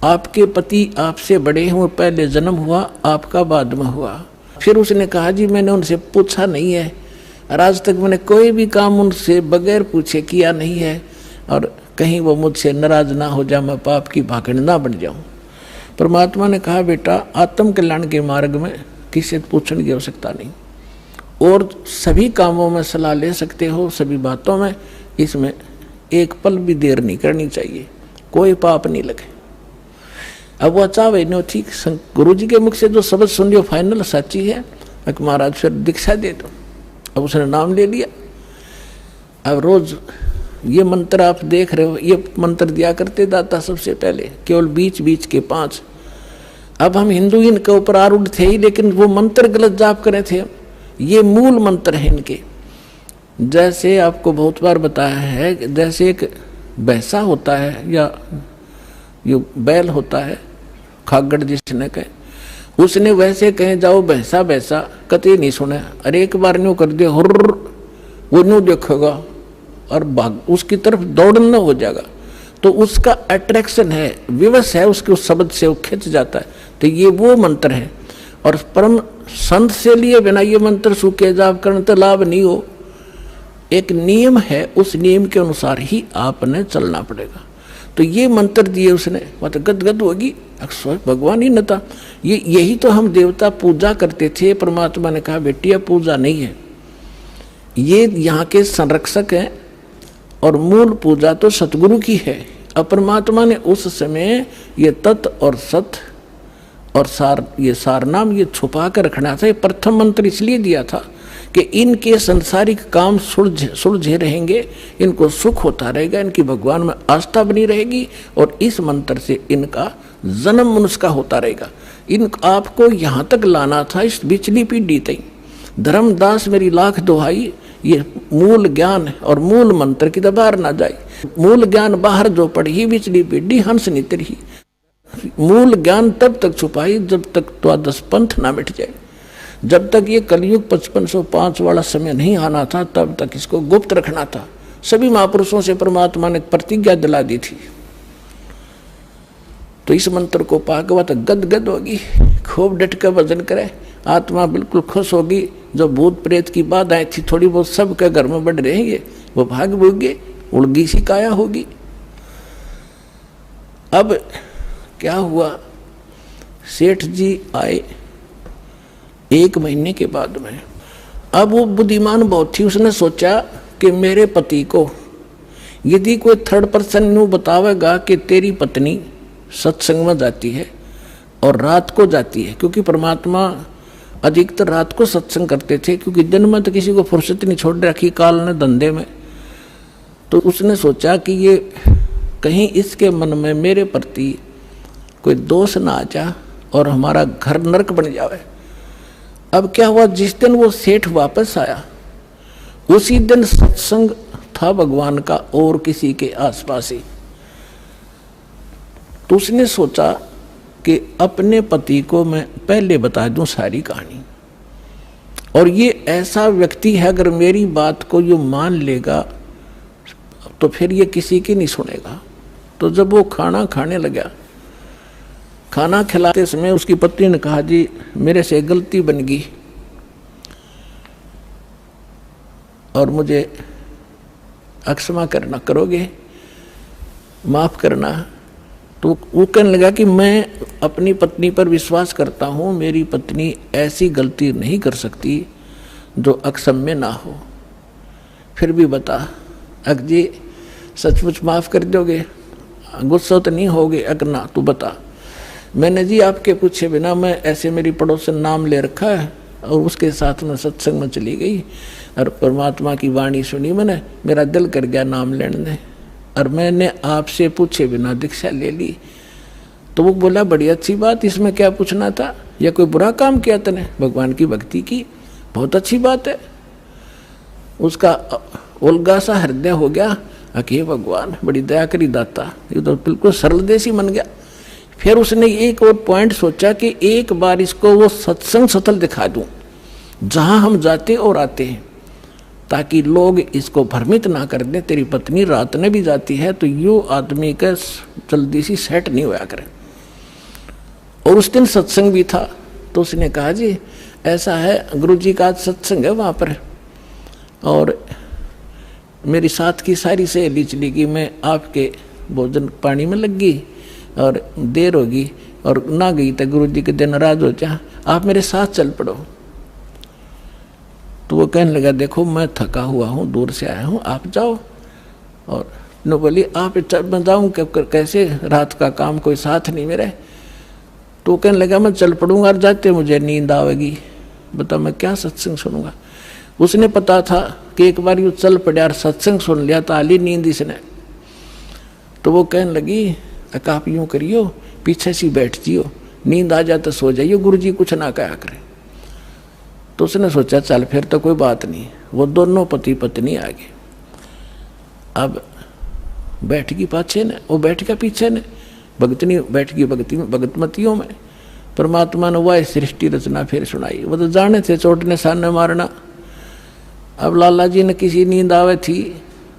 आपके पति आपसे बड़े हुए, पहले जन्म हुआ आपका, बाद में हुआ। फिर उसने कहा जी मैंने उनसे पूछा नहीं है, और आज तक मैंने कोई भी काम उनसे बगैर पूछे किया नहीं है, और कहीं वो मुझसे नाराज ना हो जाए, मैं पाप की भागड़ ना बन जाऊं। परमात्मा ने कहा बेटा, आत्म कल्याण के मार्ग में किसी से पूछने की आवश्यकता नहीं, और सभी कामों में सलाह ले सकते हो, सभी बातों में। इसमें एक पल भी देर नहीं करनी चाहिए, कोई पाप नहीं लगे। अब वो चाहे नो ठीक, गुरु जी के मुख से जो शब्द सुन लियो फाइनल सच्ची है, महाराज फिर दीक्षा दे दो। अब उसने नाम ले लिया। अब रोज ये मंत्र आप देख रहे हो, ये मंत्र दिया करते दाता सबसे पहले, केवल बीच बीच के 5। अब हम हिंदू इनके ऊपर आरूढ़ थे ही, लेकिन वो मंत्र गलत जाप करे थे। ये मूल मंत्र है इनके। जैसे आपको बहुत बार बताया है, जैसे एक भैंसा होता है या ये बैल होता है, खागड़ जिसने कहे, उसने वैसे कहे जाओ भैंसा भैंसा, कतई नहीं सुने। अरे एक बार न्यू कर दिया हुर्र, वो न्यू देखेगा और भाग उसकी तरफ दौड़ना हो जाएगा। तो उसका अट्रैक्शन है, विवश है उसके उस शब्द से, वो खिंच जाता है। तो ये वो मंत्र है। और परम संत से लिए बिना ये मंत्र सूखे जाप करने तो लाभ नहीं हो। एक नियम है, उस नियम के अनुसार ही आपने चलना पड़ेगा। तो ये मंत्र दिए उसने, तो गदगद होगी, अक्सर भगवान ही न था। यही तो हम देवता पूजा करते थे। परमात्मा ने कहा बेटिया पूजा नहीं है, ये यहाँ के संरक्षक हैं, और मूल पूजा तो सतगुरु की है। अब परमात्मा ने उस समय ये तत् और सत और सार, ये सार नाम ये छुपा कर रखना था। ये प्रथम मंत्र इसलिए दिया था कि इनके संसारिक काम सुलझे रहेंगे, इनको सुख होता रहेगा, इनकी भगवान में आस्था बनी रहेगी, और इस मंत्र से इनका जन्म मनुष्य का होता रहेगा। इन आपको यहाँ तक लाना था, इस बिचली पीढ़ी तक। धर्मदास मेरी लाख दुहाई, ये मूल ज्ञान और मूल मंत्र की तो बाहर ना जाए। मूल ज्ञान बाहर जो पढ़ी, बिचली पीढ़ी हंस नितर ही। मूल ज्ञान तब तक छुपाई जब तक द्वादश पंथ ना मिट जाए। जब तक ये कलयुग 5505 वाला समय नहीं आना था, तब तक इसको गुप्त रखना था। सभी महापुरुषों से परमात्मा ने प्रतिज्ञा दिला दी थी। तो इस मंत्र को पाकर तो गदगद होगी, खूब डट कर भजन करे, आत्मा बिल्कुल खुश होगी। जो भूत प्रेत की बाधाएं थी थोड़ी बहुत सबके घर में बढ़ रहेंगे, वो भाग भूगे, उड़गी सी काया होगी। अब क्या हुआ, सेठ जी आए 1 महीने के बाद में। अब वो बुद्धिमान बहुत थी, उसने सोचा कि मेरे पति को यदि कोई थर्ड पर्सन न्यू बतावेगा कि तेरी पत्नी सत्संग में जाती है और रात को जाती है, क्योंकि परमात्मा अधिकतर रात को सत्संग करते थे, क्योंकि दिन में तो किसी को फुर्सत नहीं छोड़ रखी काल ने धंधे में। तो उसने सोचा कि ये कहीं इसके मन में मेरे प्रति कोई दोष ना आ जा और हमारा घर नरक बन जावे। अब क्या हुआ, जिस दिन वो सेठ वापस आया उसी दिन सत्संग था भगवान का और किसी के आसपास ही। तो उसने सोचा कि अपने पति को मैं पहले बता दूं सारी कहानी, और ये ऐसा व्यक्ति है अगर मेरी बात को यो मान लेगा तो फिर ये किसी की नहीं सुनेगा। तो जब वो खाना खाने लगा, खाना खिलाते समय उसकी पत्नी ने कहा जी मेरे से गलती बन गई और मुझे अक्षमा करना, करोगे, माफ करना। तो वो कहने लगा कि मैं अपनी पत्नी पर विश्वास करता हूँ, मेरी पत्नी ऐसी गलती नहीं कर सकती जो अक्षम्य ना हो। फिर भी बता अक जी सचमुच माफ़ कर दोगे, गुस्सा तो नहीं होगे? अगर ना तू बता। मैंने जी आपके पूछे बिना मैं ऐसे मेरी पड़ोसन नाम ले रखा है और उसके साथ में सत्संग में चली गई, और परमात्मा की वाणी सुनी मैंने, मेरा दिल कर गया नाम लेने, और मैंने आपसे पूछे बिना दीक्षा ले ली। तो वो बोला बड़ी अच्छी बात, इसमें क्या पूछना था, या कोई बुरा काम किया तूने, भगवान की भक्ति की, बहुत अच्छी बात है। उसका उल्गा सा हृदय हो गया कि भगवान बड़ी दया करी दाता, ये तो बिल्कुल सरल देसी बन गया। फिर उसने एक और पॉइंट सोचा कि एक बार इसको वो सत्संग स्थल दिखा दूं जहां हम जाते और आते हैं, ताकि लोग इसको भ्रमित ना कर दें, तेरी पत्नी रात में भी जाती है तो यो आदमी का जल्दी सी सेट नहीं होया करे। और उस दिन सत्संग भी था, तो उसने कहा जी ऐसा है, गुरु जी का आज सत्संग है वहाँ पर, और मेरी साथ की सारी सहेली चली गई, मैं आपके भोजन पानी में लग गई और देर होगी और ना गई तो गुरु जी के दिन नाराज हो जा, आप मेरे साथ चल पड़ो। तो वो कहने लगा देखो मैं थका हुआ हूँ, दूर से आया हूँ, आप जाओ। और न बोली आप मैं जाऊँ कैसे, रात का काम, कोई साथ नहीं मेरे। तो कहने लगा मैं चल पड़ूंगा और जाते मुझे नींद आवेगी, बता मैं क्या सत्संग सुनूंगा। उसने पता था कि एक बार यूँ चल पड़ा और सत्संग सुन लिया तो आली नींद इसने। तो वो कहने लगी आप यूँ करियो, पीछे से बैठ जियो, नींद आ जाए तो सो जाइयो, गुरु जी कुछ ना कहा करे। तो उसने सोचा चल फिर तो कोई बात नहीं। वो दोनों पति पत्नी आ गए। अब बैठ गई पाछे ने, वो बैठ गया पीछे ने, भगतनी बैठ गई भगतमतियों में। परमात्मा ने वह सृष्टि रचना फिर सुनाई। वो तो जाने थे चोटने सामने मारना। अब लाला जी ने किसी नींद आवे थी,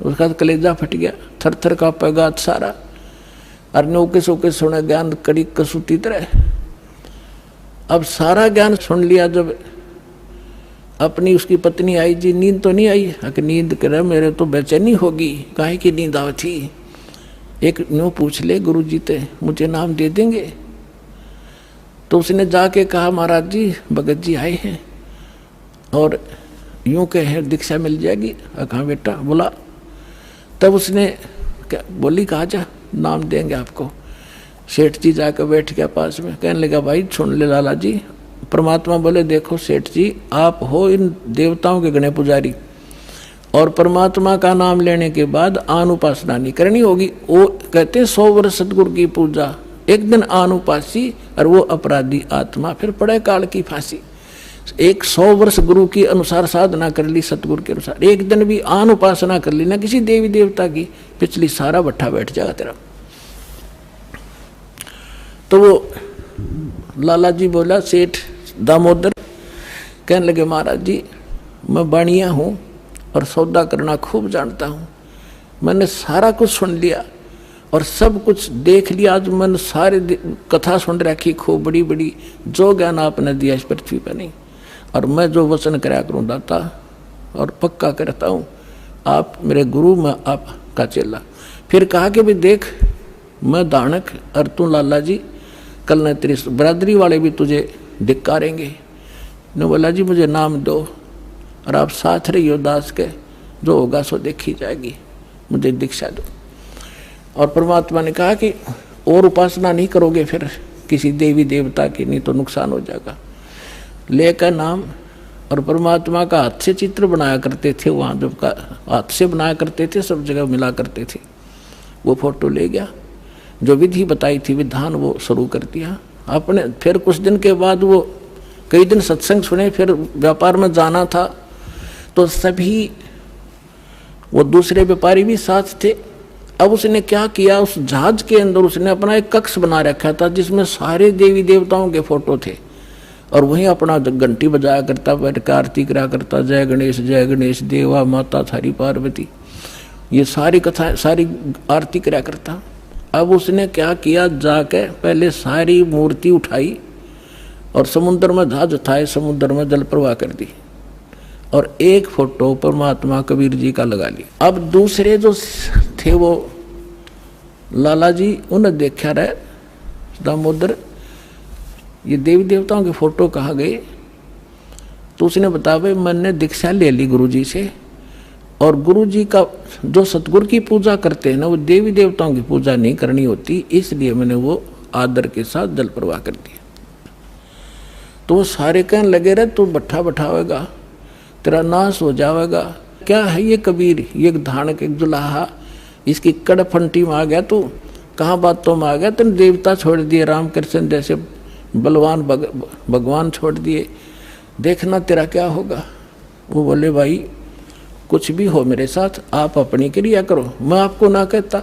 उसका कलेजा फट गया, थर थर कांपेगा सारा, और नौके सोके सुने ज्ञान कड़ी कसूती तरह। अब सारा ज्ञान सुन लिया। जब अपनी उसकी पत्नी आई, जी नींद तो नहीं आई, कि नींद करे मेरे तो बेचैनी होगी, काहे की नींद आवे थी, एक न्यू पूछ ले गुरु जी ते मुझे नाम दे देंगे। तो उसने जाके कहा महाराज जी भगत जी आए हैं और यूं कहे दीक्षा मिल जाएगी। कहा बेटा बोला। तब उसने क्या बोली, कहा जा नाम देंगे आपको। सेठ जी जाकर बैठ गया पास में, कहने लगा भाई सुन ले लाला जी। परमात्मा बोले देखो सेठ जी आप हो इन देवताओं के गणे पुजारी, और परमात्मा का नाम लेने के बाद आन उपासना नहीं करनी होगी। वो कहते हैं 100 वर्ष सतगुरु की पूजा, एक दिन आन उपासी और वो अपराधी आत्मा फिर पड़े काल की फांसी। 100 वर्ष गुरु की अनुसार साधना कर ली, सतगुरु के अनुसार, एक दिन भी आन उपासना कर ली ना किसी देवी देवता की, पिछली सारा भट्ठा बैठ जाएगा तेरा। तो वो लाला जी बोला सेठ दामोदर, कहने लगे महाराज जी मैं बाणिया हूँ और सौदा करना खूब जानता हूँ, मैंने सारा कुछ सुन लिया और सब कुछ देख लिया। आज मैंने सारे कथा सुन रखी खूब बड़ी बड़ी, जो ज्ञान आपने दिया इस पृथ्वी पर नहीं, और मैं जो वचन कराया करूँ दाता और पक्का करता हूँ, आप मेरे गुरु मैं आपका चेला। फिर कहा कि भाई देख मैं दानक और तू लाला जी, कल न तेरी बरादरी वाले भी तुझे धिक्कारेंगे। ने बोला जी मुझे नाम दो और आप साथ रहियो दास के, जो होगा सो देखी जाएगी, मुझे दीक्षा दो। और परमात्मा ने कहा कि और उपासना नहीं करोगे फिर किसी देवी देवता की, नहीं तो नुकसान हो जाएगा। लेकर नाम, और परमात्मा का हाथ से चित्र बनाया करते थे, वहाँ जब का हाथ से बनाया करते थे सब जगह मिला करते थे। वो फोटो ले गया, जो विधि बताई थी विधान वो शुरू कर दिया आपने। फिर कुछ दिन के बाद वो कई दिन सत्संग सुने, फिर व्यापार में जाना था तो सभी वो दूसरे व्यापारी भी साथ थे। अब उसने क्या किया, उस जहाज के अंदर उसने अपना एक कक्ष बना रखा था जिसमें सारे देवी देवताओं के फोटो थे, और वहीं अपना घंटी बजाया करता, बैठ आरती करा करता, जय गणेश देवा माता थारी पार्वती, ये सारी कथा सारी आरती करा करता। अब उसने क्या किया, जाके पहले सारी मूर्ति उठाई और समुद्र में जहाज उठाए, समुद्र में जल प्रवाह कर दी, और एक फोटो परमात्मा कबीर जी का लगा लिया। अब दूसरे जो थे वो लाला जी, उन्हें देखा रहे दामोदर ये देवी देवताओं के फोटो कहाँ गए। तो उसने बताया भाई मैंने दीक्षा ले ली गुरु जी से, और गुरु जी का जो सतगुरु की पूजा करते हैं ना, वो देवी देवताओं की पूजा नहीं करनी होती, इसलिए मैंने वो आदर के साथ जल प्रवाह कर दिया। तो वो सारे कहने लगे रहे तू भट्ठा बैठावेगा, तेरा नाश हो जाएगा। क्या है ये कबीर, ये धान के जुलाहा, इसकी कड़फंटी में आ गया तू, कहाँ बातों में आ गया, तेने देवता छोड़ दिए, रामकृष्ण जैसे बलवान भगवान छोड़ दिए, देखना तेरा क्या होगा। वो बोले भाई कुछ भी हो मेरे साथ, आप अपनी क्रिया करो, मैं आपको ना कहता,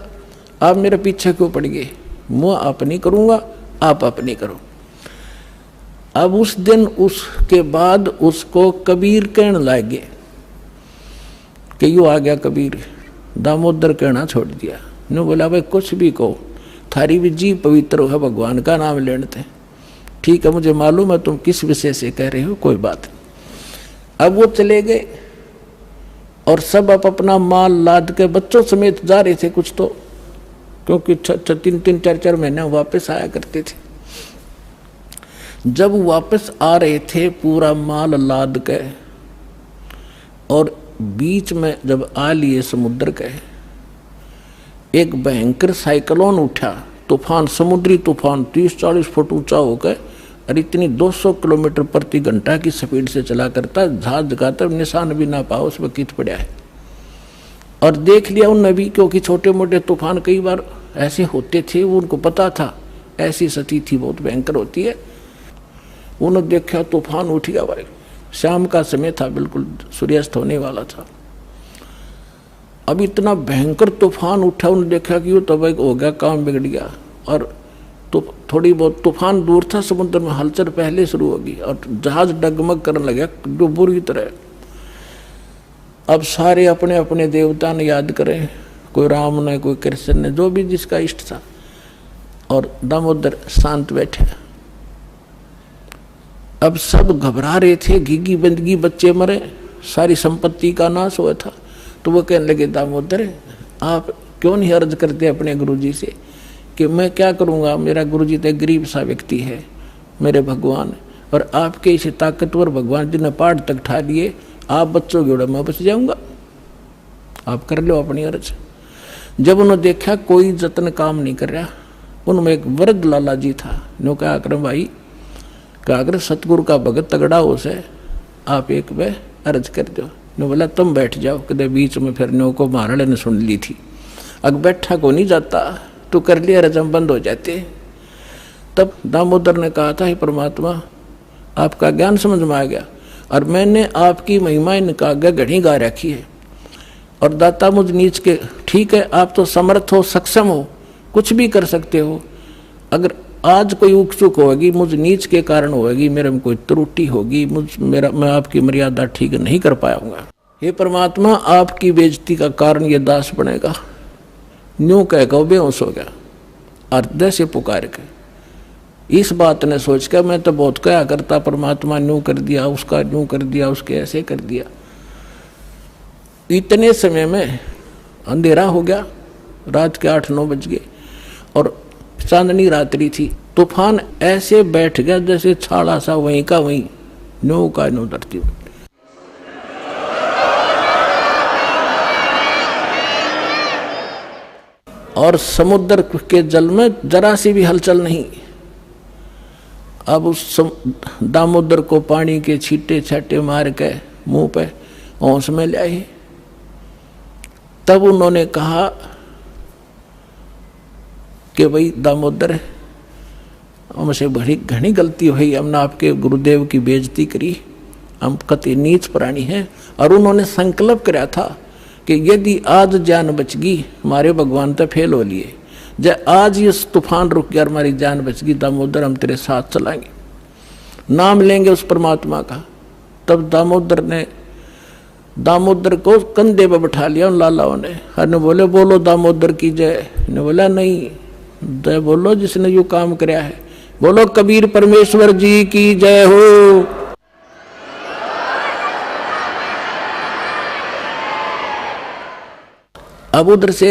आप मेरे पीछे क्यों पड़ गए, मैं अपनी करूँगा, आप अपनी करो। अब उस दिन उसके बाद उसको कबीर कहने लगे कि यू आ गया कबीर, दामोदर कहना छोड़ दिया। ने बोला भाई कुछ भी कहो, थारी भी जी पवित्र है, भगवान का नाम लेने थे। ठीक है मुझे मालूम है तुम किस विषय से कह रहे हो, कोई बात नहीं। अब वो चले गए और सब अपना माल लाद के बच्चों समेत जा रहे थे कुछ तो, क्योंकि 3-4 महीने वापस आया करते थे। जब वापस आ रहे थे पूरा माल लाद के, और बीच में जब आ लिए समुद्र के, एक भयंकर साइक्लोन उठा, तूफान, समुद्री तूफान 30-40 फुट ऊंचा होकर, और इतनी 200 किलोमीटर प्रति घंटा की स्पीड से चला करता, जहाज का तब निशान भी ना पाओ उसमें कित पड़ा है। और देख लिया उन नबी, क्योंकि छोटे मोटे तूफान कई बार ऐसे होते थे, वो उनको पता था ऐसी स्थिति बहुत भयंकर होती है। उन्होंने देखा तूफान उठ गया भाई, शाम का समय था, बिल्कुल सूर्यास्त होने वाला था। अब इतना भयंकर तूफान उठा, उन्होंने देखा कि वो तब हो गया, काम बिगड़ गया। और तो थोड़ी बहुत तूफान दूर था, समुद्र में हलचल पहले शुरू होगी और जहाज डगमग करने लगा जो बुरी तरह। अब सारे अपने अपने देवता ने याद करें, कोई राम ने, कोई कृष्ण ने, जो भी जिसका इष्ट था, और दामोदर शांत बैठे। अब सब घबरा रहे थे, घिगी बंदगी, बच्चे मरे, सारी संपत्ति का नाश हुआ था। तो वो कहने लगे दामोदर आप क्यों नहीं अर्ज करते अपने गुरुजी से कि मैं क्या करूँगा, मेरा गुरुजी तो गरीब सा व्यक्ति है, मेरे भगवान, और आपके इसे ताकतवर भगवान जिन्हें पहाड़ तक ठा लिए, आप बच्चों के मैं बच जाऊँगा, आप कर लो अपनी अर्ज। जब उन्होंने देखा कोई जतन काम नहीं कर रहा, उनमें एक वृद्ध लाला जी था, नो क्या आक्रम भाई, क्या अगर सतगुरु का भगत तगड़ा हो से आप एक वे अर्ज कर दो। ने बोला तुम बैठ जाओ, कदे बीच में फिर नो को महाराज ने सुन ली थी, अग बैठा को नहीं जाता, तो कर लिया रजम बंद हो जाते। तब दामोदर ने कहा था, हे परमात्मा आपका ज्ञान समझ में आ गया, और मैंने आपकी महिमा इनका आगे घड़ी गा रखी है, और दाता मुझ नीच के, ठीक है आप तो समर्थ हो, सक्षम हो, कुछ भी कर सकते हो, अगर आज कोई उकचुक होगी मुझ नीच के कारण होगी, मेरे में कोई त्रुटि होगी, मैं आपकी मर्यादा ठीक नहीं कर पाऊंगा, हे परमात्मा आपकी बेइज्जती का कारण ये दास बनेगा। न्यू कह के बेहोश हो गया, अर्ध से पुकार के। इस बात ने सोच कर मैं तो बहुत कहा करता, परमात्मा न्यू कर दिया, उसका न्यू कर दिया, उसके ऐसे कर दिया। इतने समय में अंधेरा हो गया, रात के 8-9 बज गए, और चांदनी रात्रि थी। तूफान ऐसे बैठ गया जैसे छाड़ा सा, वहीं का वहीं, नो का नो धरती में। और समुद्र के जल में जरा सी भी हलचल नहीं। अब उस दामोदर को पानी के छींटे छाटे मार के मुंह पे होश में ले आए। तब उन्होंने कहा कि भाई दामोदर हमसे बड़ी घनी गलती हुई, हमने आपके गुरुदेव की बेइज्जती करी, हम कति नीच प्राणी हैं। और उन्होंने संकल्प कराया था कि यदि आज जान बच गई, हमारे भगवान तो फेल हो लिए, जब आज ये तूफान रुक गया, हमारी जान बच गई, दामोदर हम तेरे साथ चलाएंगे, नाम लेंगे उस परमात्मा का। तब दामोदर को कंधे पे बैठा लिया उन लालाओं ने, हर ने बोले बोलो दामोदर की जय। ने बोला नहीं, जय बोलो जिसने यो काम कराया है, बोलो कबीर परमेश्वर जी की जय हो। अब उधर से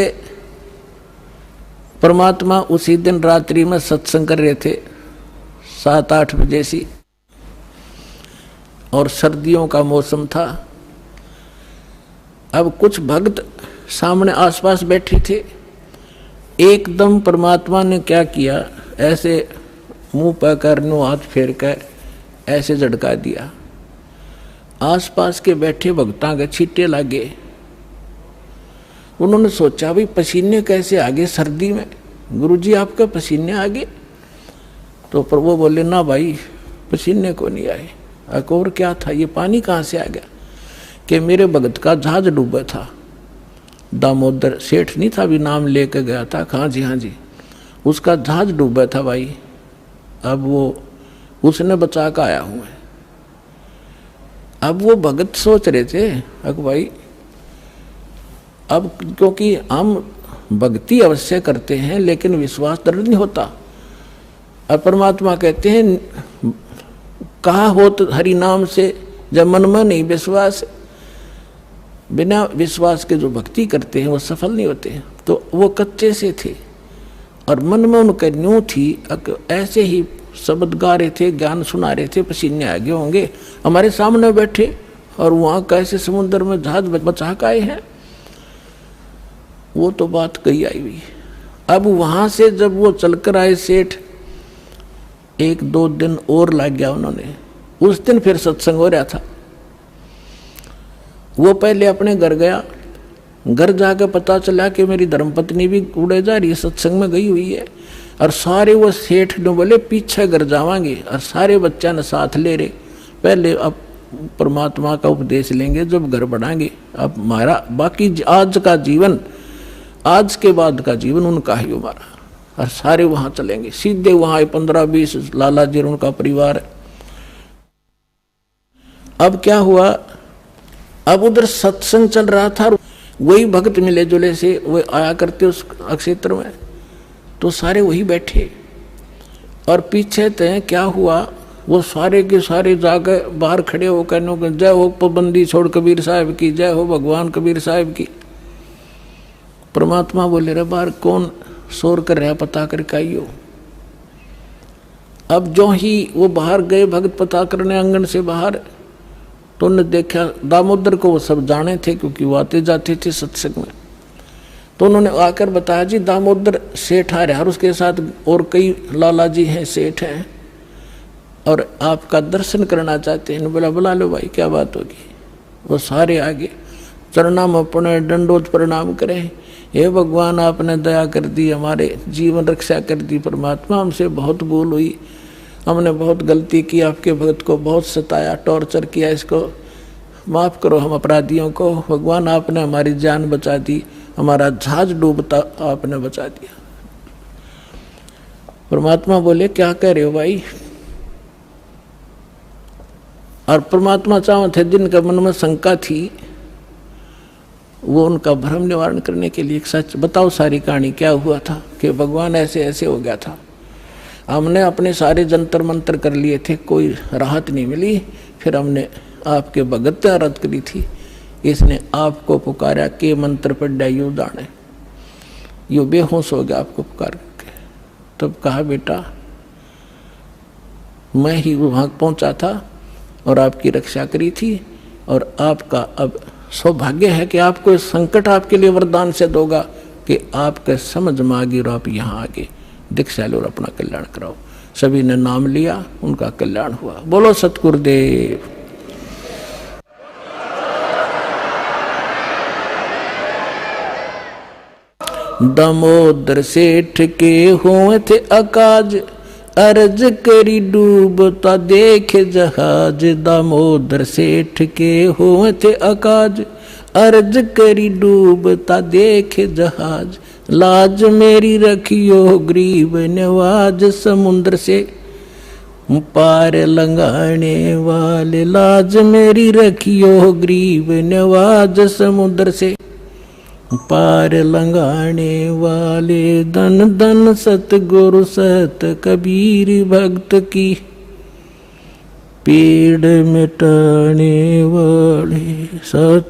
परमात्मा उसी दिन रात्रि में सत्संग कर रहे थे 7-8 बजे सी, और सर्दियों का मौसम था। अब कुछ भक्त सामने आसपास बैठे थे। एकदम परमात्मा ने क्या किया, ऐसे मुंह पर करनो हाथ फेर कर ऐसे झटका दिया, आसपास के बैठे भक्तां के छींटे लागे। उन्होंने सोचा भाई पसीने कैसे आ गए सर्दी में, गुरुजी आपके पसीने आ गए? तो प्रभु बोले ना भाई पसीने को नहीं आए। और क्या था, ये पानी कहाँ से आ गया? कि मेरे भगत का जहाज डूबा था, दामोदर सेठ नहीं था, अभी नाम लेके गया था। हाँ जी हाँ जी, उसका जहाज डूबा था भाई, अब वो उसने बचा कर आया हूँ मैं। अब वो भगत सोच रहे थे अब भाई, अब क्योंकि हम भक्ति अवश्य करते हैं लेकिन विश्वास दृढ़ नहीं होता। अब परमात्मा कहते हैं कहा हो तो हरि नाम से, जब मन में नहीं विश्वास, बिना विश्वास के जो भक्ति करते हैं वो सफल नहीं होते हैं। तो वो कच्चे से थे और मन में उनके न्यू थी, ऐसे ही शब्द गा रहे थे, ज्ञान सुना रहे थे, पसीने आगे होंगे, हमारे सामने बैठे और वहाँ कैसे समुद्र में जहाज बचा के आए हैं। वो तो बात कही आई हुई। अब वहाँ से जब वो चलकर आए सेठ, 1-2 दिन और लग गया उन्होंने। उस दिन फिर सत्संग हो रहा था। वो पहले अपने घर गया, घर जाकर पता चला कि मेरी धर्मपत्नी भी उड़े जा रही है, सत्संग में गई हुई है। और सारे वो सेठ ने बोले पीछे घर जावांगे, और सारे बच्चा ने साथ ले रहे। पहले अब परमात्मा का उपदेश लेंगे, जब घर बढ़ाएंगे। अब हमारा बाकी आज का जीवन, आज के बाद का जीवन उनका ही हमारा। और सारे वहां चलेंगे, सीधे वहां 15-20 लाला जी उनका परिवार है। अब क्या हुआ, अब उधर सत्संग चल रहा था, वही भक्त मिले जुले से वो आया करते उस क्षेत्र में, तो सारे वही बैठे। और पीछे तय क्या हुआ, वो सारे के सारे जाकर बाहर खड़े हो कहने जय हो पाबंदी छोड़ कबीर साहब की, जय हो भगवान कबीर साहब की। परमात्मा बोले रे बाहर कौन शोर कर रहा, पता करके आइयो। अब जो ही वो बाहर गए भक्त पता करने आंगन से बाहर, तो उन्होंने देखा दामोदर को, वो सब जाने थे क्योंकि वो आते जाते थे सत्संग में। तो उन्होंने आकर बताया जी दामोदर सेठ आ रहा है और उसके साथ और कई लाला जी हैं, सेठ हैं, और आपका दर्शन करना चाहते हैं। बोला बुला लो भाई, क्या बात होगी। वो सारे आगे चरणाम अपने दंडोत प्रणाम करें, हे भगवान आपने दया कर दी, हमारे जीवन रक्षा कर दी। परमात्मा हमसे बहुत भूल हुई, हमने बहुत गलती की, आपके भक्त को बहुत सताया, टॉर्चर किया, इसको माफ़ करो हम अपराधियों को। भगवान आपने हमारी जान बचा दी, हमारा जहाज डूबता आपने बचा दिया। परमात्मा बोले क्या कह रहे हो भाई। और परमात्मा चाहते थे जिनके मन में शंका थी, वो उनका भ्रम निवारण करने के लिए एक सच बताओ, सारी कहानी क्या हुआ था कि भगवान ऐसे ऐसे हो गया था। हमने अपने सारे जंतर मंत्र कर लिए थे, कोई राहत नहीं मिली। फिर हमने आपके भगत आराध करी थी, इसने आपको पुकारा के मंत्र पर डायू दाने, यो बेहोश हो गया आपको पुकार करके। तब कहा बेटा मैं ही वहां पहुंचा था और आपकी रक्षा करी थी, और आपका अब सौभाग्य है कि आपको इस संकट आपके लिए वरदान से दोगा कि आपके समझ में आ गई और आप यहाँ आगे दीक्षा लो और अपना कल्याण कराओ। सभी ने नाम लिया, उनका कल्याण हुआ। बोलो सतगुरुदेव। दामोदर सेठ के हुए थे अकाज, अर्ज करी डूबता देखे जहाज। दामोदर सेठ के हुए थे अकाज, अर्ज करी डूबता देखे जहाज। लाज मेरी रखियो गरीब नवाज, समुद्र से पार लंघाने वाले। लाज मेरी रखियो गरीब नवाज, समुद्र से पार लंघाने वाले। धन धन सतगुरु सत कबीर भक्त की, पीड़ मिटाने वाले। सत